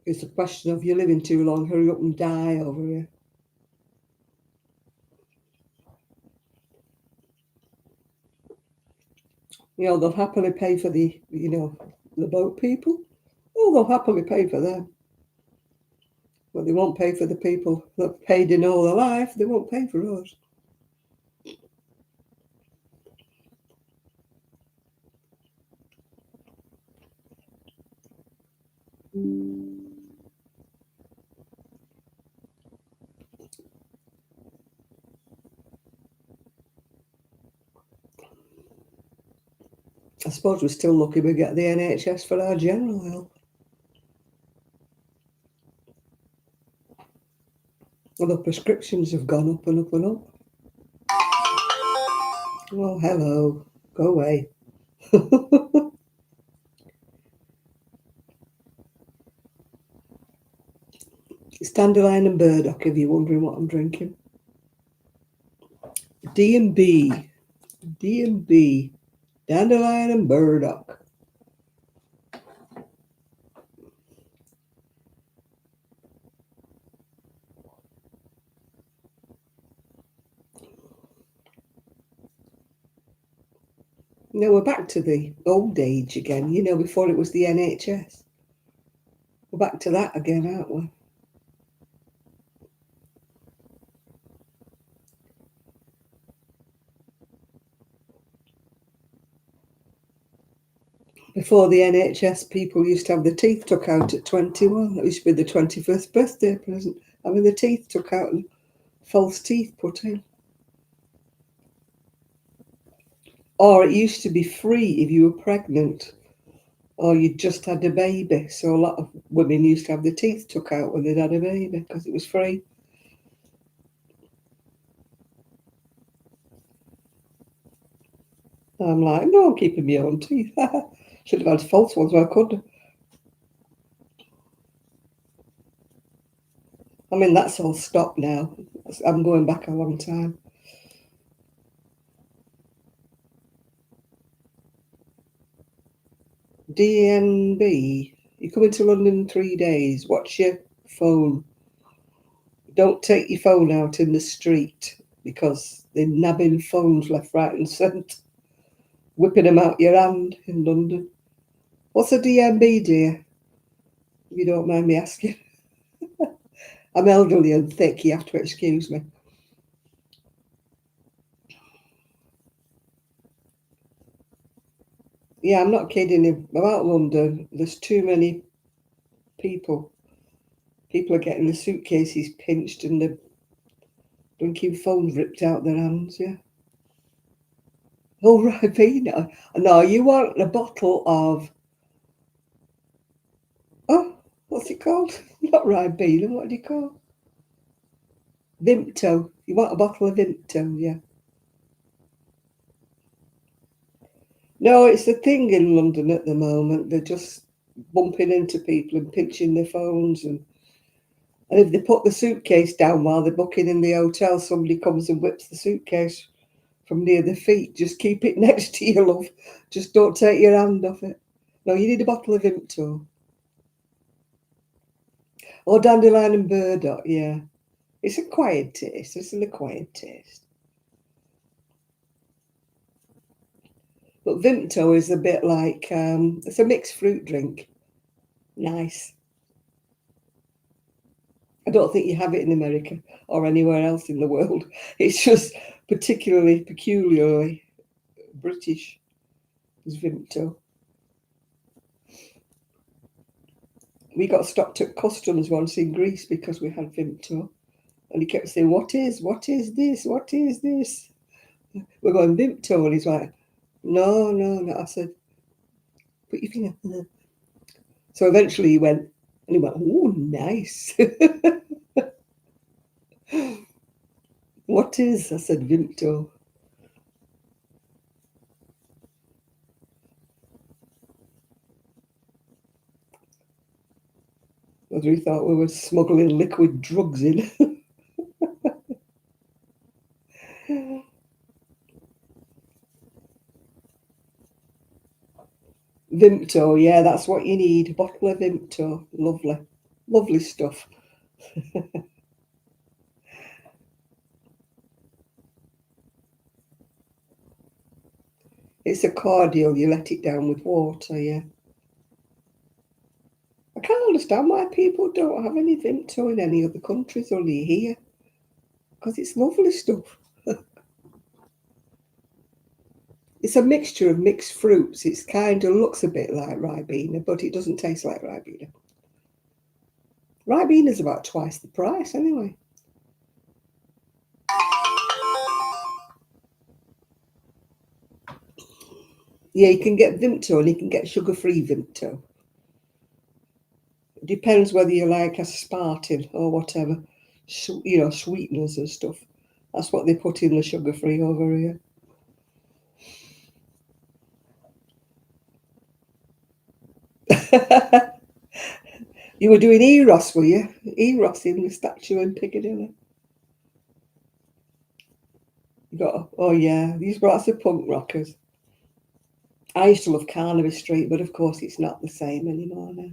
It's a question of you living too long, hurry up and die over here. You know, they'll happily pay for the boat people. Oh, they'll happily pay for them. But they won't pay for the people that paid in all their life. They won't pay for us. I suppose we're still lucky we get the NHS for our general health. Well, the prescriptions have gone up and up and up. Oh, hello. Go away. It's dandelion and burdock, if you're wondering what I'm drinking. D&B. D&B. Dandelion and burdock. Now we're back to the old age again, before it was the NHS. We're back to that again, aren't we? Before the NHS, people used to have their teeth took out at 21. That used to be the 21st birthday present, having the teeth took out and false teeth put in. Or it used to be free if you were pregnant or you just had a baby. So a lot of women used to have their teeth took out when they'd had a baby because it was free. I'm like, no, I'm keeping my own teeth. Should have had false ones, but I couldn't. I mean, that's all stopped now. I'm going back a long time. DNB, you're coming to London in 3 days. Watch your phone. Don't take your phone out in the street because they're nabbing phones left, right, and centre, whipping them out your hand in London. What's a DNB, dear? If you don't mind me asking. I'm elderly and thick, you have to excuse me. Yeah, I'm not kidding about London. There's too many people. People are getting the suitcases pinched and Drinking phones ripped out their hands, yeah. Oh, Ribena. No, you want a bottle of, oh, what's it called? Not Ribena, what do you call? Vimto. You want a bottle of Vimto, yeah. No, it's the thing in London at the moment. They're just bumping into people and pinching their phones. And if they put the suitcase down while they're booking in the hotel, somebody comes and whips the suitcase from near the feet. Just keep it next to you, love. Just don't take your hand off it. No, you need a bottle of Vimto. Or dandelion and burdock, yeah. It's a quiet taste. It's an acquired taste. But Vimto is a bit like, it's a mixed fruit drink. Nice. I don't think you have it in America or anywhere else in the world. It's just peculiarly British, is Vimto. We got stopped at customs once in Greece because we had Vimto. And he kept saying, what is this? What is this? We're going, Vimto. And he's like, no, no, no. I said, put your finger in there. So eventually he went, oh, nice. What is? I said, Vimto. Whether he thought we were smuggling liquid drugs in. Vimto, yeah, that's what you need. A bottle of Vimto. Lovely. Lovely stuff. It's a cordial. You let it down with water, yeah. I can't understand why people don't have any Vimto in any other countries, only here. Because it's lovely stuff. It's a mixture of mixed fruits. It kind of looks a bit like Ribena, but it doesn't taste like Ribena. Ribena's about twice the price anyway. Yeah, you can get Vimto and you can get sugar-free Vimto. It depends whether you like aspartame or whatever, sweeteners and stuff. That's what they put in the sugar-free over here. You were doing Eros, were you? Eros in the statue in Piccadilly. You got, oh yeah, these were lots of punk rockers. I used to love Carnaby Street, but of course it's not the same anymore now.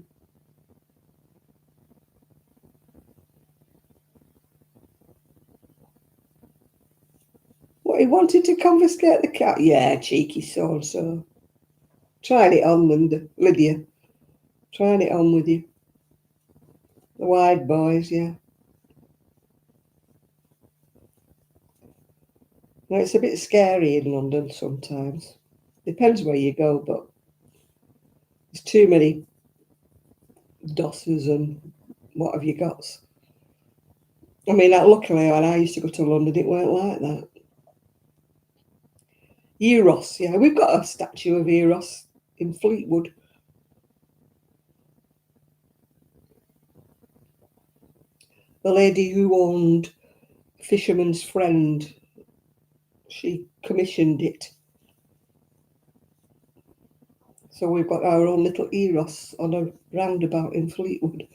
What, he wanted to confiscate the cat? Yeah, cheeky so-and-so. Trying it on, Linda. Lydia. Trying it on with you. The wide boys, yeah. No, it's a bit scary in London sometimes. Depends where you go, but there's too many dossers and what have you got. I mean, luckily when I used to go to London, it weren't like that. Eros, yeah, we've got a statue of Eros in Fleetwood. The lady who owned Fisherman's Friend, she commissioned it. So we've got our own little Eros on a roundabout in Fleetwood.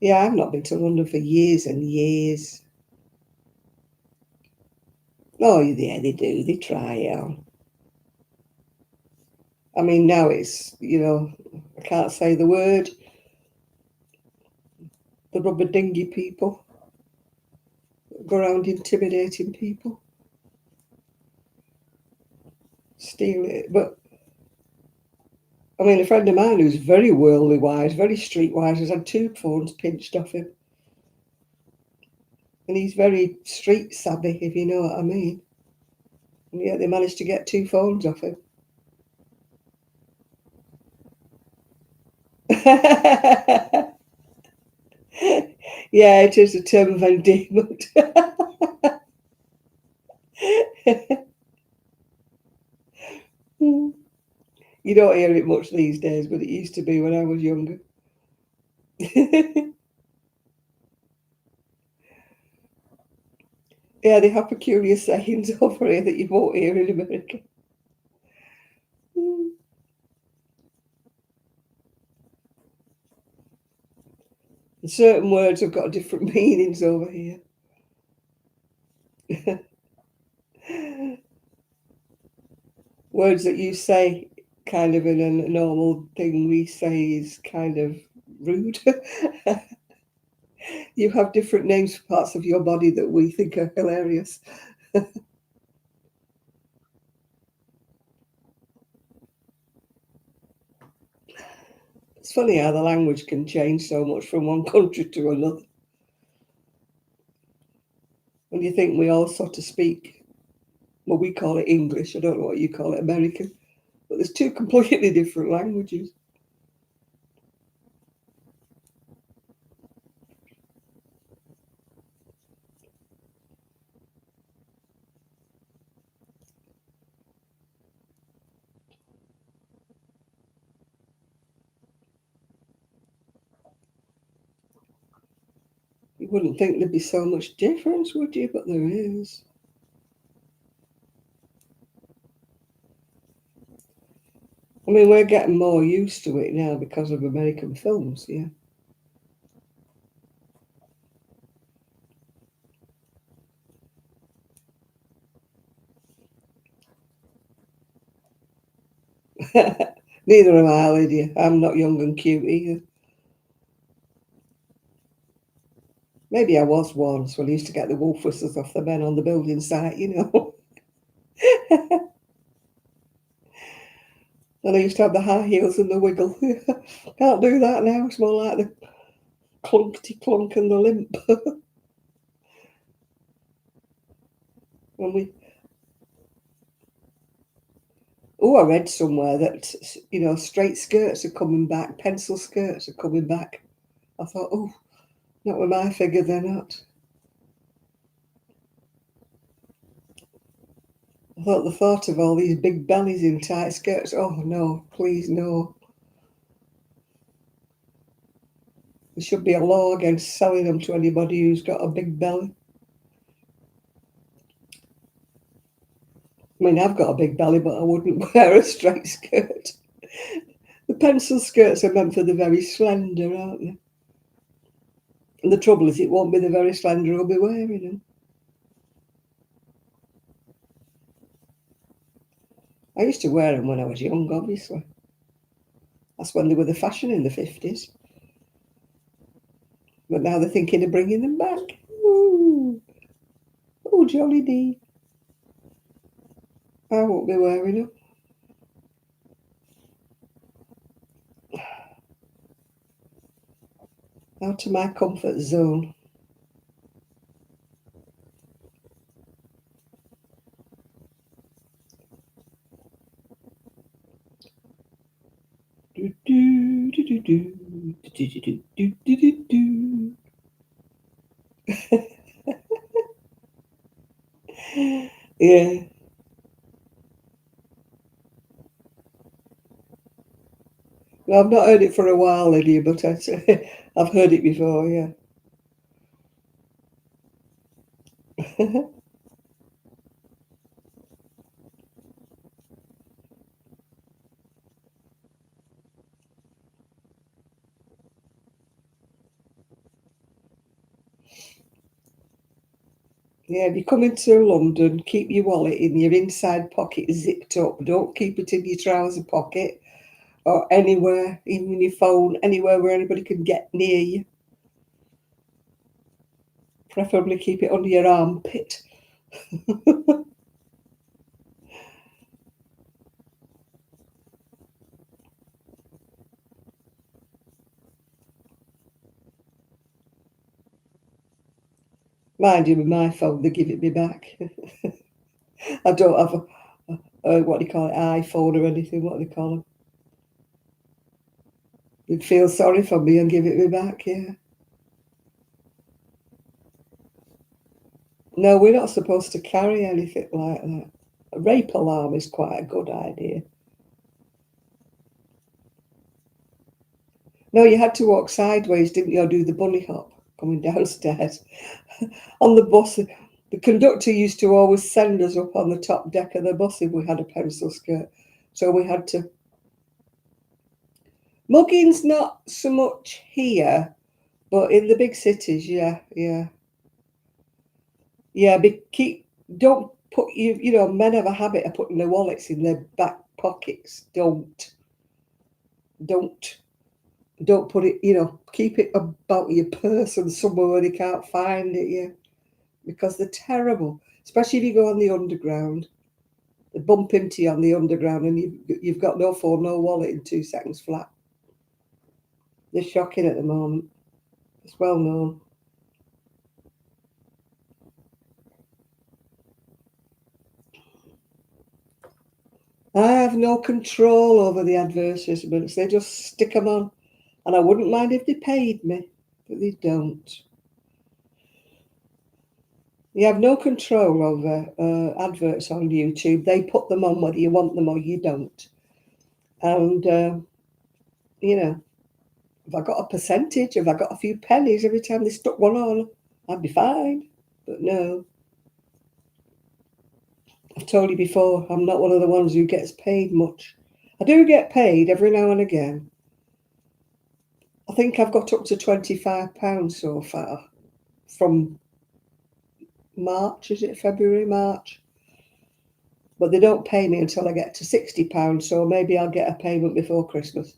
Yeah, I've not been to London for years and years. Oh, yeah, they do. They try it on. I mean, now it's, I can't say the word. The rubber dinghy people go around intimidating people, steal it. But I mean, a friend of mine who's very worldly wise, very streetwise, has had 2 phones pinched off him. And he's very street savvy, if you know what I mean. And yet they managed to get 2 phones off him. Yeah, it is a term of endearment. You don't hear it much these days, but it used to be when I was younger. Yeah, they have peculiar sayings over here that you won't hear in America. And certain words have got different meanings over here. Words that you say kind of in a normal thing we say is kind of rude. You have different names for parts of your body that we think are hilarious. It's funny how the language can change so much from one country to another. When you think we all sort of speak, well, we call it English. I don't know what you call it, American. But there's two completely different languages. You wouldn't think there'd be so much difference, would you? But there is. I mean, we're getting more used to it now because of American films, yeah. Neither am I, Lydia. I'm not young and cute either. Maybe I was once when I used to get the wolf whistles off the men on the building site, you know. And I used to have the high heels and the wiggle. Can't do that now. It's more like the clunkety clunk and the limp. When we, oh, I read somewhere that, you know, straight skirts are coming back, pencil skirts are coming back. I thought, oh, not with my figure, they're not. I thought the thought of all these big bellies in tight skirts, oh no, please no. There should be a law against selling them to anybody who's got a big belly. I mean, I've got a big belly, but I wouldn't wear a straight skirt. The pencil skirts are meant for the very slender, aren't they? And the trouble is, it won't be the very slender who'll be wearing them. I used to wear them when I was young, obviously. That's when they were the fashion in the 50s. But now they're thinking of bringing them back. Ooh, oh, jolly dee. I won't be wearing them. Out of my comfort zone. Do, do, do, do, do, do, do, do, do, do, do. Yeah. Well, I've not heard it for a while, Lydia, but I've heard it before, yeah. Yeah, if you come into London, keep your wallet in your inside pocket zipped up. Don't keep it in your trouser pocket or anywhere, even your phone, anywhere where anybody can get near you. Preferably keep it under your armpit. Mind you, with my phone, they give it me back. I don't have a what do you call it, iPhone or anything, what do they call them? They'd feel sorry for me and give it me back, yeah. No, we're not supposed to carry anything like that. A rape alarm is quite a good idea. No, you had to walk sideways, didn't you, or do the bunny hop coming downstairs. On the bus, the conductor used to always send us up on the top deck of the bus if we had a pencil skirt. So we had to. Mugging's not so much here, but in the big cities, yeah, yeah. Yeah, don't put men have a habit of putting their wallets in their back pockets. Don't, don't put it, keep it about your purse and somewhere where they can't find it, yeah. Because they're terrible, especially if you go on the underground. They bump into you on the underground and you've got no phone, no wallet in 2 seconds flat. They're shocking at the moment. It's well known. I have no control over the advertisements. They just stick them on. And I wouldn't mind if they paid me, but they don't. You have no control over adverts on YouTube. They put them on whether you want them or you don't. And, if I got a percentage, if I got a few pennies every time they stuck one on, I'd be fine. But no. I've told you before, I'm not one of the ones who gets paid much. I do get paid every now and again. I think I've got up to £25 so far from March, is it February, March? But they don't pay me until I get to £60, so maybe I'll get a payment before Christmas.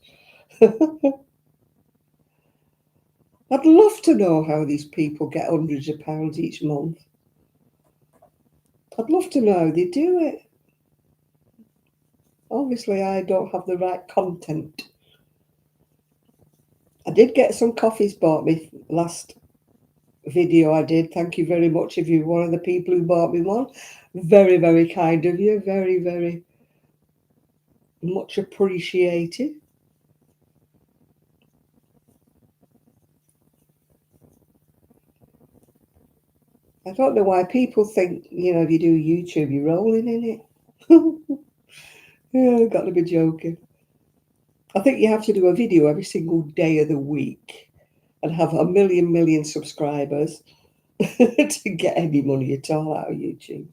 I'd love to know how these people get hundreds of pounds each month. I'd love to know how they do it. Obviously, I don't have the right content. I did get some coffees bought me last video I did. Thank you very much if you're one of the people who bought me one. Very, very kind of you. Very, very much appreciated. I don't know why people think, if you do YouTube, you're rolling in it. Yeah, I've got to be joking. I think you have to do a video every single day of the week and have a million subscribers to get any money at all out of YouTube.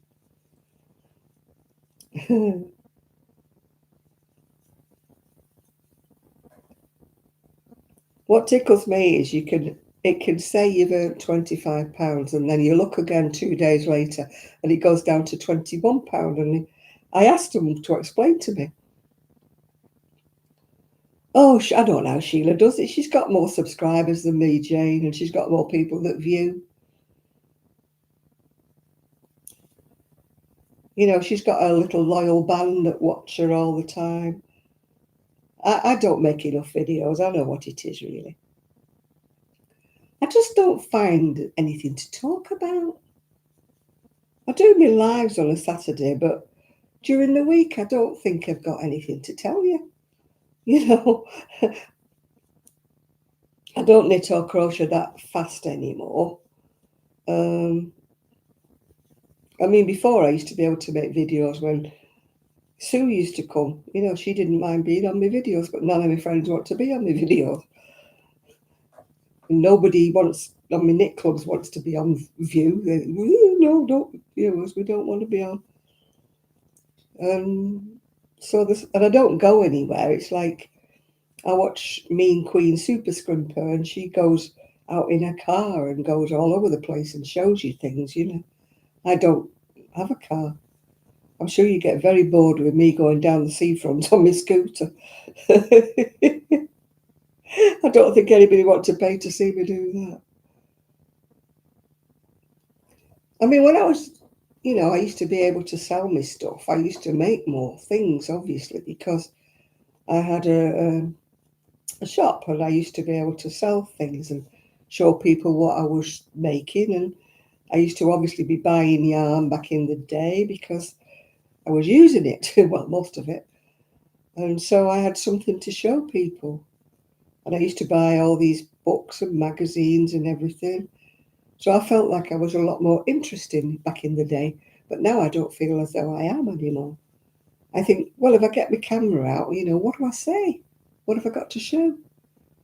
What tickles me is it can say you've earned £25 and then you look again 2 days later and it goes down to £21. And I asked them to explain to me. Oh, I don't know how Sheila does it. She's got more subscribers than me, Jane, and she's got more people that view. She's got a little loyal band that watch her all the time. I don't make enough videos. I know what it is, really. I just don't find anything to talk about. I do my lives on a Saturday, but during the week, I don't think I've got anything to tell you. I don't knit or crochet that fast anymore. Before I used to be able to make videos when Sue used to come. She didn't mind being on my videos, but none of my friends want to be on my videos. Nobody wants on my knit clubs wants to be on view. No, don't viewers. We don't want to be on. And I don't go anywhere. It's like I watch Mean Queen Super Scrimper, and she goes out in her car and goes all over the place and shows you things. I don't have a car. I'm sure you get very bored with me going down the seafront on my scooter. I don't think anybody wants to pay to see me do that. When I was, I used to be able to sell my stuff. I used to make more things, obviously, because I had a shop and I used to be able to sell things and show people what I was making. And I used to obviously be buying yarn back in the day because I was using it, well, most of it. And so I had something to show people. And I used to buy all these books and magazines and everything. So I felt like I was a lot more interesting back in the day. But now I don't feel as though I am anymore. I think, well, if I get my camera out, what do I say? What have I got to show?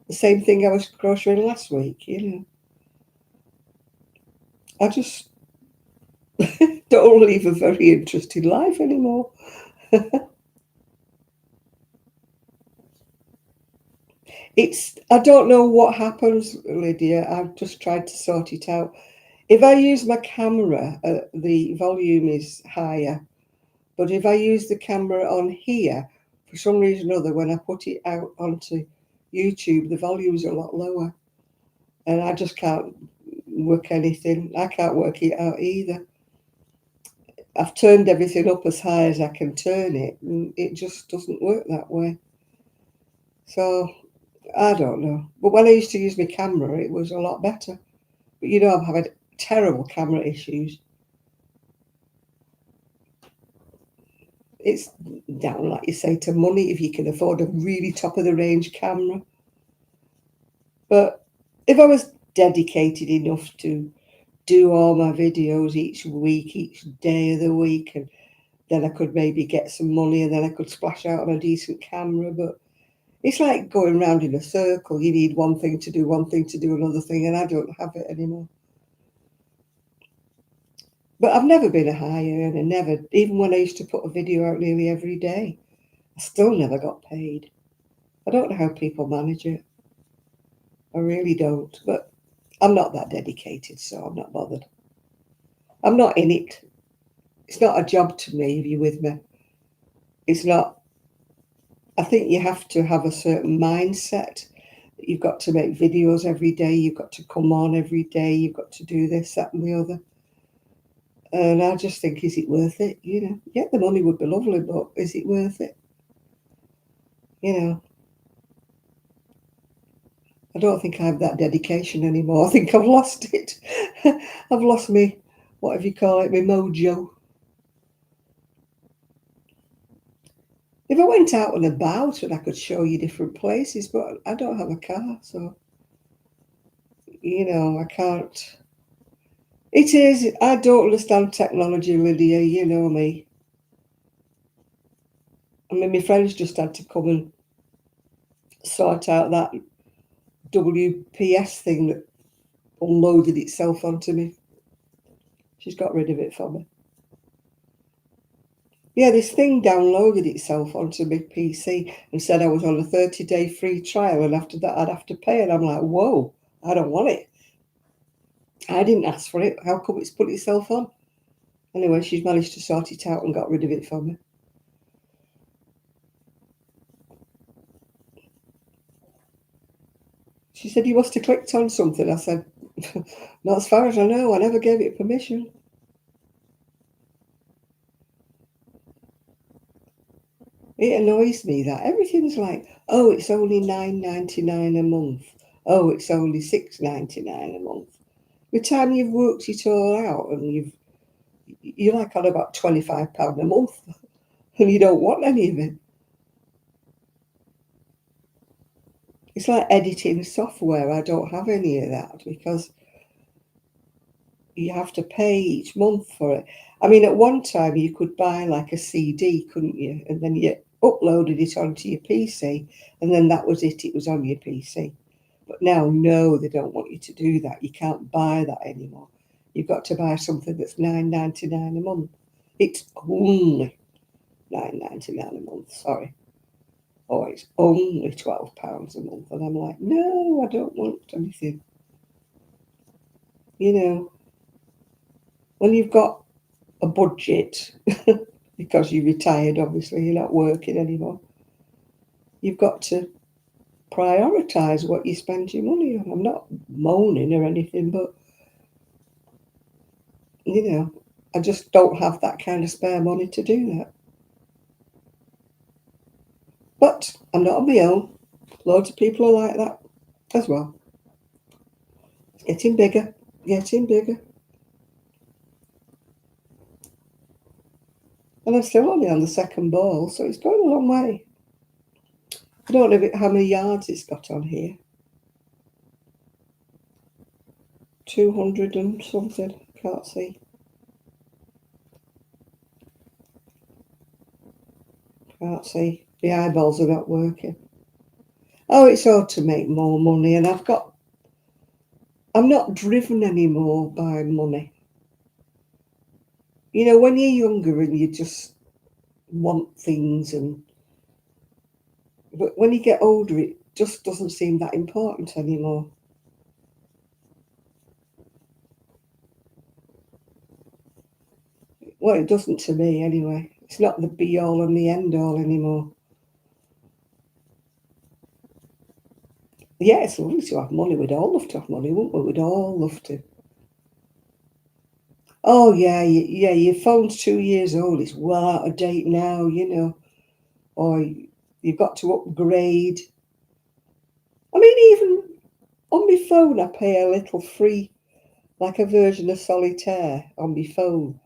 The same thing I was crocheting last week. I just don't live a very interesting life anymore. I don't know what happens, Lydia. I've just tried to sort it out. If I use my camera, the volume is higher. But if I use the camera on here, for some reason or other, when I put it out onto YouTube, the volume's a lot lower. And I just can't work anything. I can't work it out either. I've turned everything up as high as I can turn it, and it just doesn't work that way. So I don't know. But when I used to use my camera, it was a lot better. But I've had terrible camera issues. It's down, like you say, to money if you can afford a really top of the range camera. But if I was dedicated enough to do all my videos each week, each day of the week, and then I could maybe get some money and then I could splash out on a decent camera. But it's like going round in a circle. You need one thing to do, one thing to do, another thing, and I don't have it anymore. But I've never been a high earner, never. Even when I used to put a video out nearly every day, I still never got paid. I don't know how people manage it. I really don't. But I'm not that dedicated, so I'm not bothered. I'm not in it. It's not a job to me, if you're with me. It's not. I think you have to have a certain mindset. You've got to make videos every day. You've got to come on every day. You've got to do this, that, and the other. And I just think, is it worth it? Yeah, the money would be lovely, but is it worth it? I don't think I have that dedication anymore. I think I've lost it. I've lost me, whatever you call it, my mojo. If I went out and about and I could show you different places, but I don't have a car, so, I can't. It is, I don't understand technology, Lydia, you know me. I mean, my friends just had to come and sort out that WPS thing that unloaded itself onto me. She's got rid of it for me. Yeah, this thing downloaded itself onto my PC and said I was on a 30-day free trial, and after that I'd have to pay. And I'm like, whoa, I don't want it. I didn't ask for it. How come it's put itself on? Anyway, she's managed to sort it out and got rid of it for me. She said, you must have clicked on something. I said, not as far as I know. I never gave it permission. It annoys me that everything's like, oh, it's only $9.99 a month. Oh, it's only $6.99 a month. By the time you've worked it all out and you're like on about £25 a month and you don't want any of it. It's like editing software. I don't have any of that because you have to pay each month for it. I mean, at one time you could buy like a CD, couldn't you? And then you uploaded it onto your PC and then that was it. It was on your PC. But now, no, they don't want you to do that. You can't buy that anymore. You've got to buy something that's $9.99 a month. It's only $9.99 a month, sorry. Oh, it's only £12 a month. And I'm like, no, I don't want anything. When you've got a budget, because you're retired, obviously, you're not working anymore, you've got to prioritise what you spend your money on. I'm not moaning or anything, but, I just don't have that kind of spare money to do that. But I'm not on my own. Loads of people are like that as well. It's getting bigger, getting bigger. And I'm still only on the second ball, so it's going a long way. I don't know how many yards it's got on here. 200 and something. Can't see. Can't see. The eyeballs are not working. Oh, it's all to make more money, and I'm not driven anymore by money. You know, when you're younger and you just want things, but when you get older, it just doesn't seem that important anymore. Well, it doesn't to me anyway. It's not the be all and the end all anymore. Yeah, it's lovely to have money. We'd all love to have money, wouldn't we? We'd all love to. Oh, yeah, yeah, your phone's 2 years old. It's well out of date now, you know. Or you've got to upgrade. I mean, even on my phone, I pay a little free, like a version of Solitaire on my phone.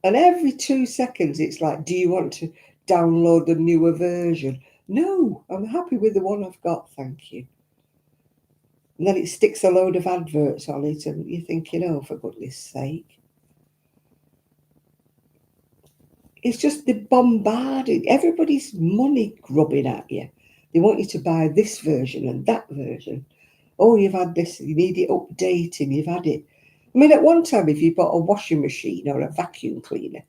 And every 2 seconds, it's like, do you want to download the newer version? No, I'm happy with the one I've got, thank you. And then it sticks a load of adverts on it, and you're thinking, oh, for goodness sake. It's just the bombarded, everybody's money grubbing at you. They want you to buy this version and that version. Oh, you've had this, you need it updating, you've had it. I mean, at one time, if you bought a washing machine or a vacuum cleaner,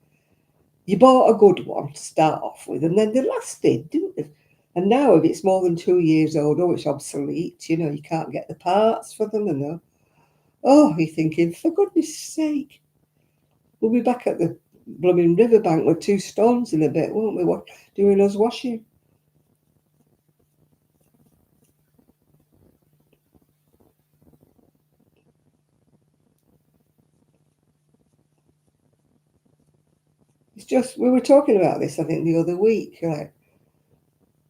you bought a good one to start off with, and then they lasted, didn't they? And now, if it's more than 2 years old, oh, it's obsolete. You know, you can't get the parts for them, and oh, you're thinking, for goodness sake, we'll be back at the blooming riverbank with 2 stones in a bit, won't we? Doing us washing. It's just, we were talking about this, I think, the other week. Like,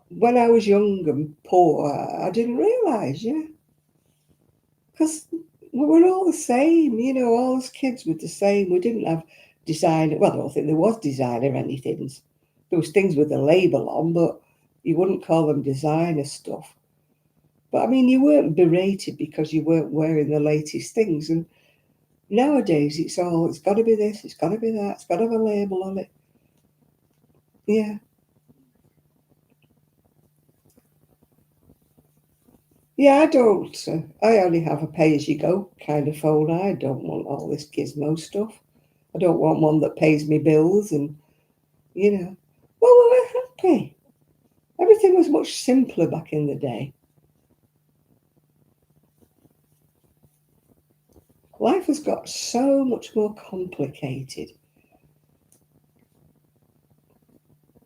when I was young and poor, I didn't realise, yeah. Because we were all the same, you know, all us kids were the same. We didn't have designer, well, I don't think there was designer anything. There was things with a label on, but you wouldn't call them designer stuff. But I mean, you weren't berated because you weren't wearing the latest things. And nowadays, it's got to be this, it's got to be that, it's got to have a label on it. Yeah. Yeah, I don't. I only have a pay-as-you-go kind of phone. I don't want all this gizmo stuff. I don't want one that pays me bills and, you know. Well, we were happy. Everything was much simpler back in the day. Life has got so much more complicated.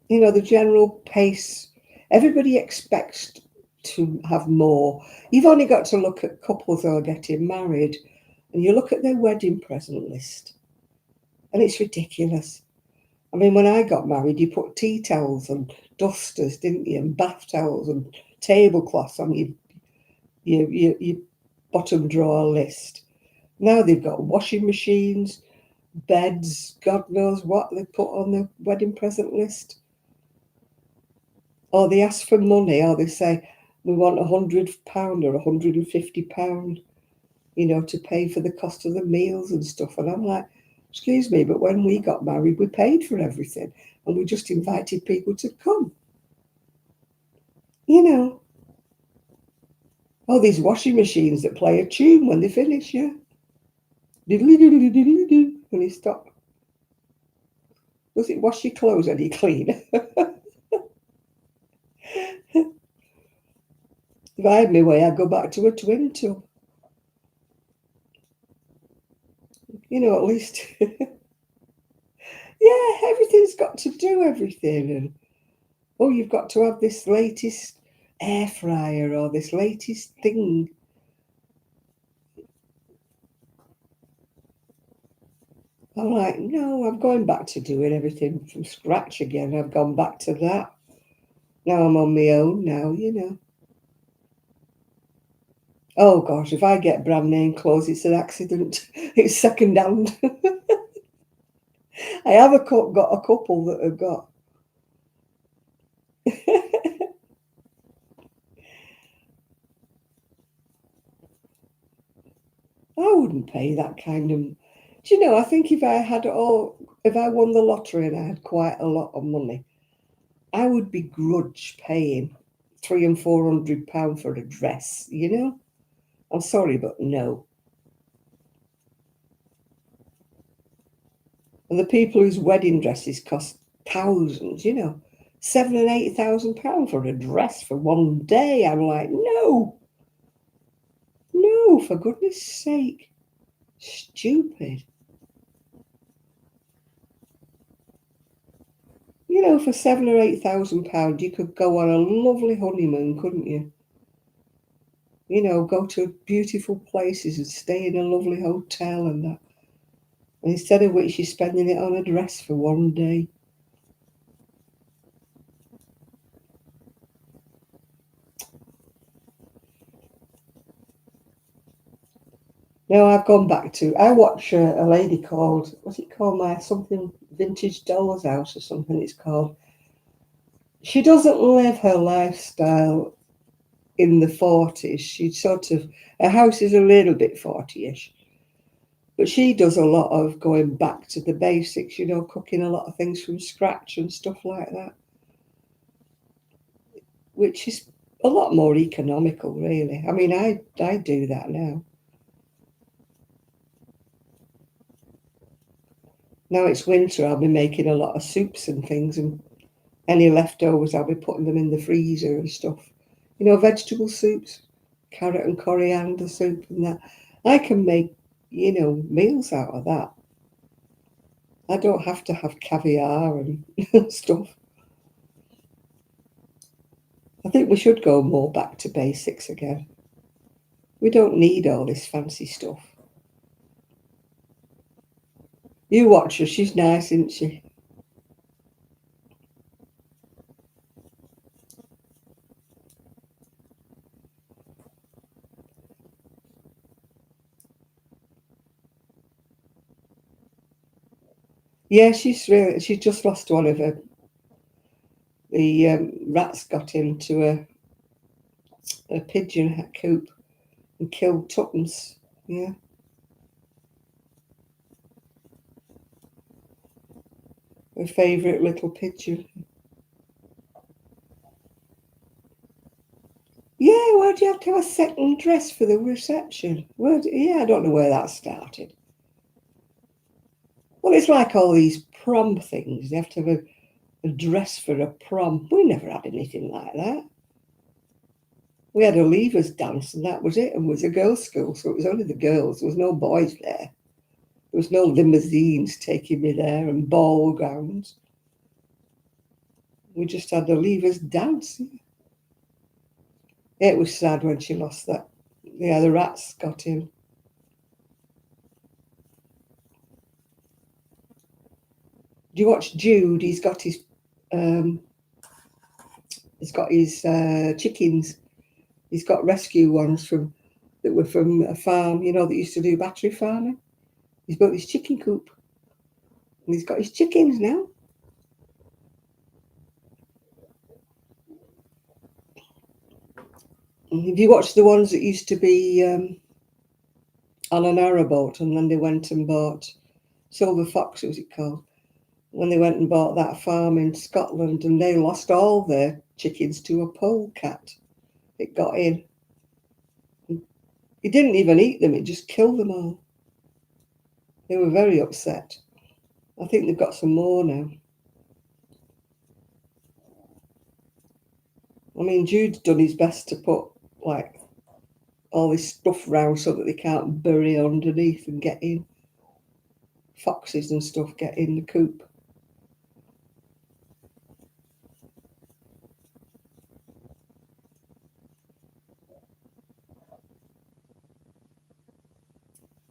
You know, the general pace, everybody expects to have more. You've only got to look at couples who are getting married and you look at their wedding present list and it's ridiculous. I mean, when I got married, you put tea towels and dusters, didn't you, and bath towels and tablecloths on your bottom drawer list. Now they've got washing machines, beds, God knows what they put on the wedding present list. Or they ask for money, or they say, we want £100 or £150, you know, to pay for the cost of the meals and stuff. And I'm like, excuse me, but when we got married, we paid for everything and we just invited people to come. You know, oh, these washing machines that play a tune when they finish, yeah. When you stop. Does it wash your clothes when you clean? If I had my way, I'd go back to a twin tub. You know, at least. Yeah, everything's got to do everything. And oh, you've got to have this latest air fryer or this latest thing. I'm like, no, I'm going back to doing everything from scratch again. I've gone back to that. Now I'm on my own now, you know. Oh gosh, if I get brand name clothes, it's an accident. It's second hand. I have got a couple that have got. I wouldn't pay that kind of. Do you know? I think if I won the lottery and I had quite a lot of money, I would begrudge paying £300 and £400 for a dress. You know? I'm sorry, but no. And the people whose wedding dresses cost thousands, you know, £7,000 and £8,000 for a dress for one day. I'm like, no, no, for goodness sake, stupid. You know, for £7,000 or £8,000, you could go on a lovely honeymoon, couldn't you? You know, go to beautiful places and stay in a lovely hotel and that. And instead of which, you're spending it on a dress for one day. No, I've gone back to. I watch a lady called, what's it called? My something vintage doll's house or something. It's called. She doesn't live her lifestyle in the 40s. She sort of, her house is a little bit 40ish, but she does a lot of going back to the basics. You know, cooking a lot of things from scratch and stuff like that, which is a lot more economical, really. I mean, I do that now. Now it's winter, I'll be making a lot of soups and things, and any leftovers, I'll be putting them in the freezer and stuff. You know, vegetable soups, carrot and coriander soup and that. I can make, you know, meals out of that. I don't have to have caviar and stuff. I think we should go more back to basics again. We don't need all this fancy stuff. You watch her, she's nice, isn't she? Yeah, she's just lost one of her. The rats got into a pigeon coop and killed tuppence. Yeah, her favourite little pigeon. Yeah, why do you have to have a second dress for the reception? Yeah, I don't know where that started. Well, it's like all these prom things. They have to have a dress for a prom. We never had anything like that. We had a leavers dance and that was it. And it was a girls' school, so it was only the girls. There was no boys there. There was no limousines taking me there and ball gowns. We just had the leavers dance. It was sad when she lost that. Yeah, the rats got in. Do you watch Jude? Um, he's got his chickens. He's got rescue ones that were from a farm, you know, that used to do battery farming. He's built his chicken coop, and he's got his chickens now. And have you watched the ones that used to be on an arrowboat, and then they went and bought Silver Fox, was it called? When they went and bought that farm in Scotland, and they lost all their chickens to a polecat. It got in. He didn't even eat them; it just killed them all. They were very upset. I think they've got some more now. I mean, Jude's done his best to put like all this stuff round so that they can't bury underneath and get in. Foxes and stuff get in the coop.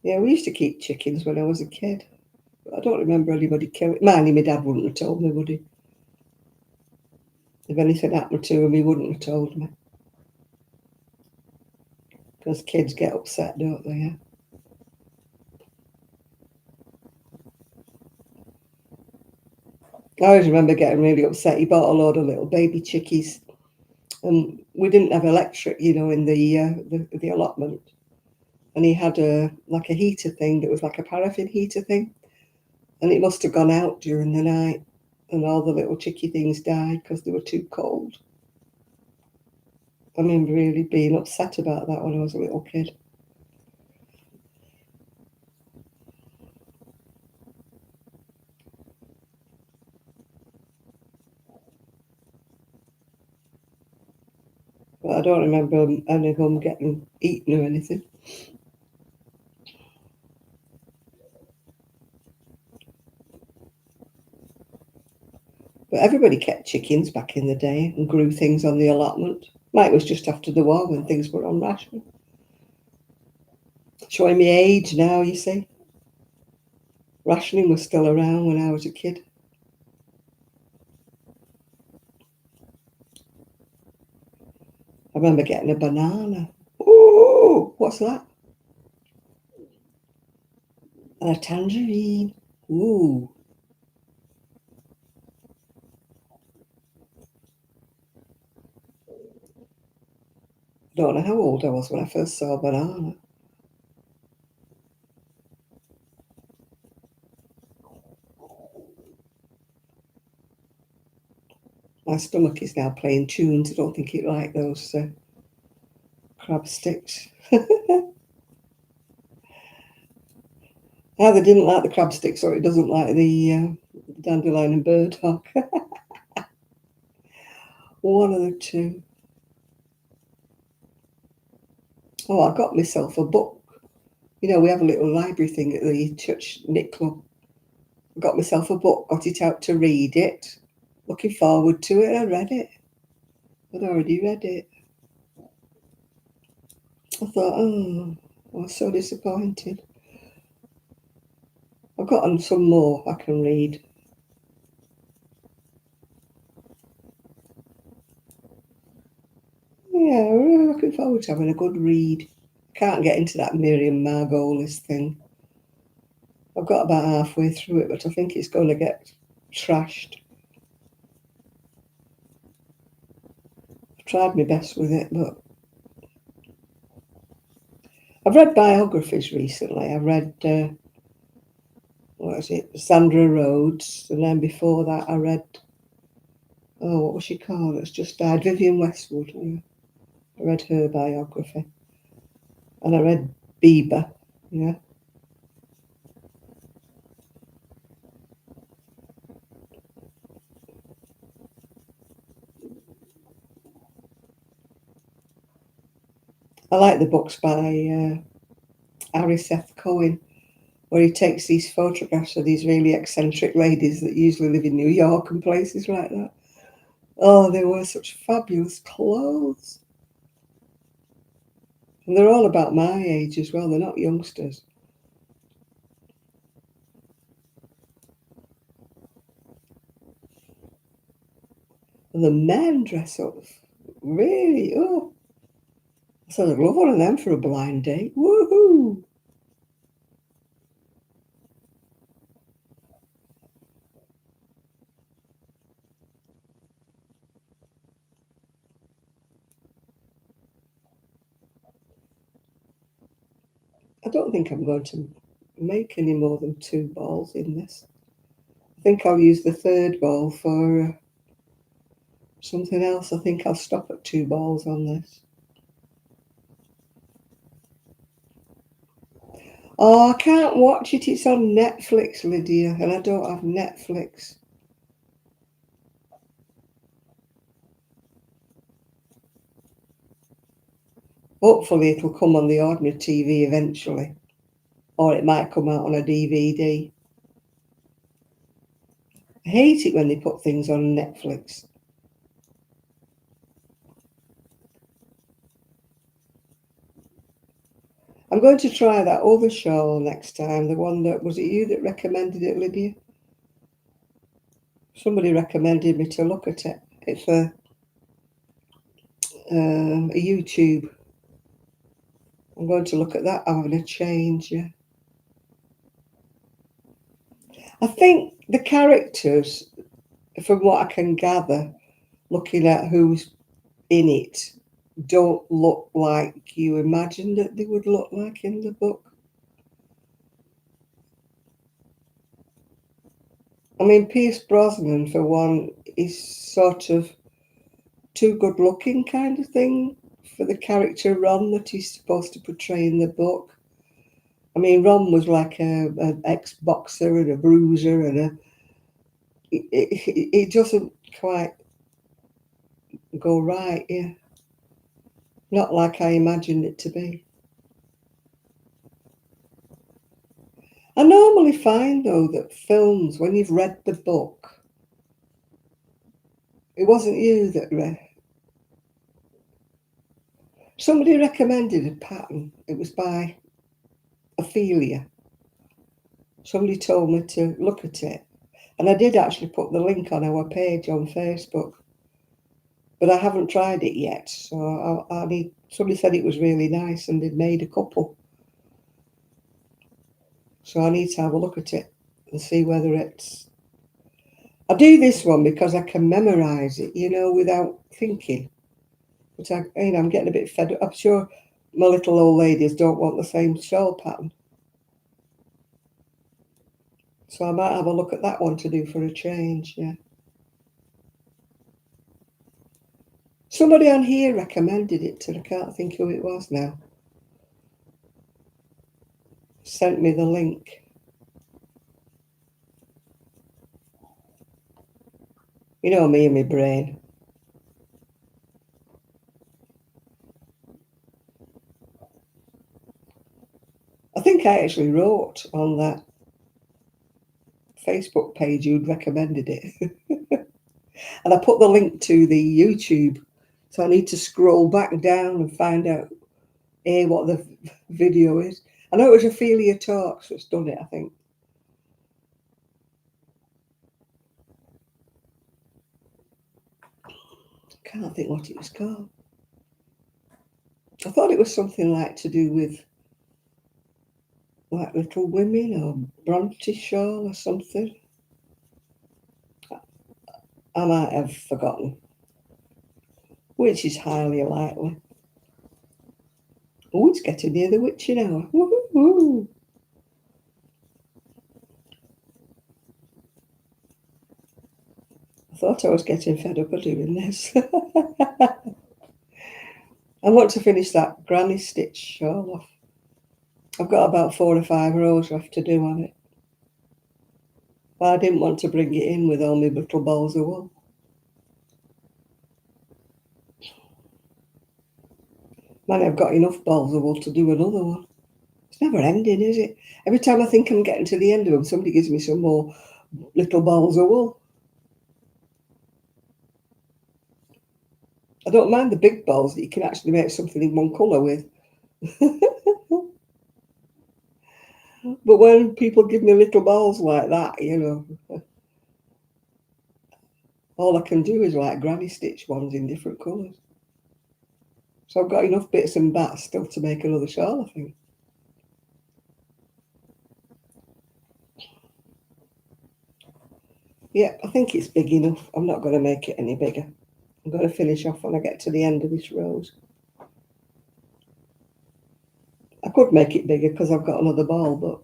Yeah, we used to keep chickens when I was a kid. But I don't remember anybody killing. Mind my dad wouldn't have told me, would he? If anything happened to him, he wouldn't have told me. Because kids get upset, don't they? Yeah? I always remember getting really upset. He bought a load of little baby chickies, and we didn't have electric, you know, in the allotment. and he had like a heater thing that was like a paraffin heater thing, and it must have gone out during the night, and all the little chicky things died because they were too cold. I remember really being upset about that when I was a little kid. But I don't remember any of them getting eaten or anything. But everybody kept chickens back in the day and grew things on the allotment. Mike was just after the war when things were on ration. Showing me age now, you see. Rationing was still around when I was a kid. I remember getting a banana. Ooh, what's that? And a tangerine. Ooh. I don't know how old I was when I first saw a banana. My stomach is now playing tunes. I don't think it liked those crab sticks. Either didn't like the crab sticks or it doesn't like the dandelion and burdock. One of the two. Oh, I got myself a book. You know, we have a little library thing at the church knit club. I got myself a book, got it out to read it. Looking forward to it. I read it. I'd already read it. I thought, oh, I was so disappointed. I've got some more I can read. Yeah, I'm really looking forward to having a good read. Can't get into that Miriam Margolis thing. I've got about halfway through it, but I think it's going to get trashed. I've tried my best with it, but I've read biographies recently. I read, what is it, Sandra Rhodes, and then before that I read, oh, what was she called? It's just died, Vivienne Westwood. Yeah. I read her biography. And I read Bieber, yeah. I like the books by Harry Seth Cohen, where he takes these photographs of these really eccentric ladies that usually live in New York and places like that. Oh, they wear such fabulous clothes. And they're all about my age as well. They're not youngsters. And the men dress up really, oh. So I'd love one of them for a blind date. Woohoo! I don't think I'm going to make any more than 2 balls in this. I think I'll use the third ball for something else. I think I'll stop at 2 balls on this. Oh, I can't watch it. It's on Netflix, Lydia, and I don't have Netflix. Hopefully it'll come on the ordinary TV eventually, or it might come out on a DVD. I hate it when they put things on Netflix. I'm going to try that other show next time, the one that, was it you that recommended it, Lydia? Somebody recommended me to look at it. It's a YouTube. I'm going to look at that, having a change, yeah. I think the characters, from what I can gather, looking at who's in it, don't look like you imagined that they would look like in the book. I mean, Pierce Brosnan, for one, is sort of too good looking kind of thing for the character Ron that he's supposed to portray in the book. I mean, Ron was like an ex-boxer and a bruiser, and it doesn't quite go right, yeah. Not like I imagined it to be. I normally find, though, that films, when you've read the book, it wasn't you that read. Somebody recommended a pattern. It was by Ophelia. Somebody told me to look at it. And I did actually put the link on our page on Facebook. But I haven't tried it yet. So I need. Somebody said it was really nice and they'd made a couple. So I need to have a look at it and see whether it's... I do this one because I can memorise it, without thinking. But I'm getting a bit fed up. I'm sure my little old ladies don't want the same shawl pattern. So I might have a look at that one to do for a change, yeah. Somebody on here recommended it to, I can't think who it was now. Sent me the link. You know me and my brain. I think I actually wrote on that Facebook page you'd recommended it. And I put the link to the YouTube. So I need to scroll back down and find out what the video is. I know it was Ophelia Talks that's done it, I think. Can't think what it was called. I thought it was something like to do with like Little Women or Bronte Shawl or something. I might have forgotten, which is highly likely. Oh, it's getting near the witching hour. Woohoo! I thought I was getting fed up of doing this. I want to finish that granny stitch shawl off. I've got about 4 or 5 rows left to do on it. But I didn't want to bring it in with all my little balls of wool. Man, I've got enough balls of wool to do another one. It's never ending, is it? Every time I think I'm getting to the end of them, somebody gives me some more little balls of wool. I don't mind the big balls that you can actually make something in one colour with. But when people give me little balls like that, all I can do is like granny stitch ones in different colours. So I've got enough bits and bats still to make another shawl, I think. Yeah, I think it's big enough. I'm not going to make it any bigger. I'm going to finish off when I get to the end of this rose. I could make it bigger because I've got another ball, but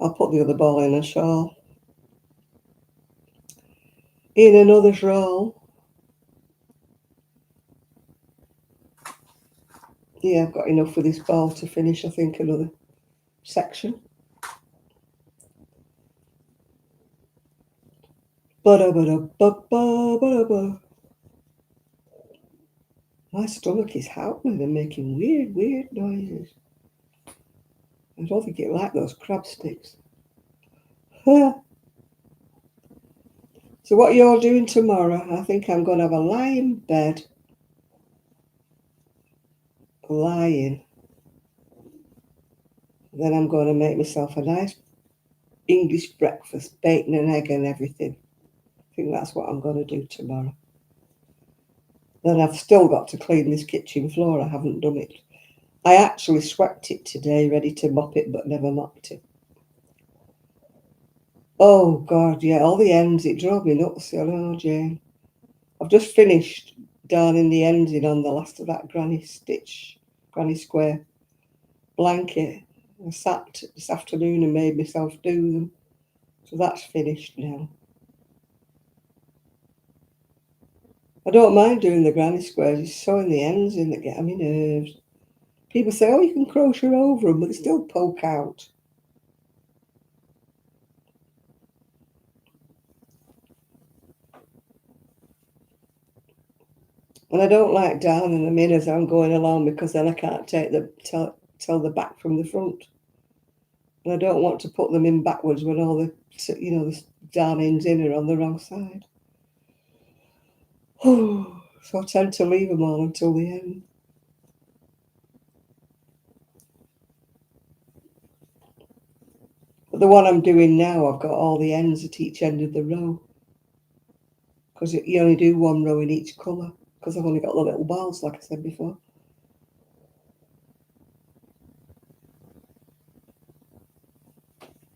I'll put the other ball in a shawl. In another shawl. Yeah, I've got enough for this ball to finish, I think, another section. Ba-da-ba-da-ba-ba-ba-da-ba. My stomach is howling and making weird noises. I don't think it likes those crab sticks. So what you're doing tomorrow, I think I'm going to have a lie in bed. Lying. Then I'm going to make myself a nice English breakfast, bacon and egg and everything. I think that's what I'm going to do tomorrow. Then I've still got to clean this kitchen floor. I haven't done it. I actually swept it today, ready to mop it, but never mopped it. Oh, God, yeah, all the ends. It drove me nuts. I know, Jane. I've just finished darning the ends in on the last of that granny square blanket. I sat this afternoon and made myself do them. So that's finished now. I don't mind doing the granny squares. It's sewing the ends in that get on my nerves. People say, oh, you can crochet over them, but they still poke out. And I don't like darning them in as I'm going along, because then I can't tell the back from the front. And I don't want to put them in backwards when all the darnings in are on the wrong side. So I tend to leave them all until the end. But the one I'm doing now, I've got all the ends at each end of the row, because you only do one row in each colour, because I've only got the little balls, like I said before.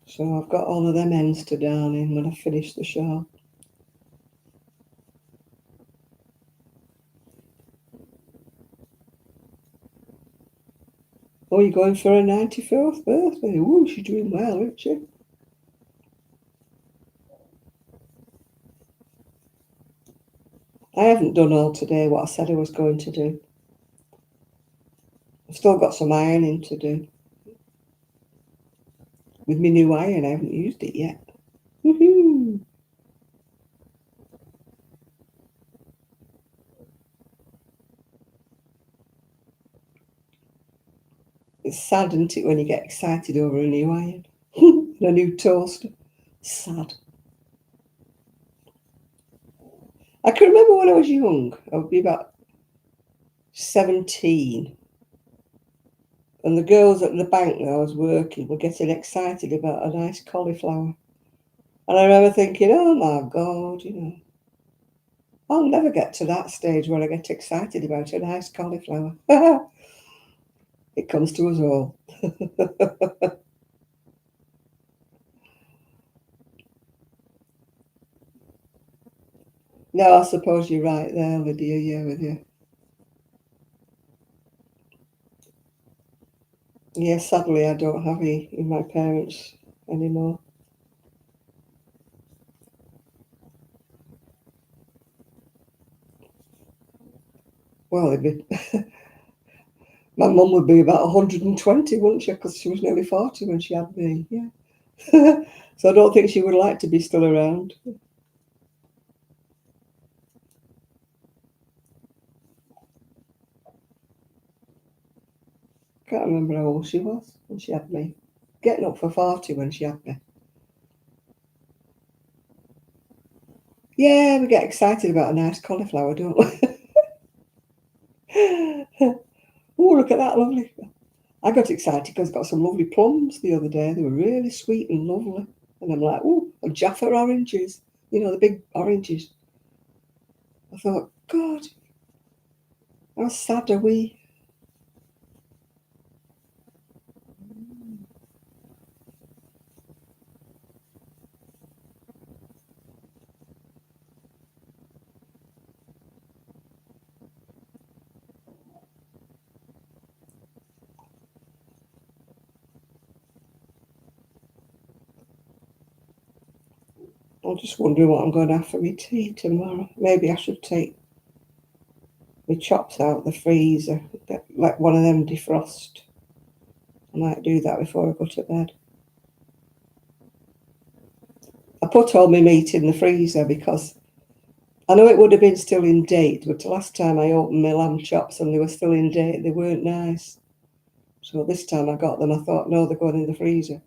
So I've got all of them ends to darn in when I finish the shawl. Oh, you're going for her 94th birthday? Ooh, she's doing well, isn't she? I haven't done all today what I said I was going to do. I've still got some ironing to do. With my new iron, I haven't used it yet. Woohoo! It's sad, isn't it, when you get excited over a new iron and a new toaster? Sad. I can remember when I was young, I would be about 17, and the girls at the bank where I was working were getting excited about a nice cauliflower. And I remember thinking, oh my God, I'll never get to that stage where I get excited about a nice cauliflower. It comes to us all. No, I suppose you're right there, Lydia, yeah, with you. Yeah, sadly, I don't have any in my parents anymore. Well, my mum would be about 120, wouldn't she? Because she was nearly 40 when she had me, yeah. So I don't think she would like to be still around. Can't remember how old she was when she had me. Getting up for 40 when she had me. Yeah, we get excited about a nice cauliflower, don't we? Oh, look at that, lovely. I got excited because I got some lovely plums the other day. They were really sweet and lovely. And I'm like, oh, and Jaffa oranges, the big oranges. I thought, God, how sad are we? I'm just wondering what I'm going to have for my tea tomorrow. Maybe I should take my chops out of the freezer, let one of them defrost. I might do that before I go to bed. I put all my meat in the freezer because I know it would have been still in date, but the last time I opened my lamb chops and they were still in date, they weren't nice. So this time I got them, I thought, no, they're going in the freezer.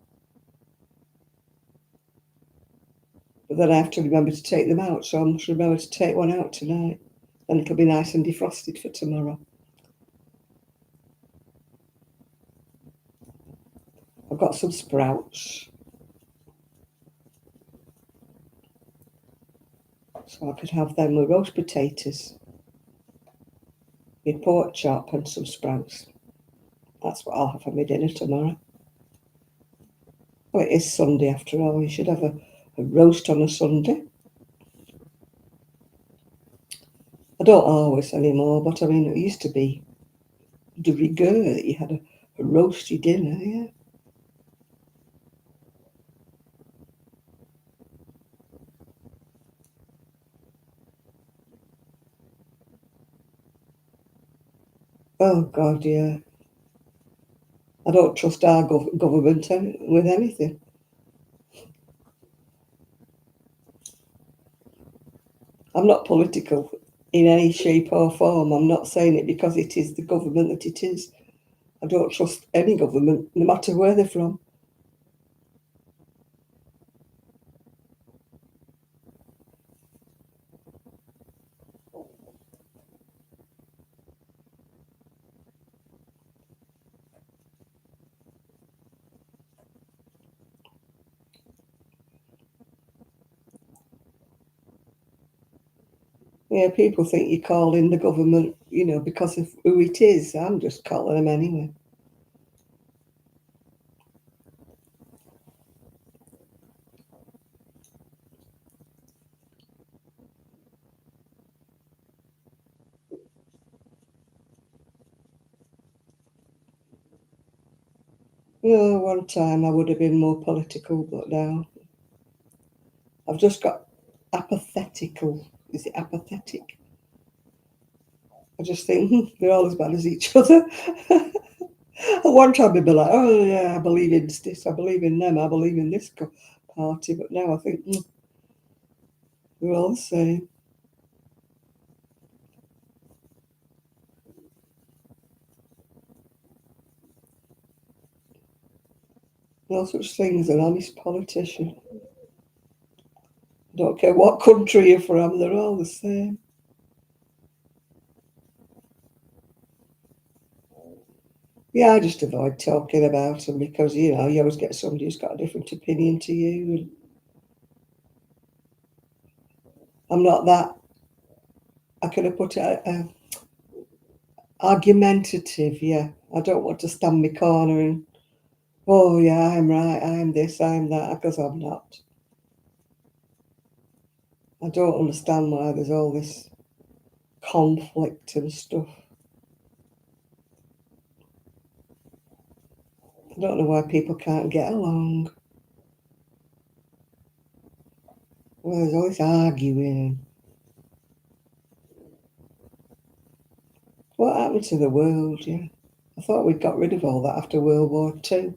But then I have to remember to take them out, so I must remember to take one out tonight. Then it'll be nice and defrosted for tomorrow. I've got some sprouts, so I could have them with roast potatoes, with pork chop and some sprouts. That's what I'll have for my dinner tomorrow. Oh, it is Sunday after all. You should have a roast on a Sunday. I don't always anymore, but I mean, it used to be de rigueur that you had a roasty dinner, yeah. Oh, God, yeah. I don't trust our government with anything. I'm not political in any shape or form. I'm not saying it because it is the government that it is. I don't trust any government, no matter where they're from. Yeah, people think you're calling the government, because of who it is. I'm just calling them anyway. One time I would have been more political, but now I've just got apathetical. Is it apathetic? I just think they're all as bad as each other. At one time I'd be like, oh yeah, I believe in this, I believe in them, I believe in this party, but now I think they're all the same. No such thing as an honest politician. I don't care what country you're from, they're all the same. Yeah, I just avoid talking about them because, you always get somebody who's got a different opinion to you. And I'm not that, I could have put it, argumentative, yeah. I don't want to stand my corner and, oh yeah, I'm right, I'm this, I'm that, because I'm not. I don't understand why there's all this conflict and stuff. I don't know why people can't get along. Well, there's always arguing. What happened to the world, yeah? I thought we'd got rid of all that after World War II.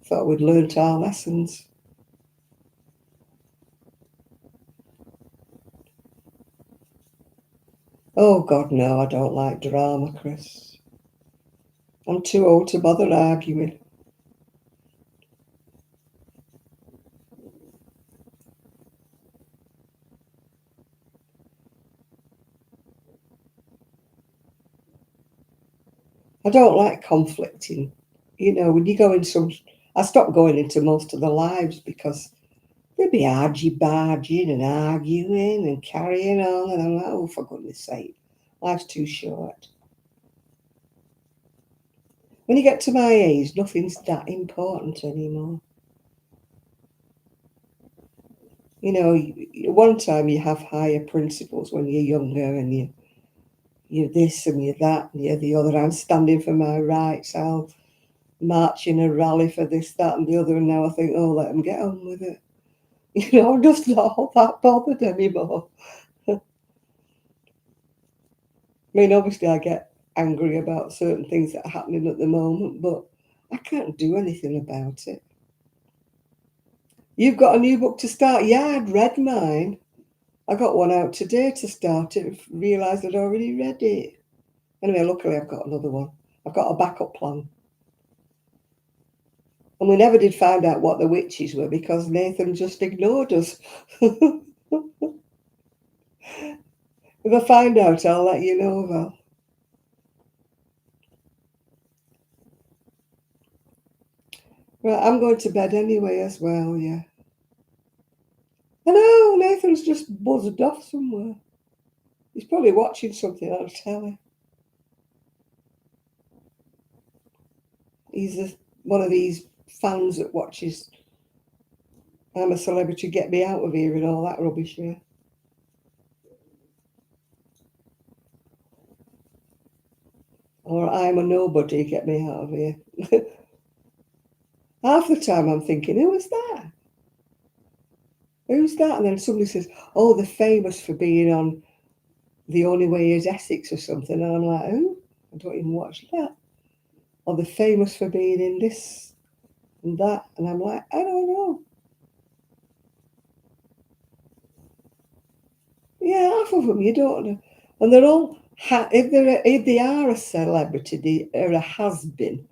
I thought we'd learnt our lessons. Oh, God, no, I don't like drama, Chris. I'm too old to bother arguing. I don't like conflicting. When you go in I stopped going into most of the lives because they'd be argy-barging and arguing and carrying on, and I'm like, oh, for goodness sake, life's too short. When you get to my age, nothing's that important anymore. One time you have higher principles when you're younger, and you're this and you're that and you're the other. I'm standing for my rights. I'll march in a rally for this, that, and the other. And now I think, oh, let them get on with it. I'm just not that bothered anymore. I mean, obviously, I get angry about certain things that are happening at the moment, but I can't do anything about it. You've got a new book to start. Yeah, I'd read mine. I got one out today to start it and realised I'd already read it. Anyway, luckily I've got another one. I've got a backup plan. And we never did find out what the witches were because Nathan just ignored us. If I find out, I'll let you know, Val. Right, I'm going to bed anyway as well, yeah. I know, Nathan's just buzzed off somewhere. He's probably watching something on telly. He's one of these fans that watches I'm a Celebrity, Get Me Out of Here and all that rubbish, yeah. or I'm a nobody, get me out of here. Half the time I'm thinking, who was that? Who's that? And then somebody says, oh, they're famous for being on The Only Way is Essex or something. And I'm like, who? I don't even watch that. Or they're famous for being in this and that. And I'm like, I don't know. Yeah, half of them you don't know. And they're all, if they are a celebrity, they are a has-been.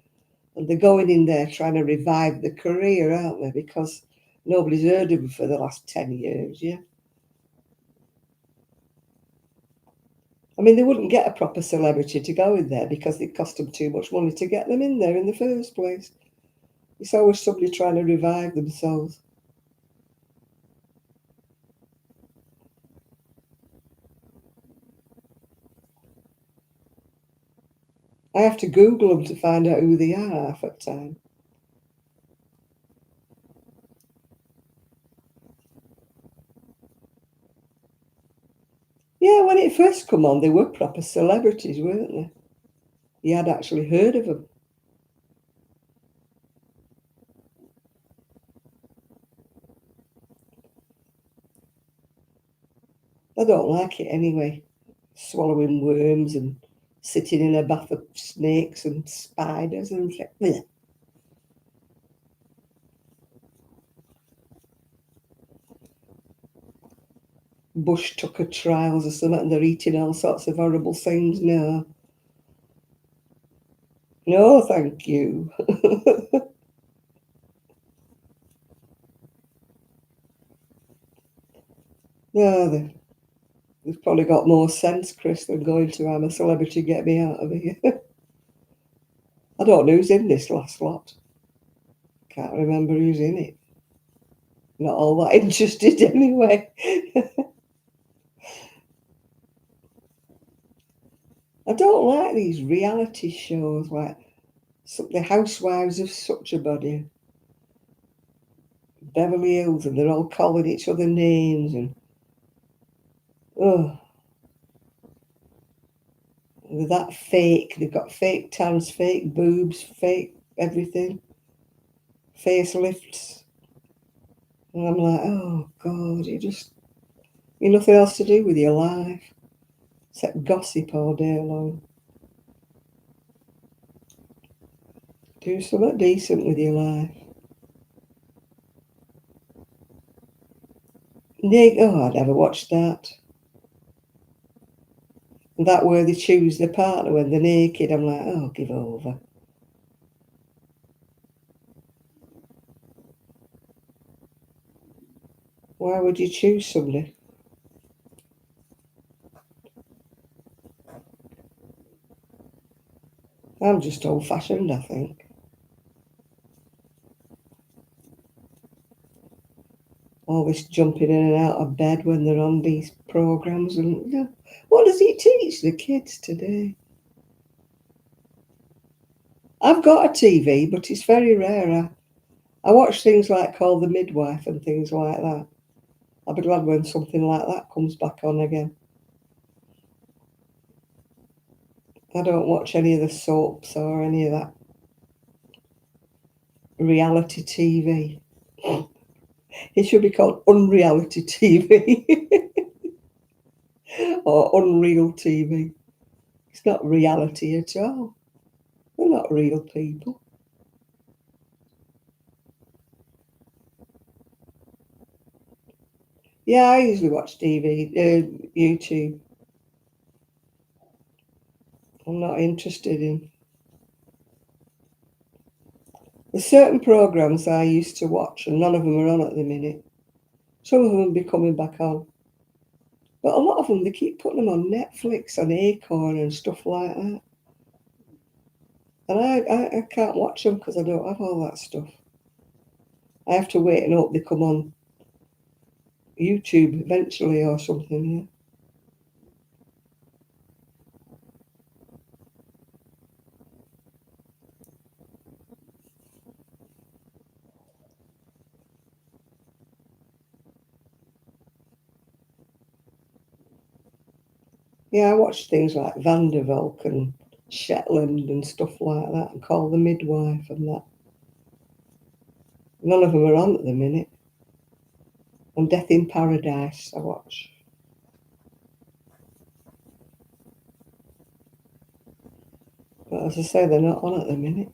And they're going in there trying to revive the career, aren't they? Because nobody's heard of them for the last 10 years, yeah. I mean, they wouldn't get a proper celebrity to go in there because it cost them too much money to get them in there in the first place. It's always somebody trying to revive themselves. I have to Google them to find out who they are half the time. Yeah, when it first come on, they were proper celebrities, weren't they? You had actually heard of them. I don't like it anyway. Swallowing worms and sitting in a bath of snakes and spiders and shit. Blech. Bush tucker trials or something, and they're eating all sorts of horrible things. No, no, thank you. No, they've probably got more sense, Chris, than going to I'm a celebrity, get me out of here. I don't know who's in this last lot. Can't remember who's in it. Not all that interested anyway. I don't like these reality shows like the Housewives of such a body, Beverly Hills, and they're all calling each other names and oh, they're that fake. They've got fake tans, fake boobs, fake everything, facelifts, and I'm like, oh God, you nothing else to do with your life except gossip all day long. Do something decent with your life. Nick, oh, I never watched that. That where they choose the partner when they're naked, I'm like, oh, give over. Why would you choose somebody? I'm just old fashioned, I think. Always jumping in and out of bed when they're on these programs. And what does it teach the kids today? I've got a TV, but it's very rare. I watch things like Call the Midwife and things like that. I'll be glad when something like that comes back on again. I don't watch any of the soaps or any of that reality TV. It should be called unreality TV or unreal TV. It's not reality at all. They're not real people. Yeah, I usually watch TV, YouTube. I'm not interested in. There's certain programs I used to watch, and none of them are on at the minute. Some of them will be coming back on, but a lot of them they keep putting them on Netflix and Acorn and stuff like that. And I can't watch them because I don't have all that stuff. I have to wait and hope they come on YouTube eventually or something. Yeah. Yeah, I watch things like Vandervalk and Shetland and stuff like that, and Call the Midwife and that. None of them are on at the minute. And Death in Paradise I watch. But as I say, they're not on at the minute.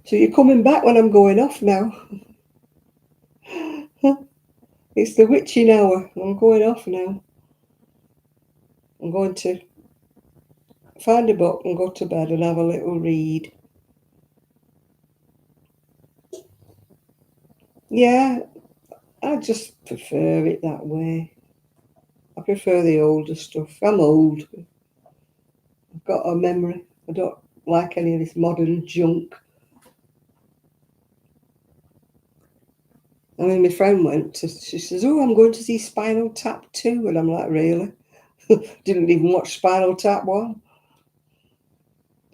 So you're coming back when I'm going off now. It's the witching hour. I'm going off now. I'm going to find a book and go to bed and have a little read. Yeah, I just prefer it that way. I prefer the older stuff. I'm old. I've got a memory. I don't like any of this modern junk. I mean, my friend she says, oh, I'm going to see Spinal Tap 2. And I'm like, really? Didn't even watch Spinal Tap 1.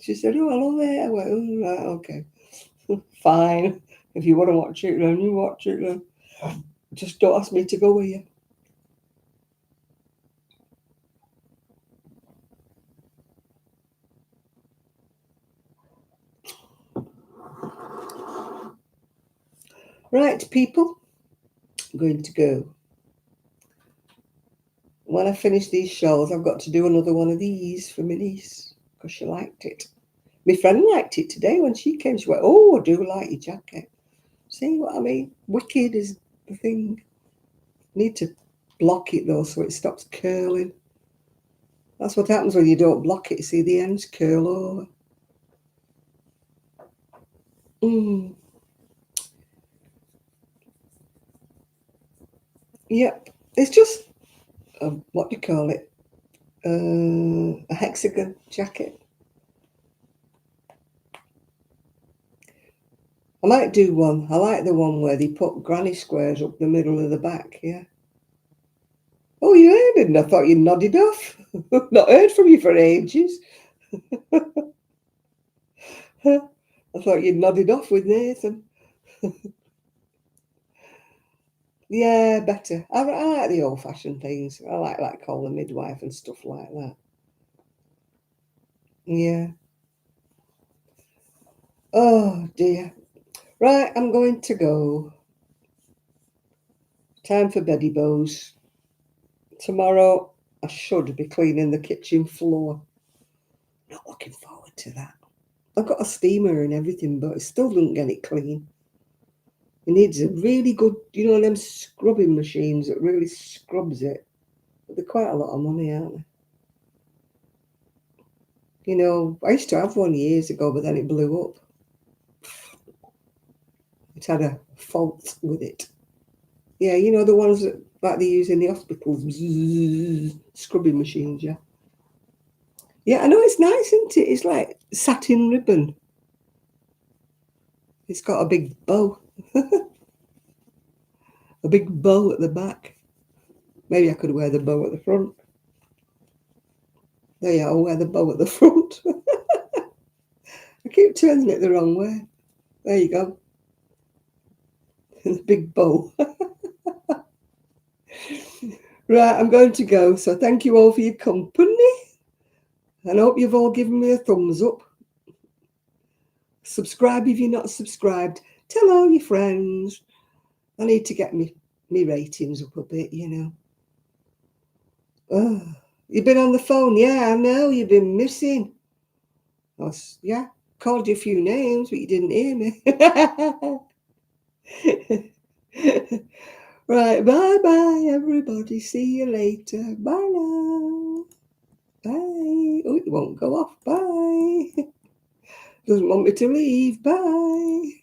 She said, oh, I love it. I went, oh, right, okay. Fine. If you want to watch it, then you watch it. Then. Just don't ask me to go with you. Right, people. I'm going to go. When I finish these shawls, I've got to do another one of these for my niece because she liked it. My friend liked it today when she came. She went, oh, I do like your jacket. See what I mean? Wicked is the thing. Need to block it though so it stops curling. That's what happens when you don't block it. See, the ends curl over. Yep. It's just, what do you call it? A hexagon jacket. I might do one. I like the one where they put granny squares up the middle of the back, yeah. Oh, you heard it? I thought you nodded off. Not heard from you for ages. I thought you'd nodded off with Nathan. Yeah, better. I like the old-fashioned things. I like Call the Midwife and stuff like that. Yeah. Oh, dear. Right, I'm going to go. Time for beddy bows. Tomorrow, I should be cleaning the kitchen floor. Not looking forward to that. I've got a steamer and everything, but it still doesn't get it clean. It needs a really good, them scrubbing machines that really scrubs it. But they're quite a lot of money, aren't they? I used to have one years ago, but then it blew up. It had a fault with it. Yeah, the ones that like they use in the hospitals, scrubbing machines, yeah. Yeah, I know, it's nice, isn't it? It's like satin ribbon. It's got a big bow. A big bow at the back. Maybe I could wear the bow at the front. There you are, I'll wear the bow at the front. I keep turning it the wrong way. There you go. The big bow. Right, I'm going to go. So thank you all for your company. And I hope you've all given me a thumbs up. Subscribe if you're not subscribed. Tell all your friends. I need to get me ratings up a bit, Oh, you've been on the phone? Yeah, I know. You've been missing. Yeah, called you a few names, but you didn't hear me. Right, bye-bye, everybody. See you later. Bye now. Bye. Oh, it won't go off. Bye. Doesn't want me to leave. Bye.